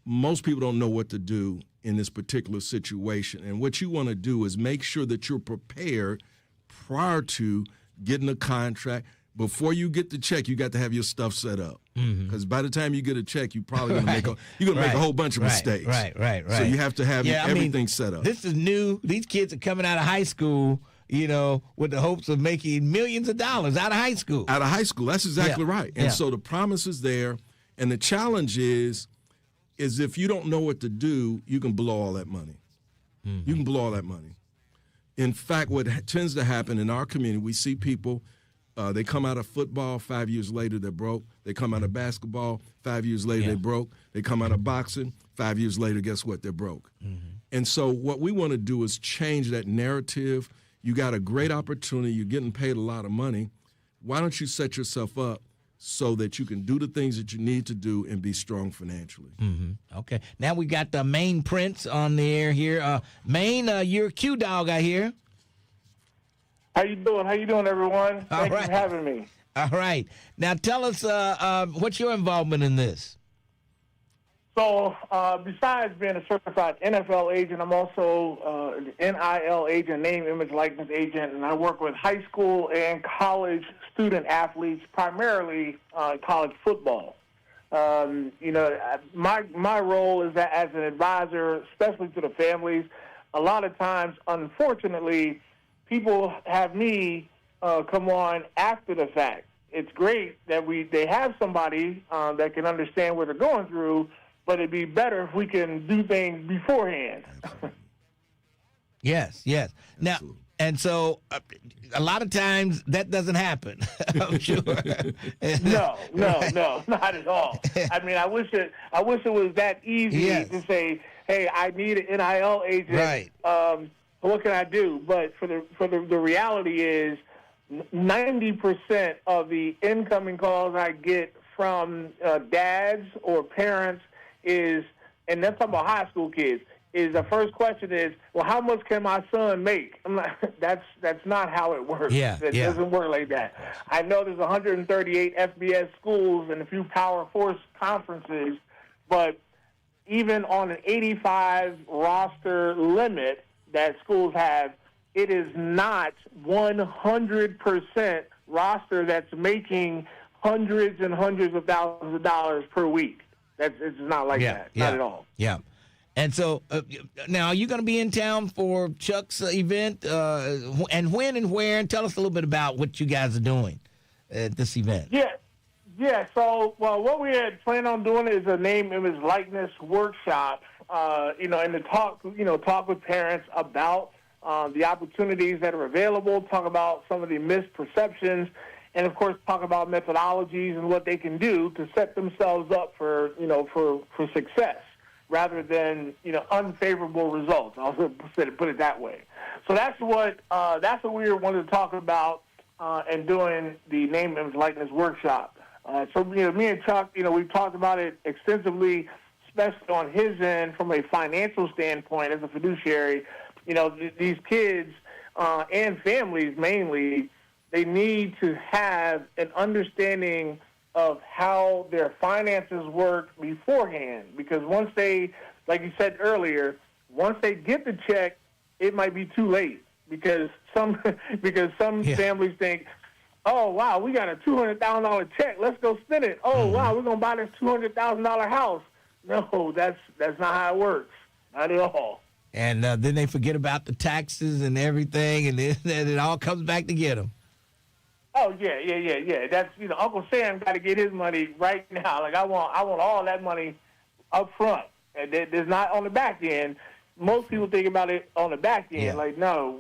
most people don't know what to do in this particular situation. And what you want to do is make sure that you're prepared prior to getting a contract. Before you get the check, you got to have your stuff set up. Because by the time you get a check, you're probably going to make a whole bunch of mistakes. Right. So you have to have everything set up. This is new. These kids are coming out of high school, with the hopes of making millions of dollars out of high school. Out of high school. That's exactly right. And so the promise is there. And the challenge is if you don't know what to do, you can blow all that money. You can blow all that money. In fact, what tends to happen in our community, we see people, they come out of football, 5 years later, they're broke. They come out of basketball, 5 years later, they're broke. They come out of boxing, 5 years later, guess what? They're broke. And so what we want to do is change that narrative. You got a great opportunity. You're getting paid a lot of money. Why don't you set yourself up so that you can do the things that you need to do and be strong financially? Okay. Now we got the Maine Prince on the air here. Maine, you're a Q-Dog, I hear. How you doing? How you doing, everyone? Thank you right. for having me. All right. Now tell us what's your involvement in this? So, besides being a certified NFL agent, I'm also an NIL agent, name, image, likeness agent, and I work with high school and college student athletes, primarily college football. My role is that as an advisor, especially to the families. A lot of times, unfortunately, people have me come on after the fact. It's great that they have somebody that can understand what they're going through, but it'd be better if we can do things beforehand. Yes. Now, and so a lot of times that doesn't happen. I'm sure. No, not at all. I mean, I wish it was that easy to say, "Hey, I need an NIL agent. Right. What can I do?" But for the reality is, 90% of the incoming calls I get from dads or parents is, and they're talking about high school kids, is the first question is, well, how much can my son make? I'm like, that's not how it works. It doesn't work like that. I know there's 138 FBS schools and a few Power Force conferences, but even on an 85 roster limit that schools have, it is not 100% roster that's making hundreds and hundreds of thousands of dollars per week. It's not like that. Not at all. Yeah. And so now, are you going to be in town for Chuck's event? And when and where? And tell us a little bit about what you guys are doing at this event. Yeah. So, what we had planned on doing is a name, image, likeness workshop. And to talk with parents about the opportunities that are available. Talk about some of the misperceptions. And, of course, talk about methodologies and what they can do to set themselves up for success rather than, unfavorable results. I'll put it that way. So that's what we wanted to talk about and doing the name, image, likeness workshop. So, me and Chuck, we've talked about it extensively, especially on his end from a financial standpoint as a fiduciary. These kids and families mainly, they need to have an understanding of how their finances work beforehand. Because once they, like you said earlier, once they get the check, it might be too late. Because some families think, oh, wow, we got a $200,000 check. Let's go spend it. Oh, wow, we're going to buy this $200,000 house. No, that's not how it works. Not at all. And then they forget about the taxes and everything, and then it all comes back to get them. Oh yeah. That's Uncle Sam got to get his money right now. Like I want all that money up front, and there's not on the back end. Most people think about it on the back end. Yeah. Like no,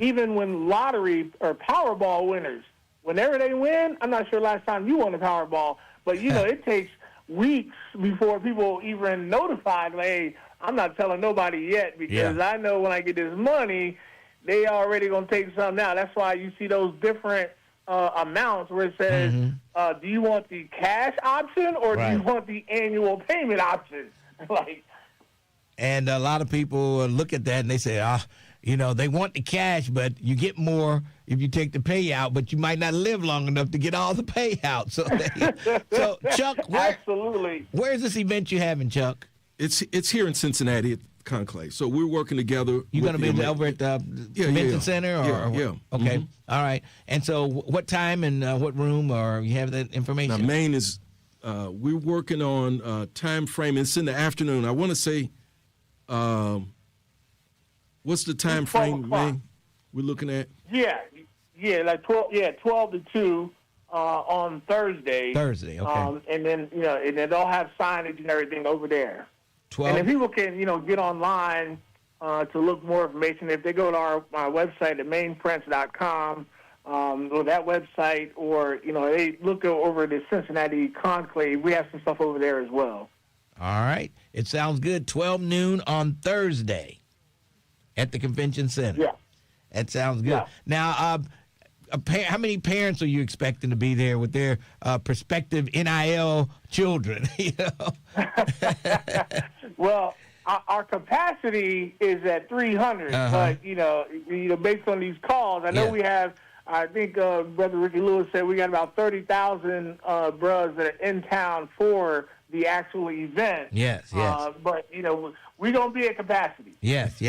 even when lottery or Powerball winners, whenever they win, I'm not sure last time you won a Powerball, but it takes weeks before people even notified. Like, hey, I'm not telling nobody yet because I know when I get this money, they already gonna take something out. That's why you see those different amounts where it says, do you want the cash option or do you want the annual payment option? And a lot of people look at that and they say, they want the cash, but you get more if you take the payout, but you might not live long enough to get all the payout. So Chuck, absolutely. Where's this event you having, Chuck? It's here in Cincinnati at Conclave. So we're working together. You're going to be over at the convention center? Yeah. Okay. Mm-hmm. All right. And so what time and what room, or you have that information? Now, Maine is, we're working on time frame. It's in the afternoon. I want to say, what's the time frame, Maine, we're looking at? Like 12 to 2 on Thursday. Thursday, okay. And then, and then they'll have signage and everything over there. 12? And then people can, get online to look more information. If they go to our website at mainprince.com, or that website, or, they look over the Cincinnati Conclave, we have some stuff over there as well. All right. It sounds good. 12 noon on Thursday at the convention center. Yeah. That sounds good. Yeah. Now, how many parents are you expecting to be there with their prospective NIL children? Well, our capacity is at 300, but based on these calls, I know we have. I think Brother Ricky Lewis said we got about 30,000 bros that are in town for the actual event. Yes. But we're gonna be at capacity. Yes.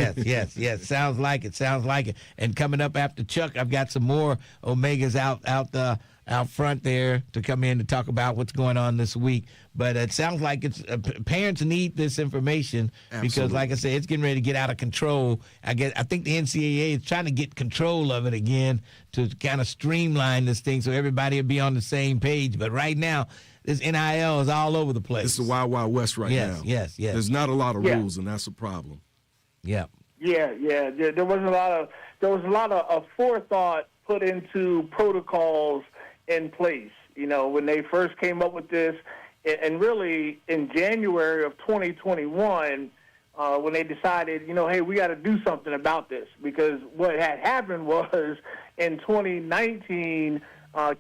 Sounds like it. And coming up after Chuck, I've got some more Omegas out front there to come in to talk about what's going on this week. But it sounds like it's parents need this information because, like I said, it's getting ready to get out of control. I think the NCAA is trying to get control of it again to kind of streamline this thing so everybody will be on the same page. But right now, this NIL is all over the place. It's the Wild Wild West now. Yes. There's not a lot of rules, and that's a problem. Yeah. Yeah. There was a lot of forethought put into protocols in place. When they first came up with this, and really in January of 2021, when they decided, hey, we got to do something about this, because what had happened was in 2019,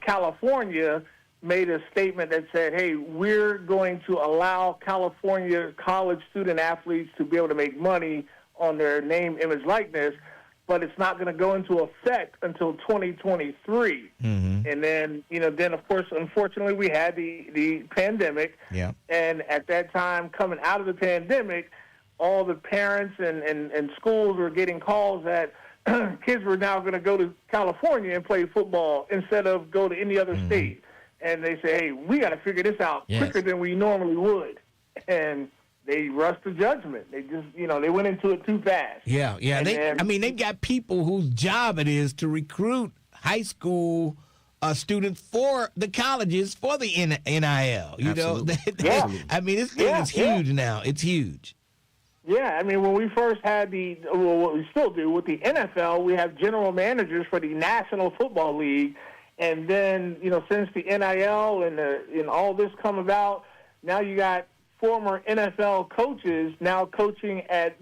California made a statement that said, hey, we're going to allow California college student athletes to be able to make money on their name, image, likeness, but it's not going to go into effect until 2023. And then, then of course, unfortunately, we had the pandemic. Yeah. And at that time, coming out of the pandemic, all the parents and schools were getting calls that kids were now going to go to California and play football instead of go to any other state. And they say, hey, we got to figure this out quicker than we normally would. And they rushed to judgment. They just, they went into it too fast. Yeah. They've got people whose job it is to recruit high school students for the colleges for the NIL. This thing is huge now. It's huge. Yeah, when we first had what we still do with the NFL, we have general managers for the National Football League. And then, since the NIL and all this come about, now you got former NFL coaches now coaching at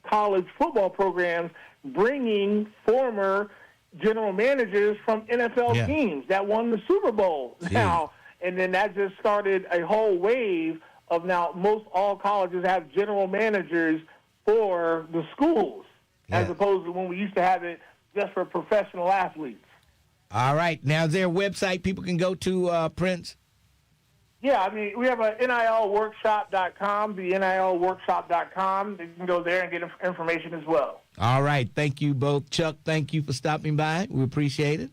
college football programs, bringing former general managers from NFL teams that won the Super Bowl now. And then that just started a whole wave of now most all colleges have general managers for the schools, as opposed to when we used to have it just for professional athletes. All right. Now, is there a website people can go to, Prince? Yeah, we have a NILworkshop.com, the NILworkshop.com. You can go there and get information as well. All right. Thank you both. Chuck, thank you for stopping by. We appreciate it.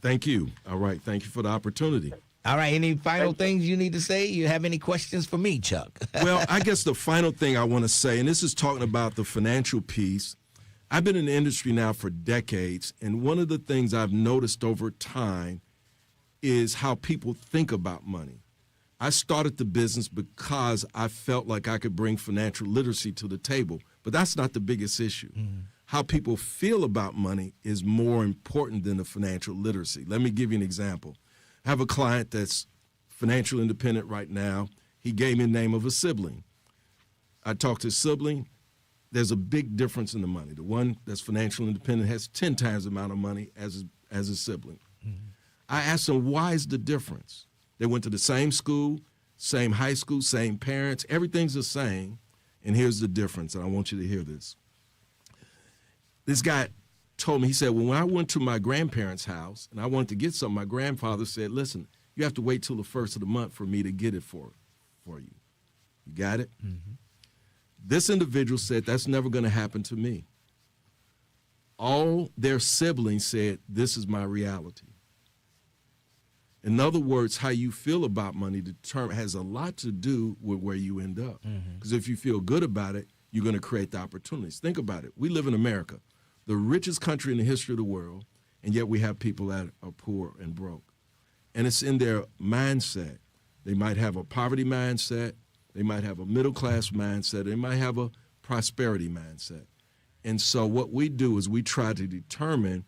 Thank you. All right. Thank you for the opportunity. All right. Any final things you need to say? You have any questions for me, Chuck? Well, I guess the final thing I want to say, and this is talking about the financial piece. I've been in the industry now for decades, and one of the things I've noticed over time is how people think about money. I started the business because I felt like I could bring financial literacy to the table, but that's not the biggest issue. How people feel about money is more important than the financial literacy. Let me give you an example. I have a client that's financial independent right now. He gave me the name of a sibling. I talked to his sibling. There's a big difference in the money. The one that's financial independent has 10 times the amount of money as his sibling. I asked him, why is the difference? They went to the same school, same high school, same parents. Everything's the same. And here's the difference, and I want you to hear this. This guy told me, he said, well, when I went to my grandparents' house and I wanted to get something, my grandfather said, listen, you have to wait till the first of the month for me to get it for you. You got it? This individual said, that's never going to happen to me. All their siblings said, this is my reality. In other words, how you feel about money has a lot to do with where you end up. Because if you feel good about it, you're going to create the opportunities. Think about it. We live in America, the richest country in the history of the world, and yet we have people that are poor and broke. And it's in their mindset. They might have a poverty mindset. They might have a middle-class mindset. They might have a prosperity mindset. And so what we do is we try to determine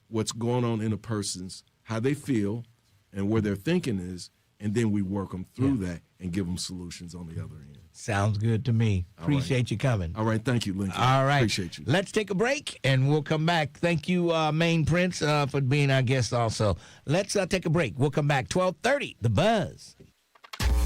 what's going on in a person's, how they feel, and where their thinking is, and then we work them through that and give them solutions on the other end. Sounds good to me. Appreciate you coming. All right. Thank you, Lincoln. All right. Appreciate you. Let's take a break, and we'll come back. Thank you, Main Prince, for being our guest also. Let's take a break. We'll come back. 12:30, The Buzz.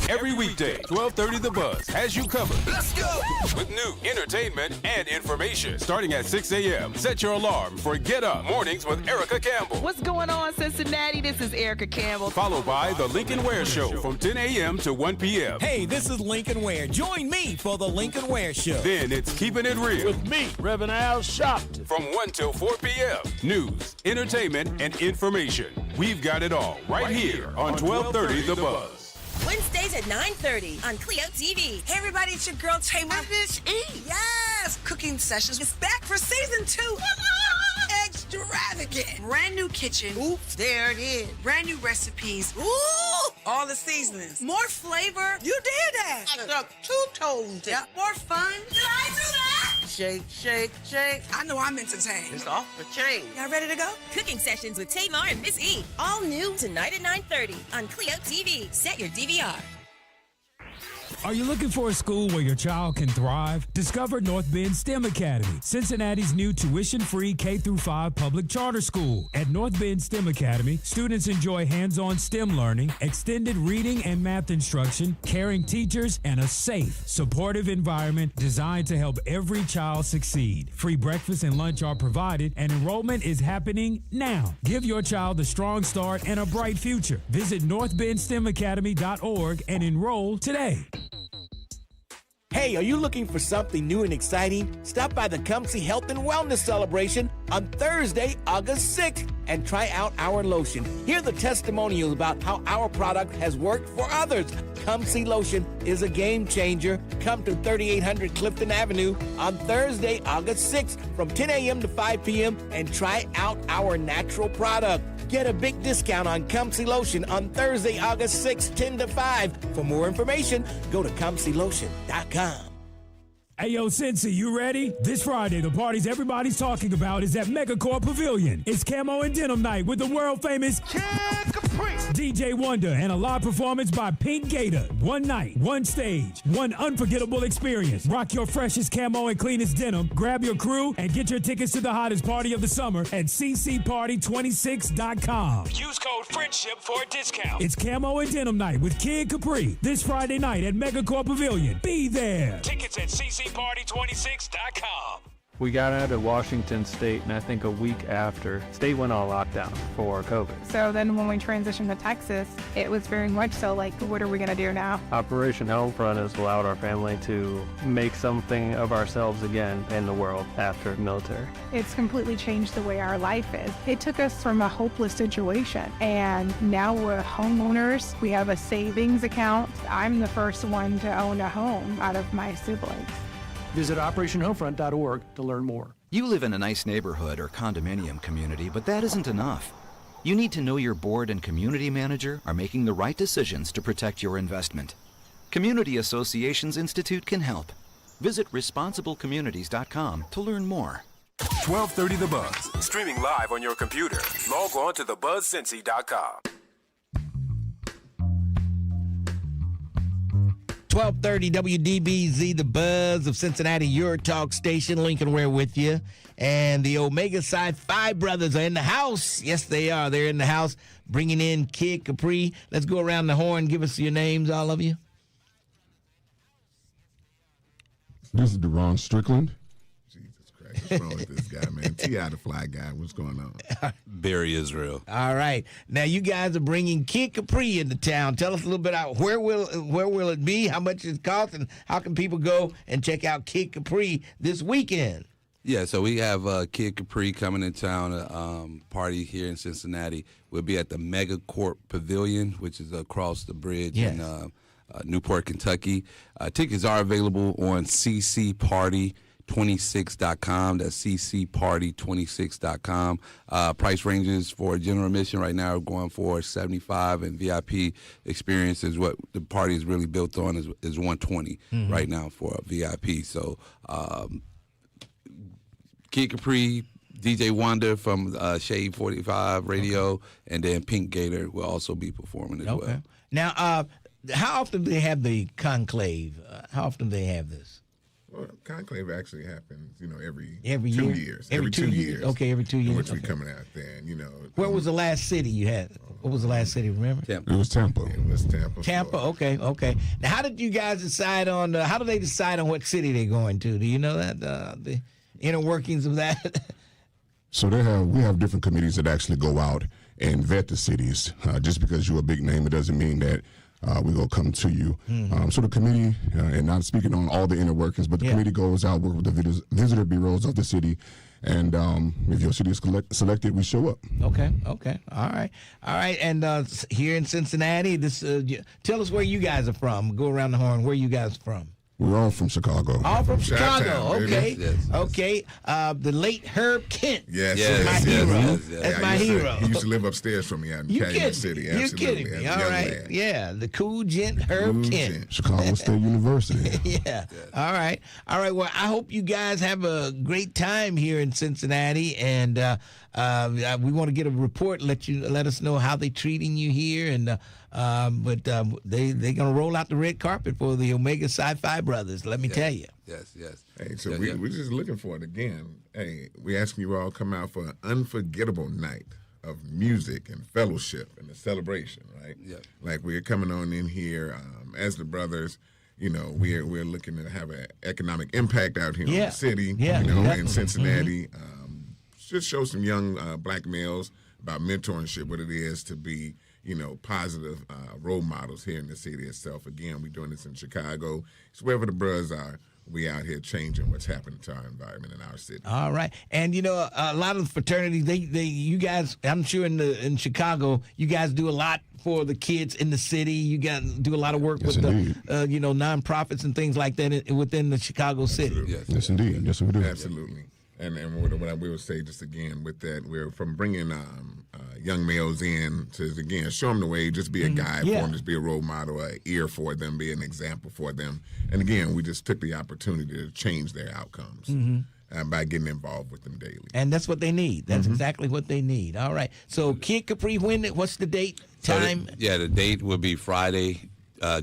Every weekday, 12:30 The Buzz has you covered. Let's go! With new entertainment and information. Starting at 6 a.m., set your alarm for Get Up Mornings with Erica Campbell. What's going on, Cincinnati? This is Erica Campbell. Followed by The Lincoln Ware Show from 10 a.m. to 1 p.m. Hey, this is Lincoln Ware. Join me for The Lincoln Ware Show. Then it's Keeping It Real. With me, Reverend Al Sharpton. From 1 till 4 p.m. News, entertainment, and information. We've got it all right here on 12:30 The Buzz. Wednesdays at 9:30 on Clio TV. Hey everybody, it's your girl Tamar. Miss E. Yes, Cooking Sessions is back for season 2. Extravagant. Brand new kitchen. Oops, there it is. Brand new recipes. Ooh, all the seasonings. More flavor. You did that. I stuck 2 toes. Yep. More fun. Did I do that? Shake, shake, shake. I know I'm entertained. It's off the chain. Y'all ready to go? Cooking Sessions with Tamar and Miss E. All new tonight at 9:30 on Clio TV. Set your DVR. Are you looking for a school where your child can thrive? Discover North Bend STEM Academy, Cincinnati's new tuition-free K-5 public charter school. At North Bend STEM Academy, students enjoy hands-on STEM learning, extended reading and math instruction, caring teachers, and a safe, supportive environment designed to help every child succeed. Free breakfast and lunch are provided, and enrollment is happening now. Give your child a strong start and a bright future. Visit northbendstemacademy.org and enroll today. Hey, are you looking for something new and exciting? Stop by the Comsey Health and Wellness Celebration on Thursday, August 6th, and try out our lotion. Hear the testimonials about how our product has worked for others. Comsey Lotion is a game changer. Come to 3800 Clifton Avenue on Thursday, August 6th from 10 a.m. to 5 p.m. and try out our natural product. Get a big discount on Comsey Lotion on Thursday, August 6th, 10 to 5. For more information, go to ComseyLotion.com. Hey, yo, Cincy, you ready? This Friday, the parties everybody's talking about is at Megacore Pavilion. It's camo and denim night with the world-famous Kid Capri, DJ Wonder, and a live performance by Pink Gator. One night, one stage, one unforgettable experience. Rock your freshest camo and cleanest denim, grab your crew, and get your tickets to the hottest party of the summer at ccparty26.com. Use code FRIENDSHIP for a discount. It's camo and denim night with Kid Capri this Friday night at Megacore Pavilion. Be there. Tickets at ccparty26.com. We got out of Washington State, and I think a week after, state went on lockdown for COVID. So then when we transitioned to Texas, it was very much so like, what are we going to do now? Operation Homefront has allowed our family to make something of ourselves again in the world after military. It's completely changed the way our life is. It took us from a hopeless situation, and now we're homeowners. We have a savings account. I'm the first one to own a home out of my siblings. Visit OperationHomefront.org to learn more. You live in a nice neighborhood or condominium community, but that isn't enough. You need to know your board and community manager are making the right decisions to protect your investment. Community Associations Institute can help. Visit responsiblecommunities.com to learn more. 12:30 The Buzz. Streaming live on your computer. Log on to thebuzzcincy.com. 1230 WDBZ, the Buzz of Cincinnati, your talk station. Lincoln Ware with you. And the Omega Psi Phi brothers are in the house. Yes, they are. They're in the house bringing in Kid Capri. Let's go around the horn. Give us your names, all of you. This is Deron Strickland. What's wrong with this guy, man? T.I. the Fly Guy. What's going on? Barry Israel. All right. Now, you guys are bringing Kid Capri into town. Tell us a little bit about where will it be, how much it costs, and how can people go and check out Kid Capri this weekend? Yeah, so we have Kid Capri coming in town, party here in Cincinnati. We'll be at the Megacorp Pavilion, which is across the bridge in Newport, Kentucky. Tickets are available on ccparty26.com. That's ccparty26.com. Price ranges for general admission right now are going for $75, and VIP experience is what the party is really built on is $120 right now for a VIP. So Kid Capri, DJ Wonder from Shade 45 Radio, and then Pink Gator will also be performing as well. Now, how often do they have the conclave? How often do they have this? Well, conclave actually happens, every Every 2 year? years. Every 2 years. Okay, every 2 years. In which we Okay. coming out there, and Where was the last city you had? What was the last city? Remember? Tampa. It was Tampa. It was Tampa. Tampa. Okay. Now, how did you guys decide on? How do they decide on what city they're going to? Do you know that the inner workings of that? So we have different committees that actually go out and vet the cities. Just because you're a big name, it doesn't mean that we're going to come to you. So the committee, and not speaking on all the inner workings, but the committee goes out, work with the visitor bureaus of the city, and if your city is selected, we show up. Okay. All right. And here in Cincinnati, tell us where you guys are from. Go around the horn. Where you guys from? We're all from Chicago. All from Chicago. Chi-town, Okay. Yes. Okay. The late Herb Kent. Yes. My hero. That's my hero. He used to live upstairs from me out in Calumet City. You're Absolutely. kidding me. As a All young right. lad. Yeah. The cool gent Herb Kent. Chicago State University. Yeah. All right. Well, I hope you guys have a great time here in Cincinnati, and we want to get a report. Let us know how they're treating you here, and but they're gonna roll out the red carpet for the Omega Sci-Fi Brothers. Let me tell you. Yes. Hey, so we're just looking for it again. Hey, we asking you all to come out for an unforgettable night of music and fellowship and a celebration, right? Yeah. Like we're coming on in here as the brothers. We're looking to have an economic impact out here in the city. In Cincinnati. Just show some young black males about mentorship, what it is to be, positive role models here in the city itself. Again, we're doing this in Chicago. It's wherever the bros are. We out here changing what's happening to our environment in our city. All right, and a lot of the fraternities, you guys, I'm sure in Chicago, you guys do a lot for the kids in the city. You guys do a lot of work with indeed. the nonprofits and things like that within the Chicago city. Yes, indeed. Yes, we do. Absolutely. And what we would say just again with that, we're from bringing young males in to, again, show them the way, just be a guide for them, just be a role model, an ear for them, be an example for them. And again, we just took the opportunity to change their outcomes by getting involved with them daily. And that's what they need. That's exactly what they need. All right. So Kid Capri, what's the date, time? The date will be Friday,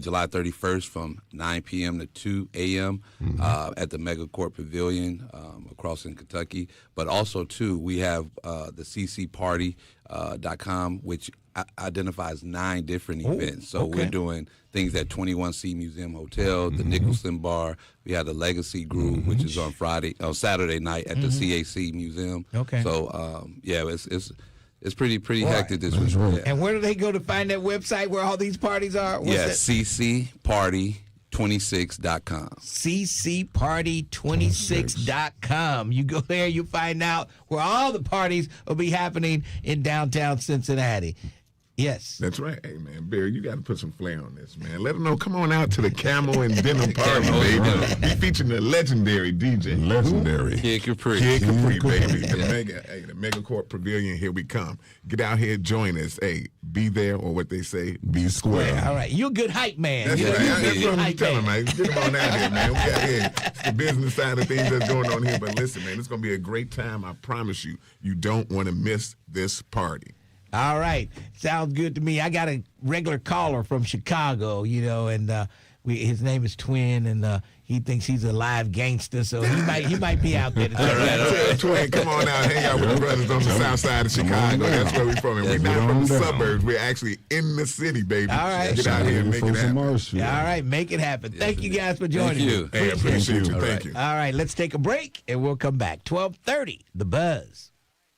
July 31st from 9 p.m. to 2 a.m. At the Megacorp Pavilion across in Kentucky. But also, too, we have the ccparty.com, which identifies 9 different events. So we're doing things at 21C Museum Hotel, the Nicholson Bar. We have the Legacy Groove, which is on Saturday night at the CAC Museum. Okay. So, it's pretty hectic this week. Right. Yeah. And where do they go to find that website where all these parties are? ccparty26.com. ccparty26.com. You go there, you find out where all the parties will be happening in downtown Cincinnati. Yes. That's right. Hey, man, Barry, you got to put some flair on this, man. Let them know, come on out to the Camel and Denim Party, baby. We featuring the legendary DJ. Legendary. Kid Capri. Kid Capri, baby. The Megacorp Pavilion, here we come. Get out here, join us. Hey, be there, or what they say, be square. All right. You're a good hype man. That's right. That's what I'm telling, man. Get them on out here, man. We got here. It's the business side of things that's going on here. But listen, man, it's going to be a great time. I promise you. You don't want to miss this party. All right. Sounds good to me. I got a regular caller from Chicago, and his name is Twin, and he thinks he's a live gangster, so he might be out there. All right. Twin, come on out. Hang out with the brothers on the south side of Chicago. That's where we're from. And we're not from the suburbs. We're actually in the city, baby. All right. Get out here and make it happen. All right. Make it happen. Thank you guys for joining me. Hey, appreciate you. Thank you. All right. Let's take a break, and we'll come back. 12:30, The Buzz.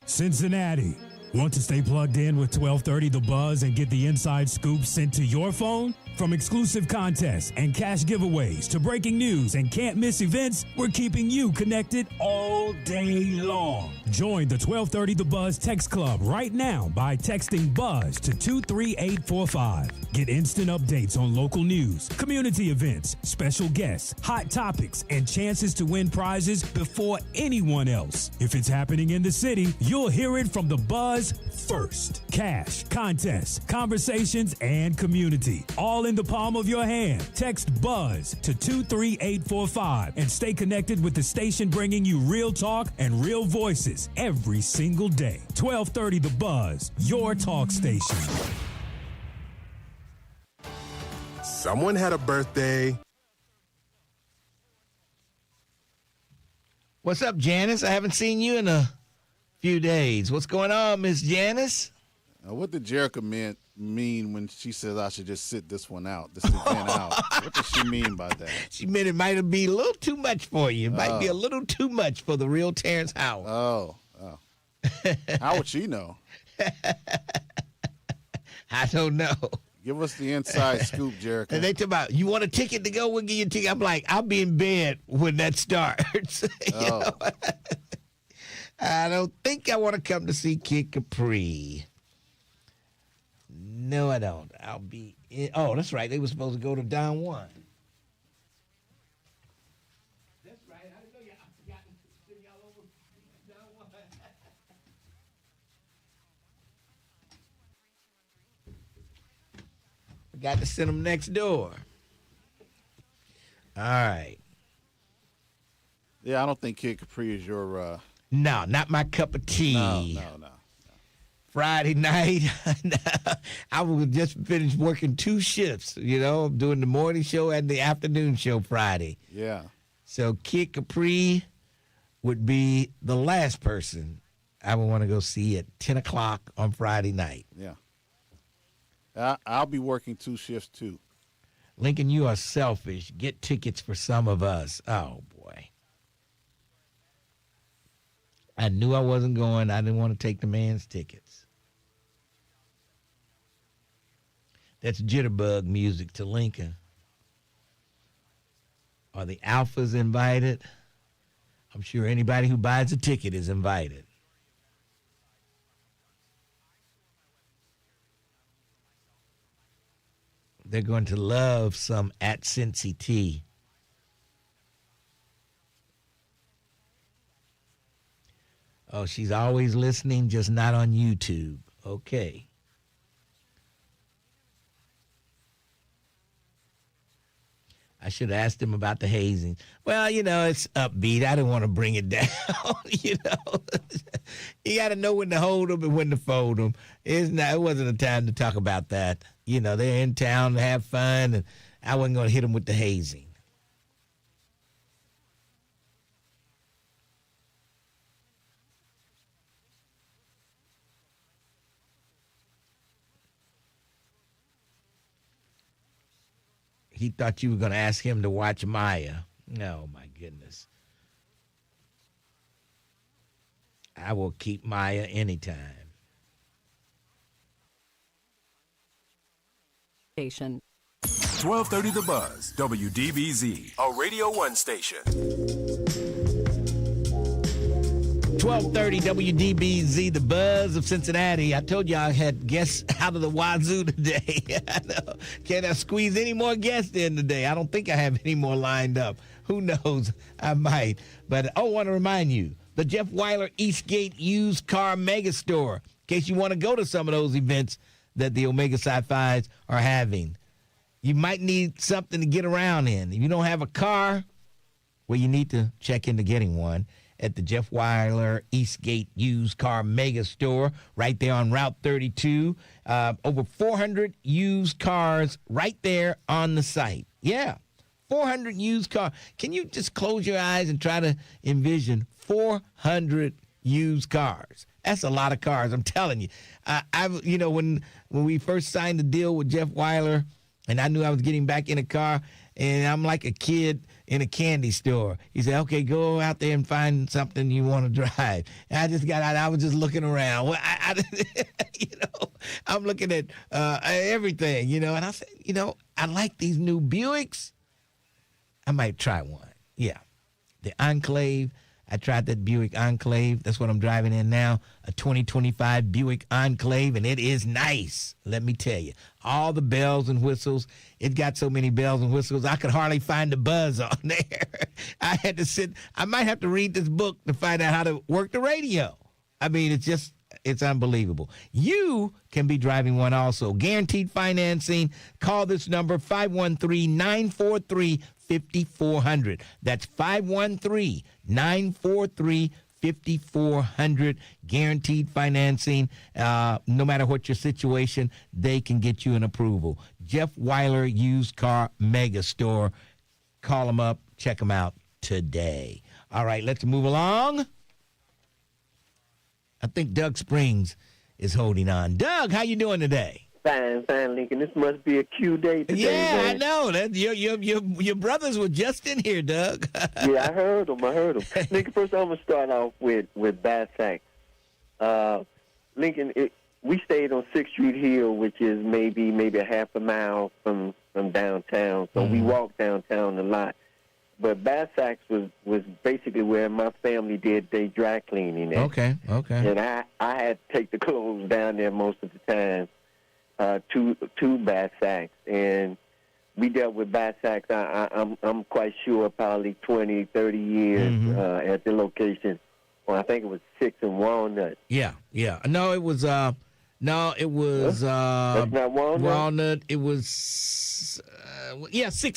Cincinnati. Want to stay plugged in with 1230 The Buzz and get the inside scoop sent to your phone? From exclusive contests and cash giveaways to breaking news and can't miss events, we're keeping you connected all day long. Join the 1230 The Buzz text club right now by texting BUZZ to 23845. Get instant updates on local news, community events, special guests, hot topics, and chances to win prizes before anyone else. If it's happening in the city, you'll hear it from The Buzz first. Cash, contests, conversations, and community, all in the palm of your hand. Text BUZZ to 23845 and stay connected with the station bringing you real talk and real voices every single day. 1230 The Buzz, your talk station. Someone had a birthday. What's up, Janice? I haven't seen you in a few days. What's going on, Miss Janice? What did Jerica mean when she says I should just sit this one out, this event out? What does she mean by that? She meant it might be a little too much for you. It might be a little too much for the real Terrence Howard. Oh. How would she know? I don't know. Give us the inside scoop, Jerica. And they talk about, you want a ticket to go? We'll give you a ticket. I'm like, I'll be in bed when that starts. I don't think I want to come to see Kid Capri. No, I don't. I'll be in. Oh, that's right. They were supposed to go to Don Juan. That's right. I didn't know y'all. I forgot to send y'all over to Don Juan. Got to send them next door. All right. Yeah, I don't think Kid Capri is your... No, not my cup of tea. No. Friday night, I was just finished working 2 shifts, doing the morning show and the afternoon show Friday. Yeah. So Kid Capri would be the last person I would want to go see at 10 o'clock on Friday night. Yeah. I'll be working 2 shifts, too. Lincoln, you are selfish. Get tickets for some of us. Oh, boy. I knew I wasn't going. I didn't want to take the man's tickets. That's jitterbug music to Lincoln. Are the alphas invited? I'm sure anybody who buys a ticket is invited. They're going to love some at Cincy T. Oh, she's always listening, just not on YouTube. Okay. I should have asked him about the hazing. Well, it's upbeat. I didn't want to bring it down, You got to know when to hold them and when to fold them. It wasn't a time to talk about that. They're in town to have fun, and I wasn't going to hit them with the hazing. He thought you were going to ask him to watch Maya. Oh, my goodness. I will keep Maya anytime. Station. 1230 The Buzz, WDBZ, a Radio 1 station. 1230 WDBZ, the buzz of Cincinnati. I told you I had guests out of the wazoo today. I know. Can I squeeze any more guests in today? I don't think I have any more lined up. Who knows? I might. But I want to remind you, the Jeff Weiler Eastgate Used Car Mega Store, in case you want to go to some of those events that the Omega Sci-Fis are having. You might need something to get around in. If you don't have a car, well, you need to check into getting one at the Jeff Weiler Eastgate Used Car Mega Store right there on Route 32. Over 400 used cars right there on the site. Yeah, 400 used cars. Can you just close your eyes and try to envision 400 used cars? That's a lot of cars, I'm telling you. When we first signed the deal with Jeff Weiler, and I knew I was getting back in a car, and I'm like a kid in a candy store. He said, okay, go out there and find something you want to drive. And I just got out. I was just looking around. Well, I'm looking at everything, and I said, I like these new Buicks. I might try one. Yeah. The Enclave. I tried that Buick Enclave. That's what I'm driving in now, a 2025 Buick Enclave, and it is nice, let me tell you. All the bells and whistles. It got so many bells and whistles, I could hardly find the buzz on there. I had to sit. I might have to read this book to find out how to work the radio. I mean, it's unbelievable. You can be driving one also. Guaranteed financing. Call this number, 513-943-5400. That's 513-943-5400. Guaranteed financing. No matter what your situation, they can get you an approval. Jeff Weiler Used Car Mega Store. Call them up. Check them out today. All right, let's move along. I think Doug Springs is holding on. Doug, how you doing today? Fine, Lincoln. This must be a Q day today. Yeah, man. I know. That your brothers were just in here, Doug. Yeah, I heard them. Lincoln, first I'm gonna start off with Bass Sack. Lincoln, we stayed on 6th Street Hill, which is maybe a half a mile from downtown. So we walked downtown a lot. But Bass Sacks was basically where my family did their dry cleaning at. Okay. And I had to take the clothes down there most of the time. To Bass Sacks, and we dealt with Bass Sacks. I'm quite sure probably 20, 30 years at the location. Well, I think it was 6 and Walnut. Yeah. No, it was. That's not Walnut. Walnut. It was. 6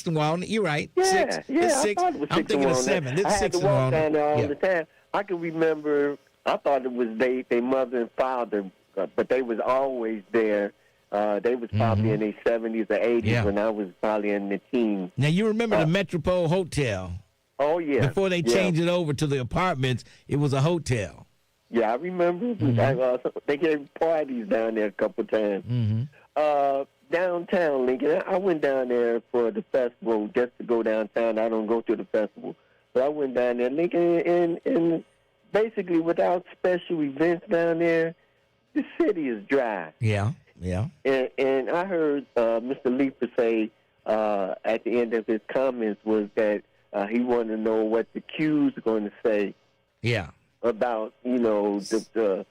and Walnut. You're right. Yeah, 6. yeah. It's 6. I thought it was 6 I'm thinking and of 7. It's I 6 had to and walk Walnut. down there all the time. I can remember. I thought it was their mother and father, but they was always there. They was probably in their 70s or 80s when I was probably in the teens. Now, you remember the Metropole Hotel? Oh, yeah. Before they changed it over to the apartments, it was a hotel. Yeah, I remember. They gave parties down there a couple times. Downtown Lincoln, I went down there for the festival just to go downtown. I don't go to the festival. But I went down there, Lincoln, and basically without special events down there, the city is dry. Yeah. And I heard Mr. Leeper say at the end of his comments was that he wanted to know what the Q's are going to say. Yeah. About the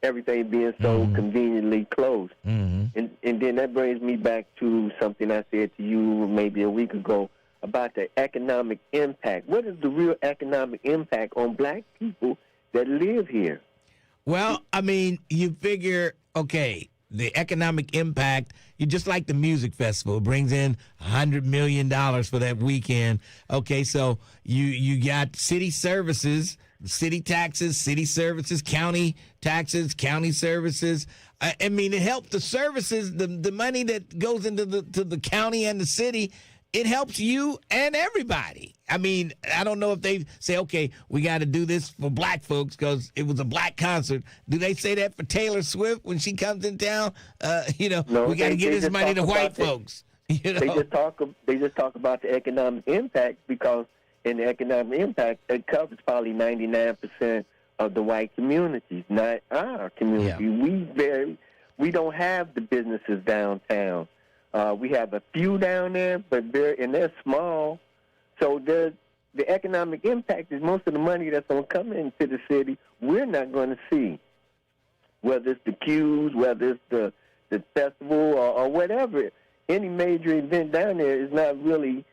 everything being so conveniently close. And then that brings me back to something I said to you maybe a week ago about the economic impact. What is the real economic impact on black people that live here? Well, I mean, you figure, okay, the economic impact, you just like the music festival, it brings in $100 million for that weekend. Okay, so you got city services, city taxes, city services, county taxes, county services. I mean, it helps the services, the money that goes into the county and the city. It helps you and everybody. I mean, I don't know if they say, okay, we got to do this for black folks because it was a black concert. Do they say that for Taylor Swift when she comes in town? No, we got to give this money to white folks. You know? They just talk about the economic impact because in the economic impact, it covers probably 99% of the white communities, not our community. Yeah. We don't have the businesses downtown. We have a few down there, but they're small. So the economic impact is most of the money that's going to come into the city we're not going to see. Whether it's the Q's, whether it's the festival or whatever, any major event down there is not really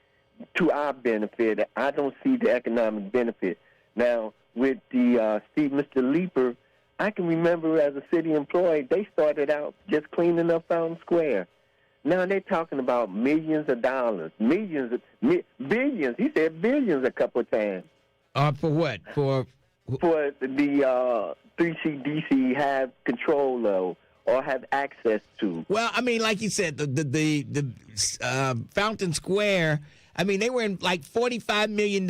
to our benefit. I don't see the economic benefit. Now, with the Mr. Leeper, I can remember as a city employee, they started out just cleaning up Fountain Square. Now they're talking about millions of dollars, billions. He said billions a couple of times. For what? For the 3CDC have control of or have access to. Well, I mean, like you said, the Fountain Square. I mean, they were in like $45 million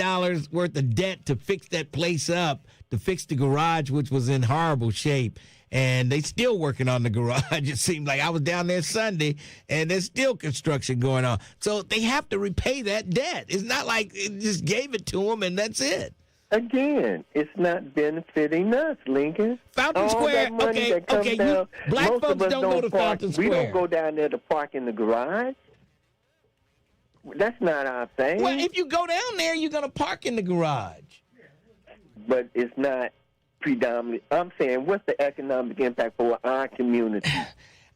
worth of debt to fix that place up, to fix the garage, which was in horrible shape. And they still working on the garage. It seemed like I was down there Sunday, and there's still construction going on. So they have to repay that debt. It's not like it just gave it to them and that's it. Again, it's not benefiting us, Lincoln. Fountain Square, okay. Black folks don't go to Fountain Square. We don't go down there to park in the garage. That's not our thing. Well, if you go down there, you're going to park in the garage. But it's not predominantly. I'm saying, what's the economic impact for our community?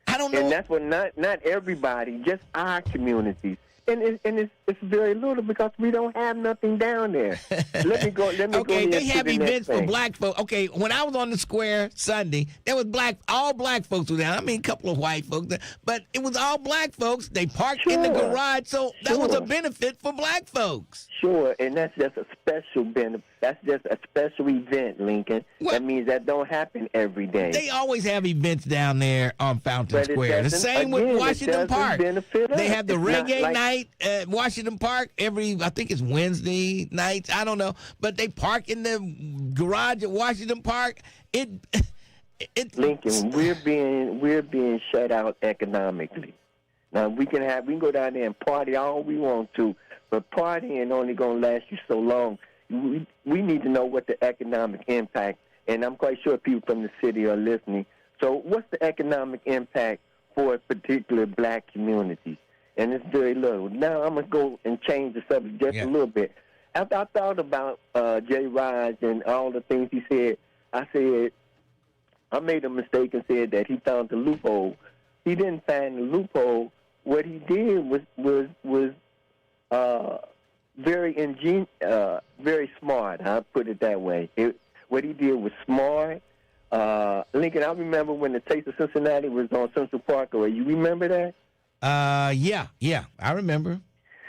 I don't know. And that's what not everybody, just our communities. And it's very little because we don't have nothing down there. Let me go. Okay, they have events for black folks. Okay, when I was on the square Sunday, there was all black folks were down. I mean, a couple of white folks, but it was all black folks. They parked in the garage, so that was a benefit for black folks. Sure, and that's just a special benefit. That's just a special event, Lincoln. Well, that means that don't happen every day. They always have events down there on Fountain Square. The same with Washington Park. They have the reggae night at Washington Washington Park I think it's Wednesday nights. I don't know, but they park in the garage at Washington Park. Lincoln, we're being shut out economically. Now we can go down there and party all we want to, but partying only gonna last you so long. We need to know what the economic impact, and I'm quite sure people from the city are listening. So what's the economic impact for a particular black community? And it's very little. Now I'm going to go and change the subject just a little bit. After I thought about Jay Raj and all the things he said, I made a mistake and said that he found the loophole. He didn't find the loophole. What he did was very smart. I'll put it that way. What he did was smart. Lincoln, I remember when the Taste of Cincinnati was on Central Parkway. You remember that? Yeah, I remember.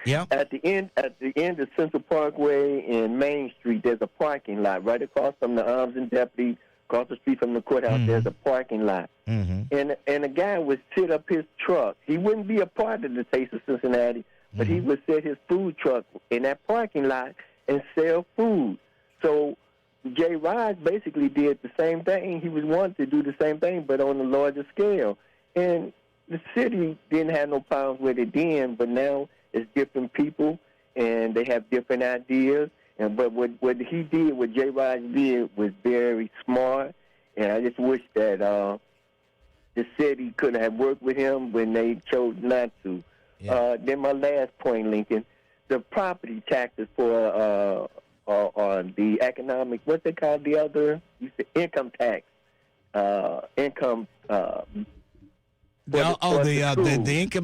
Yeah. At the end of Central Parkway and Main Street, there's a parking lot right across from the Arms and Deputy, across the street from the courthouse. There's a parking lot, and a guy would sit up his truck. He wouldn't be a part of the Taste of Cincinnati, but he would set his food truck in that parking lot and sell food. So Jay Raj basically did the same thing. He was wanting to do the same thing, but on a larger scale. And the city didn't have no problems with it then, but now it's different people, and they have different ideas. But what he did, what Jay Raj did, was very smart, and I just wish that the city could have worked with him when they chose not to. Yeah. Then my last point, Lincoln, the property taxes for the economic, what's it called, the other, you said income tax, the income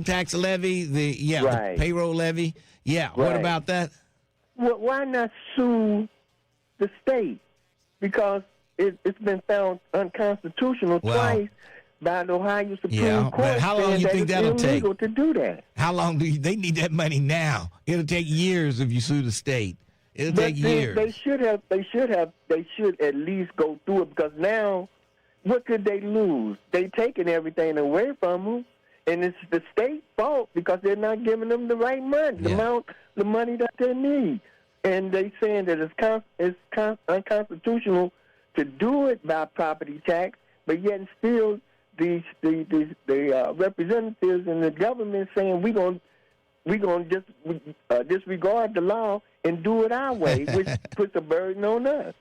tax levy, the payroll levy. Yeah, right. What about that? Well, why not sue the state? Because it's been found unconstitutional twice by the Ohio Supreme Court. But how long do you think that'll take? To do that? How long they need that money now? It'll take years if you sue the state. It'll take years. They should at least go through it, because now, what could they lose? They taking everything away from them, and it's the state's fault because they're not giving them the right money, the money that they need. And they saying that it's unconstitutional to do it by property tax, but yet still the representatives and the government saying we're gonna just disregard the law and do it our way, which puts a burden on us.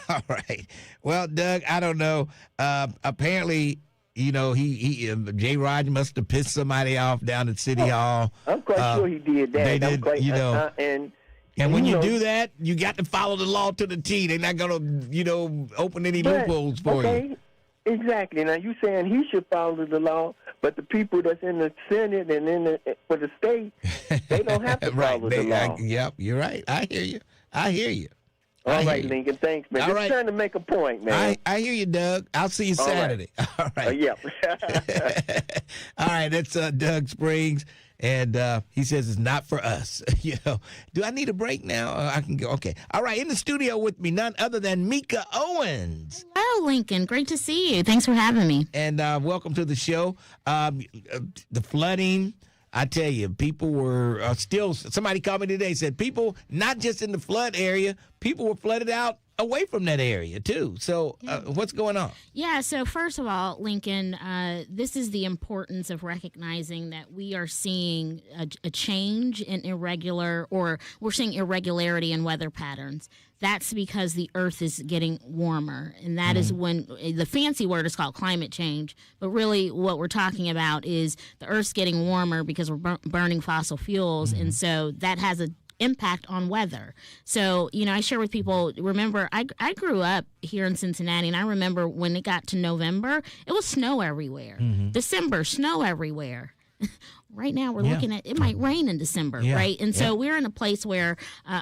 All right. Well, Doug, I don't know. Apparently, he Jay Raj must have pissed somebody off down at City Hall. I'm quite sure he did that. They did, and when you do that, you got to follow the law to the T. They're not going to, open any loopholes for you. Exactly. Now, you saying he should follow the law, but the people that's in the Senate and for the state, they don't have to follow the law. Yep, you're right. I hear you. All right, Lincoln. Thanks, man. Just trying to make a point, man. I hear you, Doug. I'll see you Saturday. All right. Yeah. All right. That's Doug Springs, and he says it's not for us. Do I need a break now? I can go. Okay. All right. In the studio with me, none other than Mika Owens. Hello, Lincoln. Great to see you. Thanks for having me. And welcome to the show. The flooding. I tell you, people were still, somebody called me today, said people, not just in the flood area, people were flooded out away from that area, too. So what's going on? Yeah, so first of all, Lincoln, this is the importance of recognizing that we are seeing a change in we're seeing irregularity in weather patterns. That's because the earth is getting warmer, and that is when the fancy word is called climate change. But really what we're talking about is the earth's getting warmer because we're burning fossil fuels, and so that has an impact on weather. So, I share with people, remember, I grew up here in Cincinnati, and I remember when it got to November, it was snow everywhere. December, snow everywhere. Right now, we're looking at it might rain in December, right? And so we're in a place where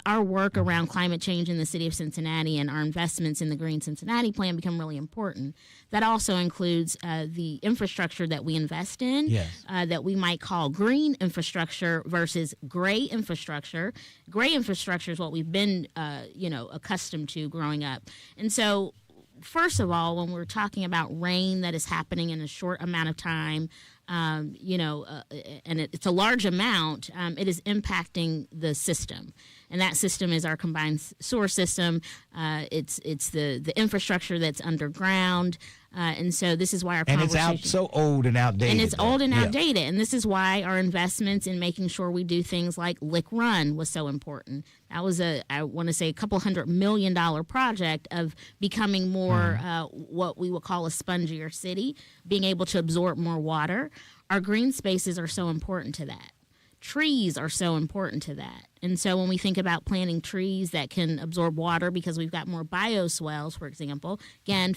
our work around climate change in the city of Cincinnati and our investments in the Green Cincinnati Plan become really important. That also includes the infrastructure that we invest in, that we might call green infrastructure versus gray infrastructure. Gray infrastructure is what we've been, accustomed to growing up. And so, first of all, when we're talking about rain that is happening in a short amount of time, and it's a large amount, it is impacting the system. And that system is our combined sewer system. It's the infrastructure that's underground. And so this is why our conversation... And it's so old and outdated. And it's old and outdated. And this is why our investments in making sure we do things like Lick Run was so important. That was I want to say, a couple $100 million project of becoming more what we would call a spongier city, being able to absorb more water. Our green spaces are so important to that. Trees are so important to that. And so when we think about planting trees that can absorb water because we've got more bioswales, for example, again,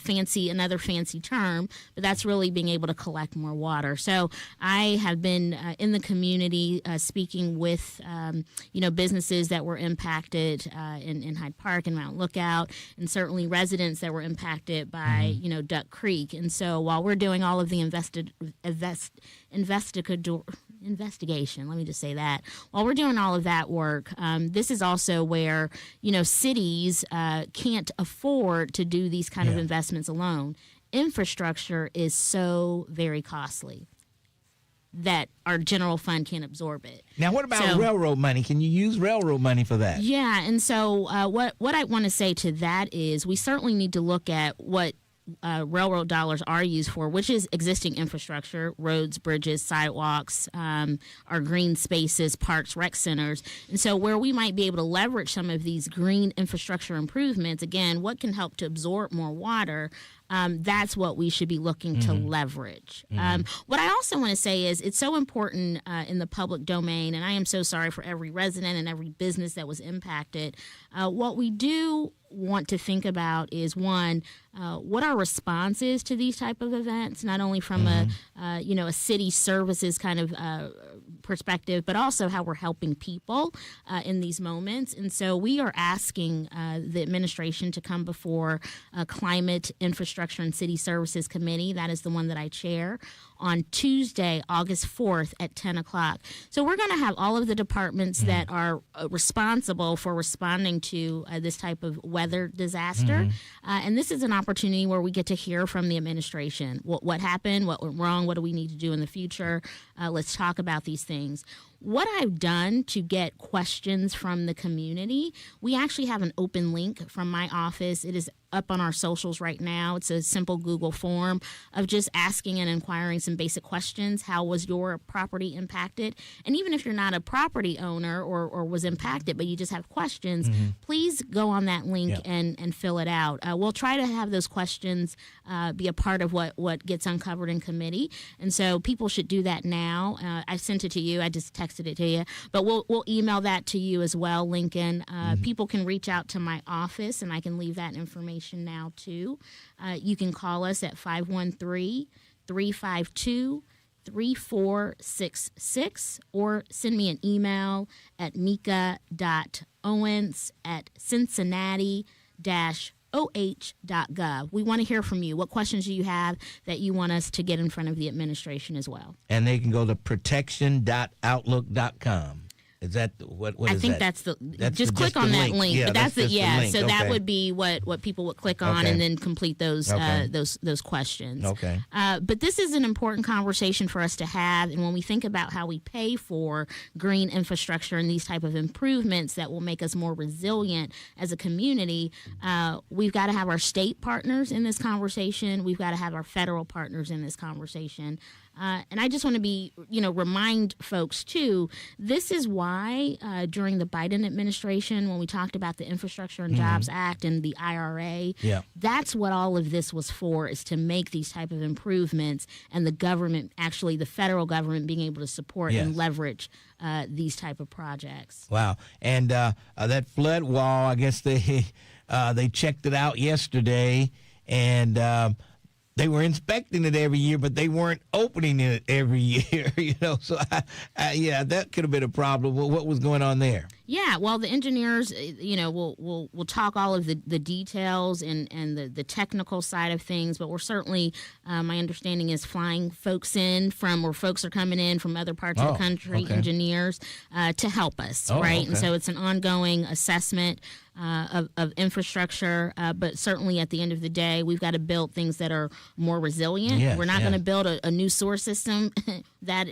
another fancy term, but that's really being able to collect more water. So I have been in the community speaking with, businesses that were impacted in Hyde Park and Mount Lookout, and certainly residents that were impacted by, Duck Creek. And so while we're doing all of the investigation, let me just say that, while we're doing all of that work, this is also where, cities can't afford to do these kind of investments alone. Infrastructure is so very costly that our general fund can't absorb it. Now, what about railroad money? Can you use railroad money for that? Yeah, and so what I want to say to that is we certainly need to look at what railroad dollars are used for, which is existing infrastructure, roads, bridges, sidewalks, our green spaces, parks, rec centers. And so where we might be able to leverage some of these green infrastructure improvements, again, what can help to absorb more water, that's what we should be looking to leverage. What I also want to say is it's so important in the public domain, and I am so sorry for every resident and every business that was impacted. What we do want to think about is, one, what our response is to these type of events, not only from a city services kind of perspective, but also how we're helping people in these moments. And so we are asking the administration to come before a Climate, Infrastructure, and City Services Committee. That is the one that I chair, on Tuesday, August 4th at 10 o'clock. So we're going to have all of the departments that are responsible for responding to this type of weather disaster. And this is an opportunity where we get to hear from the administration. What happened? What went wrong? What do we need to do in the future? Let's talk about these things. What I've done to get questions from the community, we actually have an open link from my office. It is up on our socials right now. It's a simple Google form of just asking and inquiring some basic questions. How was your property impacted? And even if you're not a property owner or was impacted, but you just have questions, please go on that link and fill it out. We'll try to have those questions be a part of what gets uncovered in committee. And so people should do that now. I sent it to you. I just texted it to you. But we'll email that to you as well, Lincoln. People can reach out to my office, and I can leave that information now too. You can call us at 513-352-3466 or send me an email at mika.owens@cincinnati-oh.gov. We want to hear from you. What questions do you have that you want us to get in front of the administration as well? And they can go to protection.outlook.com. Is that what I is think that? That's just click on that link. Yeah, but that's it. Yeah, link. So that would be what people would click on and then complete those those questions. Okay. But this is an important conversation for us to have, and when we think about how we pay for green infrastructure and these type of improvements that will make us more resilient as a community, we've got to have our state partners in this conversation. We've got to have our federal partners in this conversation. And I just want to remind folks, too, this is why during the Biden administration, when we talked about the Infrastructure and Jobs Act and the IRA, that's what all of this was for, is to make these type of improvements, and the government, actually the federal government, being able to support and leverage these type of projects. Wow. And that flood wall, I guess they checked it out yesterday, and they were inspecting it every year, but they weren't opening it every year, So, that could have been a problem. What was going on there? Yeah, well, the engineers, will talk all of the details and the technical side of things, but we're certainly, my understanding is flying folks folks are coming in from other parts of the country, engineers, to help us, right? Okay. And so it's an ongoing assessment of infrastructure, but certainly at the end of the day, we've got to build things that are more resilient. Yes, we're not going to build a new sewer system that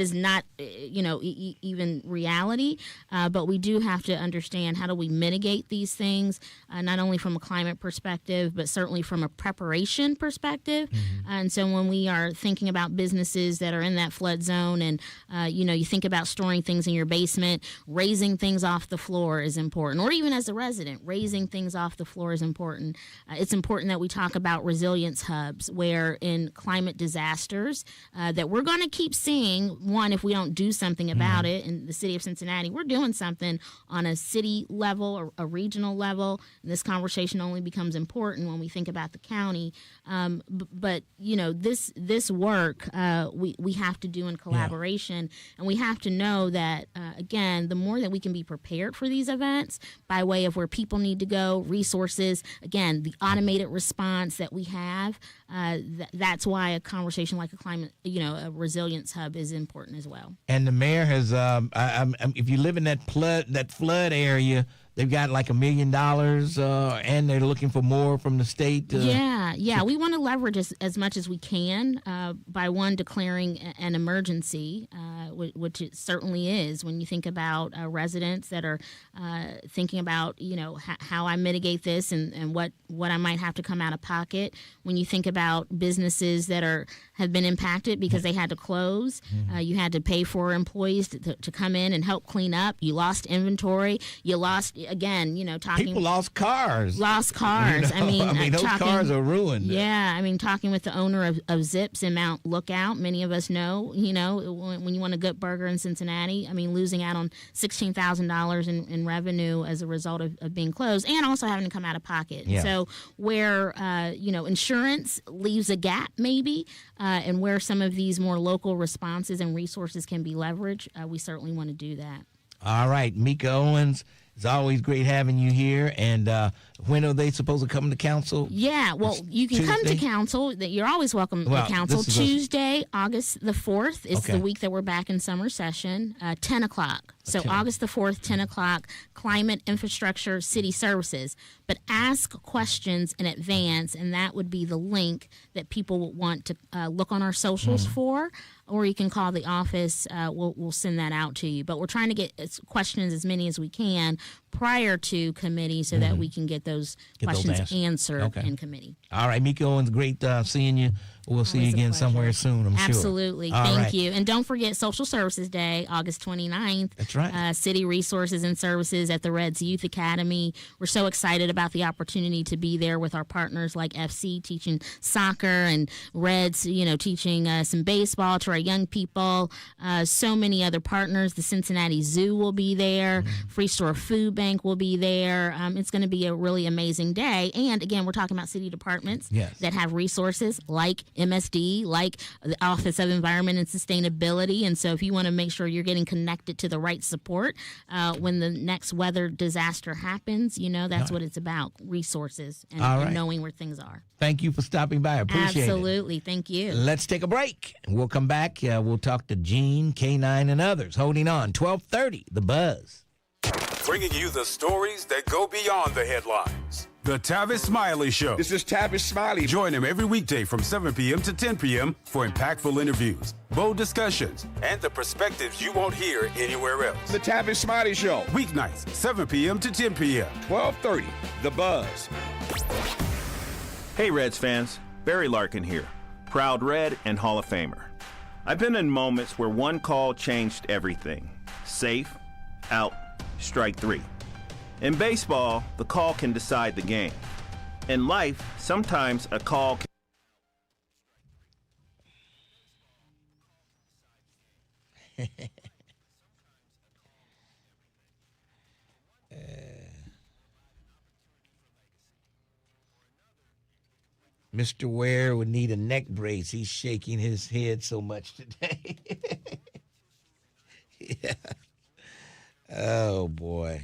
is not, even reality. But we do have to understand how do we mitigate these things, not only from a climate perspective, but certainly from a preparation perspective. Mm-hmm. And so when we are thinking about businesses that are in that flood zone, and you think about storing things in your basement, raising things off the floor is important, or even as a resident, raising things off the floor is important. It's important that we talk about resilience hubs, where in climate disasters that we're going to keep seeing, one, if we don't do something about it in the city of Cincinnati, we're doing something on a city level or a regional level. And this conversation only becomes important when we think about the county. But this work we have to do in collaboration, and we have to know that, again, the more that we can be prepared for these events by way of where people need to go, resources, again, the automated response that we have, that's why a conversation like a resilience hub is important as well. And the mayor has, if you live in that flood area, they've got like $1 million, and they're looking for more from the state. We want to leverage as much as we can by declaring an emergency, which it certainly is. When you think about residents that are thinking about how I mitigate this and what I might have to come out of pocket. When you think about businesses that have been impacted because they had to close, you had to pay for employees to come in and help clean up. You lost inventory. You lost. Again, people lost cars. I mean, those cars are ruined. Yeah, I mean, talking with the owner of Zips in Mount Lookout, many of us know, when you want a good burger in Cincinnati, I mean, losing out on $16,000 in revenue as a result of being closed, and also having to come out of pocket. Yeah. So where insurance leaves a gap maybe, and where some of these more local responses and resources can be leveraged, we certainly want to do that. All right, Mika Owens. It's always great having you here. And when are they supposed to come to council? Yeah, well, you can come to council. You're always welcome to council. Tuesday, August the 4th is the week that we're back in summer session, 10 o'clock. So August the 4th, 10 o'clock, Climate Infrastructure City Services. But ask questions in advance, and that would be the link that people will want to look on our socials for. Or you can call the office. We'll send that out to you. But we're trying to get questions, as many as we can, prior to committee so that we can get those questions answered in committee. All right, Mika Owens, great seeing you. We'll see you again somewhere soon, I'm sure. Absolutely. Thank you. And don't forget Social Services Day, August 29th. That's right. City Resources and Services at the Reds Youth Academy. We're so excited about the opportunity to be there with our partners like FC teaching soccer and Reds, teaching some baseball to our young people. So many other partners. The Cincinnati Zoo will be there. Free Store Food Bank will be there. It's going to be a really amazing day. And again, we're talking about city departments that have resources like MSD, like the Office of Environment and Sustainability. And so if you want to make sure you're getting connected to the right support when the next weather disaster happens, that's what it's about, resources and knowing where things are. Thank you for stopping by. I appreciate it. Absolutely. Thank you. Let's take a break. We'll come back. We'll talk to Gene, K9, and others. Holding on. 1230, The Buzz. Bringing you the stories that go beyond the headlines. The Tavis Smiley Show. This is Tavis Smiley. Join him every weekday from 7 p.m. to 10 p.m. for impactful interviews, bold discussions, and the perspectives you won't hear anywhere else. The Tavis Smiley Show. Weeknights, 7 p.m. to 10 p.m. 1230, The Buzz. Hey, Reds fans. Barry Larkin here. Proud Red and Hall of Famer. I've been in moments where one call changed everything. Safe, out, strike three. In baseball, the call can decide the game. In life, sometimes a call can... Mr. Ware would need a neck brace. He's shaking his head so much today. Yeah. Oh, boy.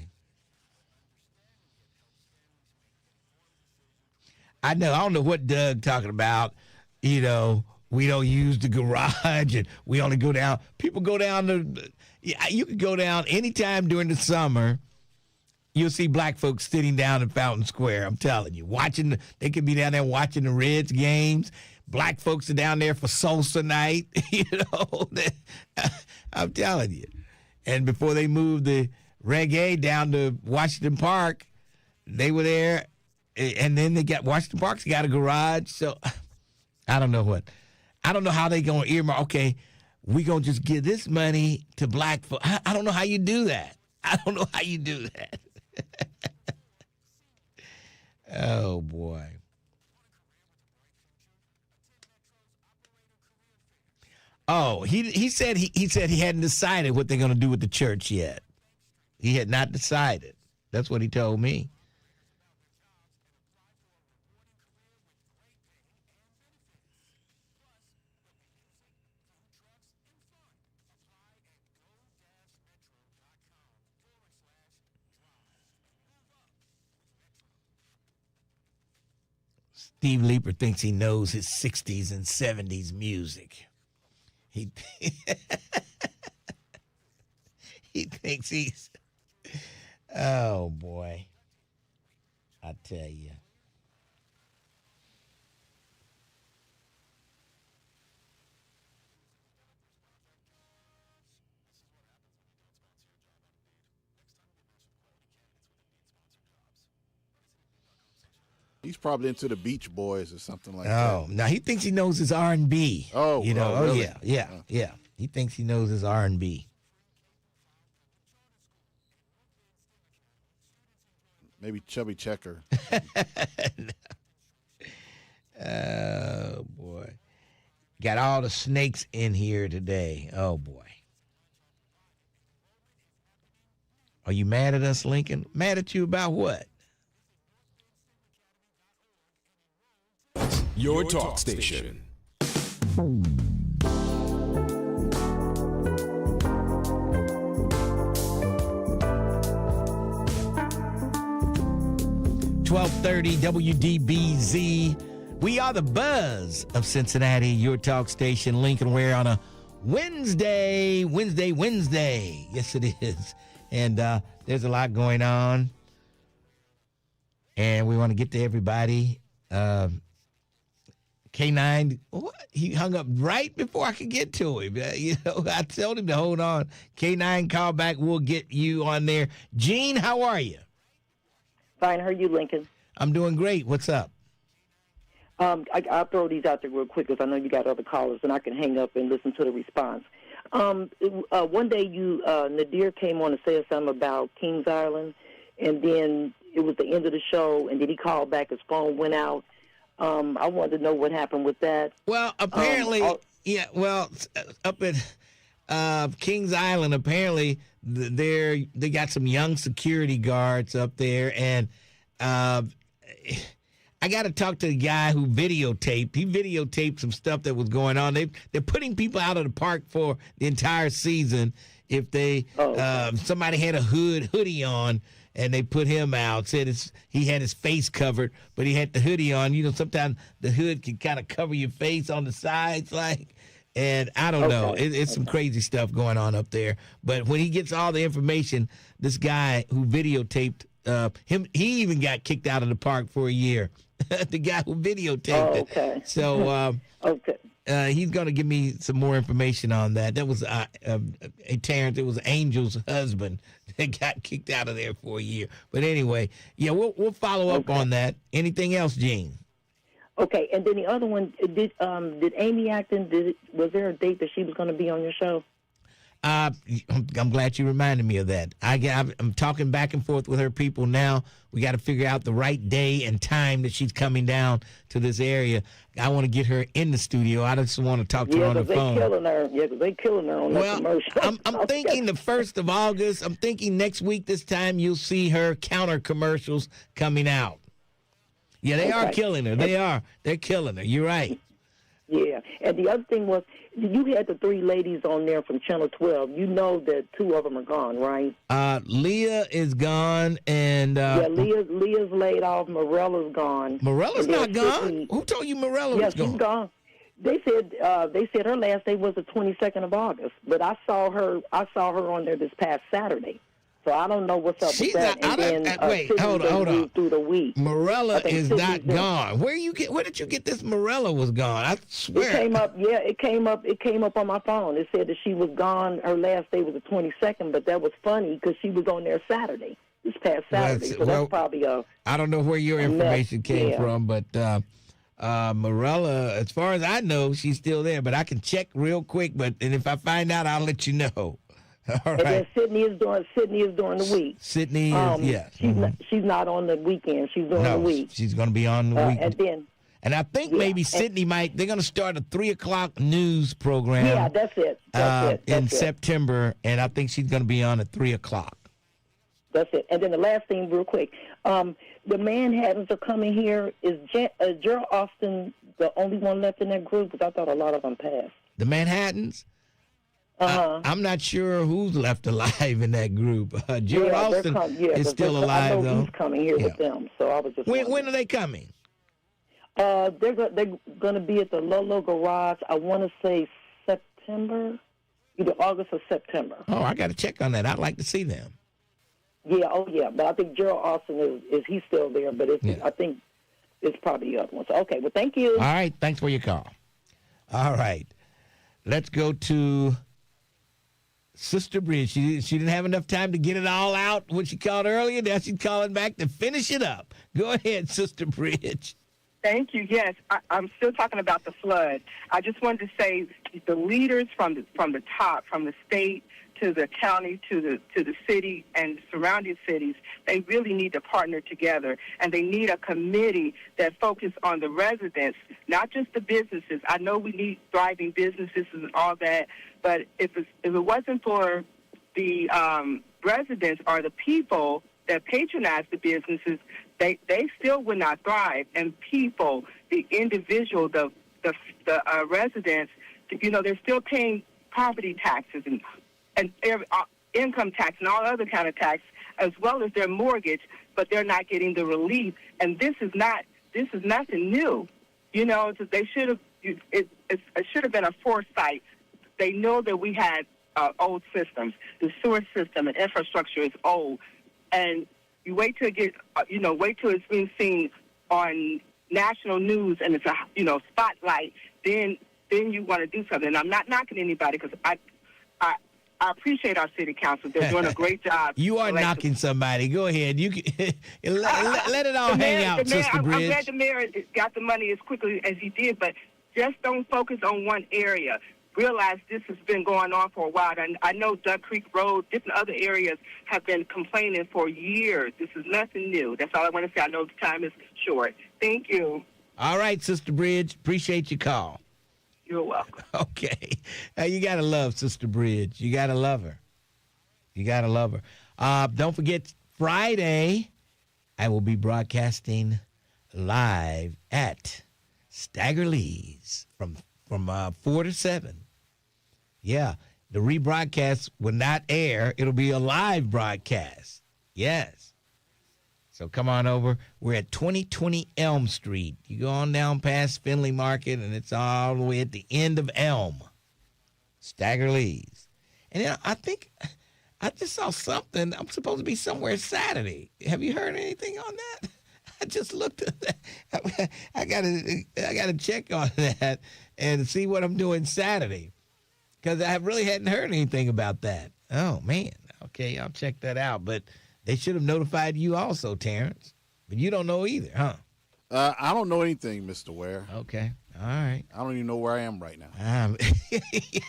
I know. I don't know what Doug talking about. You know, we don't use the garage and we only go down. People go down to, you can go down anytime during the summer. You'll see black folks sitting down in Fountain Square. I'm telling you, they could be down there watching the Reds games. Black folks are down there for salsa night. You know, I'm telling you. And before they moved the reggae down to Washington Park, they were there. And then they got Washington Park's got a garage. So I don't know how they going to earmark. Okay, we going to just give this money to black folks. I don't know how you do that. Oh, boy. Oh, he said he hadn't decided what they're going to do with the church yet. He had not decided. That's what he told me. Steve Leeper thinks he knows his 60s and 70s music. He thinks he's... Oh, boy. I tell you. He's probably into the Beach Boys or something like that. Oh, now he thinks he knows his R&B. Oh, you know. really? Yeah. He thinks he knows his R&B. Maybe Chubby Checker. Oh, boy. Got all the snakes in here today. Oh, boy. Are you mad at us, Lincoln? Mad at you about what? Your talk station. .30 WDBZ. We are the buzz of Cincinnati, your talk station, Lincoln Ware, on a Wednesday. Yes, it is. And there's a lot going on. And we want to get to everybody. K9, he hung up right before I could get to him. You know, I told him to hold on. K9, call back. We'll get you on there. Gene, how are you? Fine. How are you, Lincoln? I'm doing great. What's up? I'll throw these out there real quick because I know you got other callers, and I can hang up and listen to the response. One day, Nadir came on to say something about Kings Island, and then it was the end of the show, and then he called back. His phone went out. I wanted to know what happened with that. Well, apparently, up at Kings Island, apparently they got some young security guards up there, and I got to talk to the guy who videotaped. He videotaped some stuff that was going on. They're putting people out of the park for the entire season if somebody had a hoodie on. And they put him out. Said he had his face covered, but he had the hoodie on. You know, sometimes the hood can kind of cover your face on the sides, and I don't know. It's some crazy stuff going on up there. But when he gets all the information, this guy who videotaped him, he even got kicked out of the park for a year. The guy who videotaped it. So he's going to give me some more information on that. That was Terrence. It was Angel's husband that got kicked out of there for a year. But anyway, yeah, we'll follow up on that. Anything else, Gene? Okay, and then the other one, did Amy Acton, was there a date that she was going to be on your show? I'm glad you reminded me of that. I'm talking back and forth with her people now. We got to figure out the right day and time that she's coming down to this area. I want to get her in the studio. I just want to talk to her on the phone. Yeah, because they killing her on that commercial. I'm thinking the 1st of August. I'm thinking next week this time you'll see her counter commercials coming out. Yeah, they are killing her. They are. They're killing her. You're right. Yeah, and the other thing was, you had the 3 ladies on there from Channel 12. You know that 2 of them are gone, right? Leah is gone, and Leah's laid off. Morella's gone. Morella's not gone. Who told you Morella was gone? She's gone. They said her last day was the 22nd of August, but I saw her on there this past Saturday. So I don't know what's up with that. Wait, hold on. Through the week. Morella is not gone. Where did you get this Morella was gone? I swear. It came up on my phone. It said that she was gone. Her last day was the 22nd, but that was funny because she was on there Saturday, this past Saturday. That's probably I don't know where your information came from, but Morella, as far as I know, she's still there. But I can check real quick. And if I find out, I'll let you know. All right. And then Sydney is during the week. Sydney is, she's not on the weekend. She's during the week. She's going to be on the weekend. And I think maybe Sydney they're going to start a 3:00 news program. Yeah, that's it. In September, and I think she's going to be on at 3:00. That's it. And then the last thing, real quick, the Manhattans are coming here. Is Gerald Austin the only one left in that group? Because I thought a lot of them passed. The Manhattans? I'm not sure who's left alive in that group. Gerald Austin is still alive, I know though. He's coming here with them, so I was just. When are they coming? They're going to be at the Lolo Garage. I want to say September, either August or September. Oh, I got to check on that. I'd like to see them. Yeah, but I think Gerald Austin is he's still there, but I think it's probably the other one. So, okay, well, thank you. All right, thanks for your call. All right, let's go to Sister Bridge. She didn't have enough time to get it all out when she called earlier. Now she's calling back to finish it up. Go ahead, Sister Bridge. Thank you. Yes, I'm still talking about the flood. I just wanted to say the leaders from the top, from the state to the county to the city and surrounding cities, they really need to partner together, and they need a committee that focuses on the residents, not just the businesses. I know we need thriving businesses and all that, but if it wasn't for the residents or the people that patronize the businesses, they still would not thrive. And people, the individual, the residents, they're still paying property taxes and income tax and all other kind of tax, as well as their mortgage, but they're not getting the relief. And this is nothing new. They should have. It should have been a foresight. They know that we had old systems. The sewer system and infrastructure is old, and you wait till it's being seen on national news and it's a spotlight. Then you want to do something. And I'm not knocking anybody because I appreciate our city council. They're doing a great job. You are knocking somebody. Go ahead. You can, let it all hang out, Sister Bridge. I'm glad the mayor got the money as quickly as he did, but just don't focus on one area. Realize this has been going on for a while. And I know Duck Creek Road, different other areas have been complaining for years. This is nothing new. That's all I want to say. I know the time is short. Thank you. All right, Sister Bridge. Appreciate your call. You're welcome. Okay. You got to love Sister Bridge. You got to love her. You got to love her. Don't forget, Friday, I will be broadcasting live at Stagger Lee's from 4 to 7. Yeah, the rebroadcast will not air. It'll be a live broadcast. Yes. So come on over. We're at 2020 Elm Street. You go on down past Finley Market, and it's all the way at the end of Elm. Stagger Lee's. And I think I just saw something. I'm supposed to be somewhere Saturday. Have you heard anything on that? I just looked at that. I gotta check on that and see what I'm doing Saturday, because I really hadn't heard anything about that. Oh man. Okay, I'll check that out. But they should have notified you also, Terrence. But you don't know either, huh? I don't know anything, Mr. Ware. Okay. All right. I don't even know where I am right now. Yeah,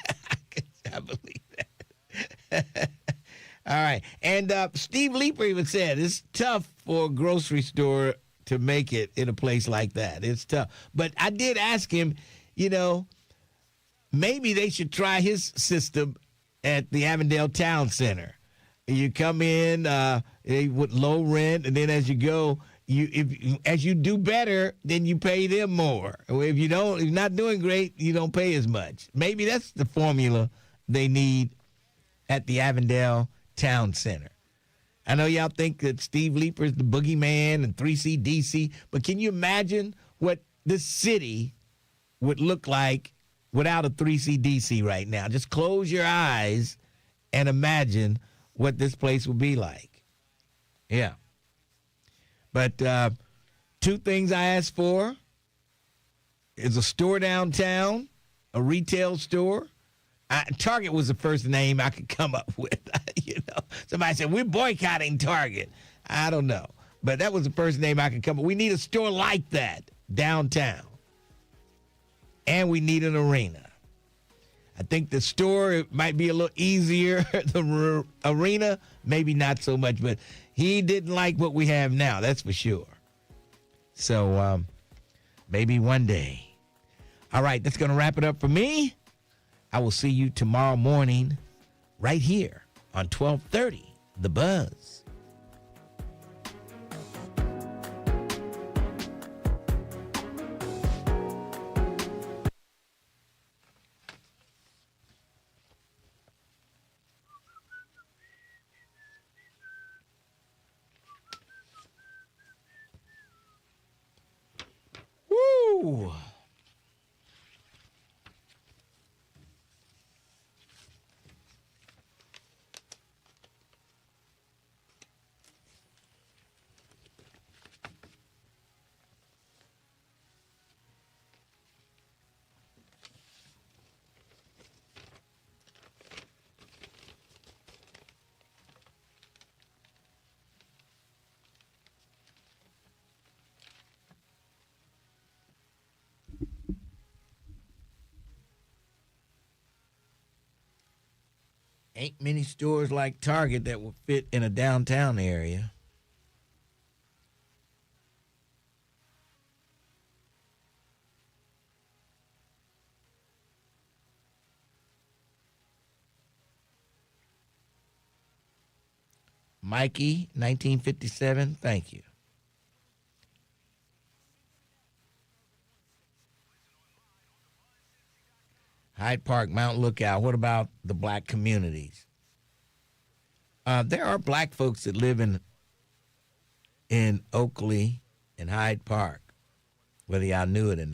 I believe that. All right. And Steve Leeper even said it's tough for a grocery store to make it in a place like that. It's tough. But I did ask him, maybe they should try his system at the Avondale Town Center. You come in with low rent, and then as you go, as you do better, then you pay them more. If you're not doing great, you don't pay as much. Maybe that's the formula they need at the Avondale Town Center. I know y'all think that Steve Leeper is the boogeyman and 3CDC, but can you imagine what this city would look like without a 3CDC right now? Just close your eyes and imagine what this place would be like. Yeah. But two things I asked for is a store downtown, a retail store. Target was the first name I could come up with. Somebody said, we're boycotting Target. I don't know. But that was the first name I could come up with. We need a store like that downtown. And we need an arena. I think the store might be a little easier. The arena, maybe not so much. But he didn't like what we have now, that's for sure. So maybe one day. All right, that's going to wrap it up for me. I will see you tomorrow morning right here on 1230, The Buzz. Woo! Ain't many stores like Target that will fit in a downtown area. Mikey, 1957, thank you. Hyde Park, Mount Lookout. What about the black communities? There are black folks that live in Oakley and Hyde Park, whether y'all knew it or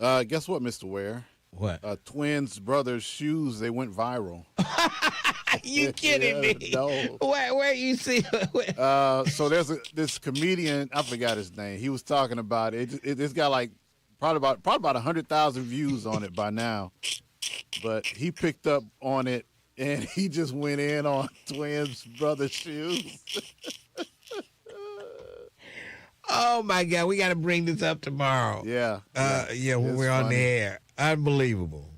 not. Guess what, Mr. Ware? What? Twins' brothers' shoes, they went viral. You kidding me? No. Where you see? So there's this comedian, I forgot his name. He was talking about it. It's got like probably about 100,000 views on it by now. But he picked up on it and he just went in on Twins' brothers' shoes. Oh my God, we got to bring this up tomorrow. Yeah. When we're on the air. Unbelievable.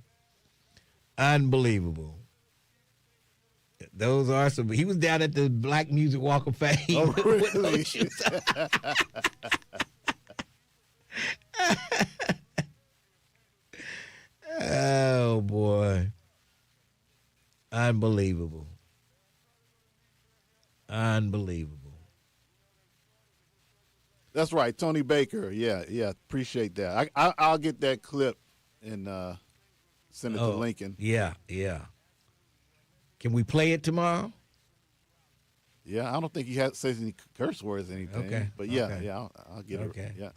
Those are some. He was down at the Black Music Walk of Fame. Oh, really? Oh boy. Unbelievable. That's right, Tony Baker. Yeah. Appreciate that. I'll get that clip and send it to Lincoln. Yeah. Can we play it tomorrow? Yeah, I don't think he says any curse words or anything. Okay. But yeah, I'll get it. Okay. Yeah.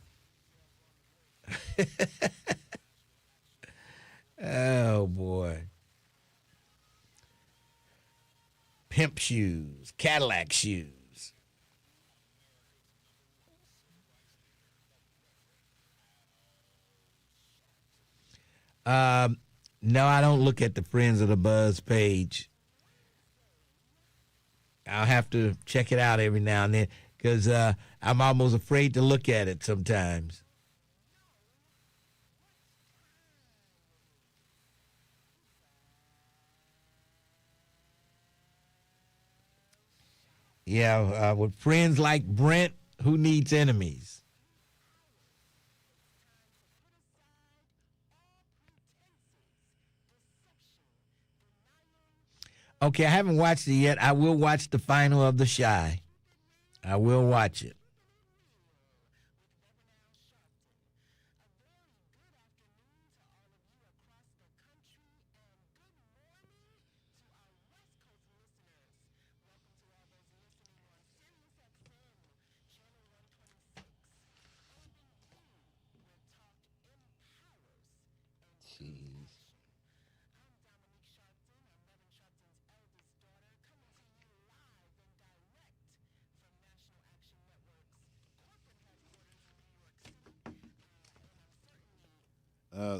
Oh boy. Pimp shoes, Cadillac shoes. No, I don't look at the Friends of the Buzz page. I'll have to check it out every now and then because I'm almost afraid to look at it sometimes. Yeah, with friends like Brent, who needs enemies? Okay, I haven't watched it yet. I will watch the final of The Chi. I will watch it.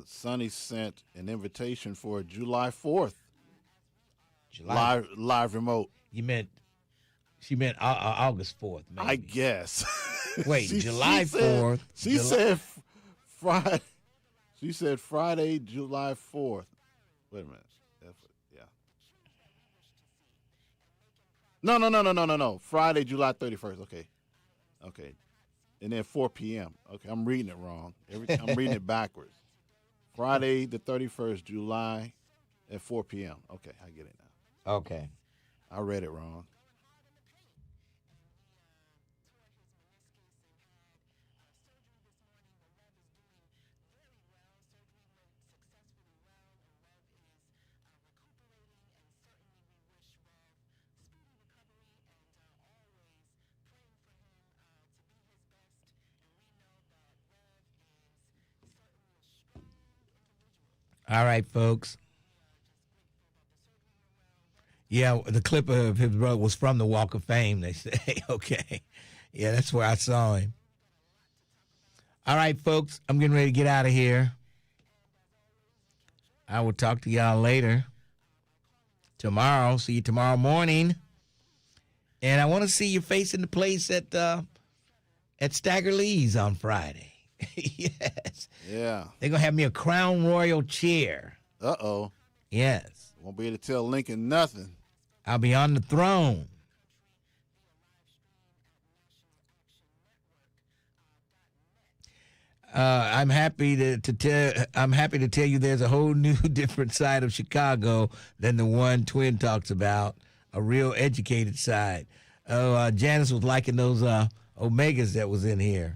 Sonny sent an invitation for July 4th. July live remote. She meant August 4th, maybe. I guess. Wait, July 4th. She said Friday. She said Friday, July 4th. Wait a minute. Yeah. No. Friday, July 31st. Okay. And then 4 p.m. Okay, I'm reading it wrong. I'm reading it backwards. Friday, the 31st, July at 4 p.m. Okay, I get it now. Okay. I read it wrong. All right, folks. Yeah, the clip of his brother was from the Walk of Fame, they say. Okay. Yeah, that's where I saw him. All right, folks, I'm getting ready to get out of here. I will talk to y'all later. Tomorrow. See you tomorrow morning. And I want to see you facing the place at Stagger Lee's on Friday. Yes. Yeah. They're going to have me a Crown Royal chair. Uh-oh. Yes. Won't be able to tell Lincoln nothing. I'll be on the throne. I'm happy to tell you there's a whole new different side of Chicago than the one Twin talks about, a real educated side. Janice was liking those Omegas that was in here.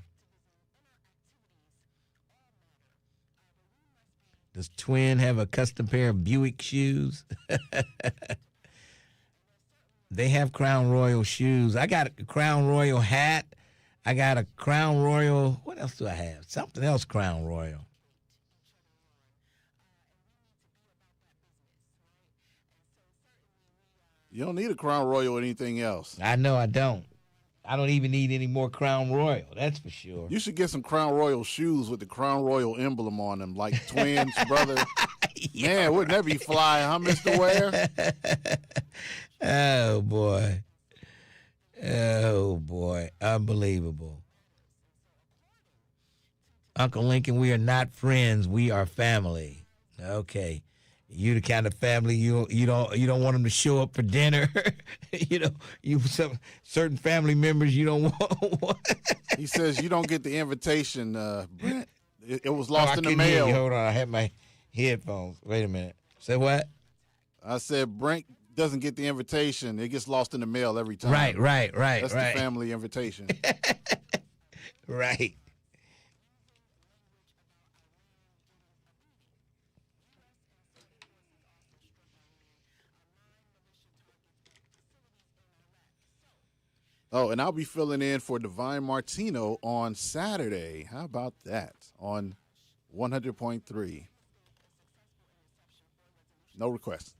Does Twin have a custom pair of Buick shoes? They have Crown Royal shoes. I got a Crown Royal hat. I got a Crown Royal. What else do I have? Something else Crown Royal. You don't need a Crown Royal or anything else. I know I don't. I don't even need any more Crown Royal. That's for sure. You should get some Crown Royal shoes with the Crown Royal emblem on them, like Twins, brother. Yeah. Man, wouldn't that be fly, huh, Mr. Ware? Oh, boy. Oh, boy. Unbelievable. Uncle Lincoln, we are not friends. We are family. Okay. You the kind of family you don't want them to show up for dinner. Some certain family members you don't want. He says you don't get the invitation, Brent. It was lost in the mail. Hold on, I have my headphones. Wait a minute. Say what? I said Brent doesn't get the invitation. It gets lost in the mail every time. Right. That's the family invitation. Right. Oh, and I'll be filling in for Divine Martino on Saturday. How about that? On 100.3. No requests.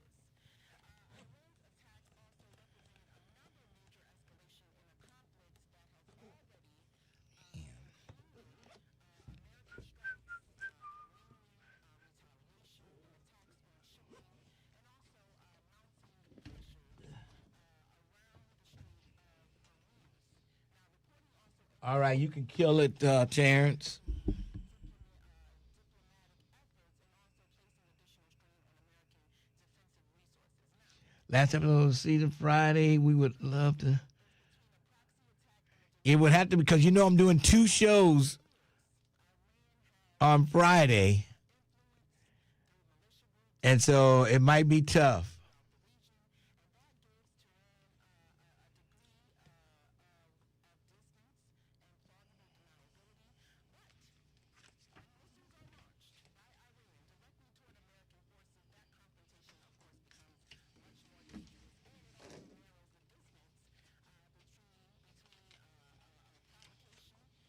All right, you can kill it, Terrence. Last episode of the season, Friday. We would love to. It would have to, because I'm doing 2 shows on Friday. And so it might be tough.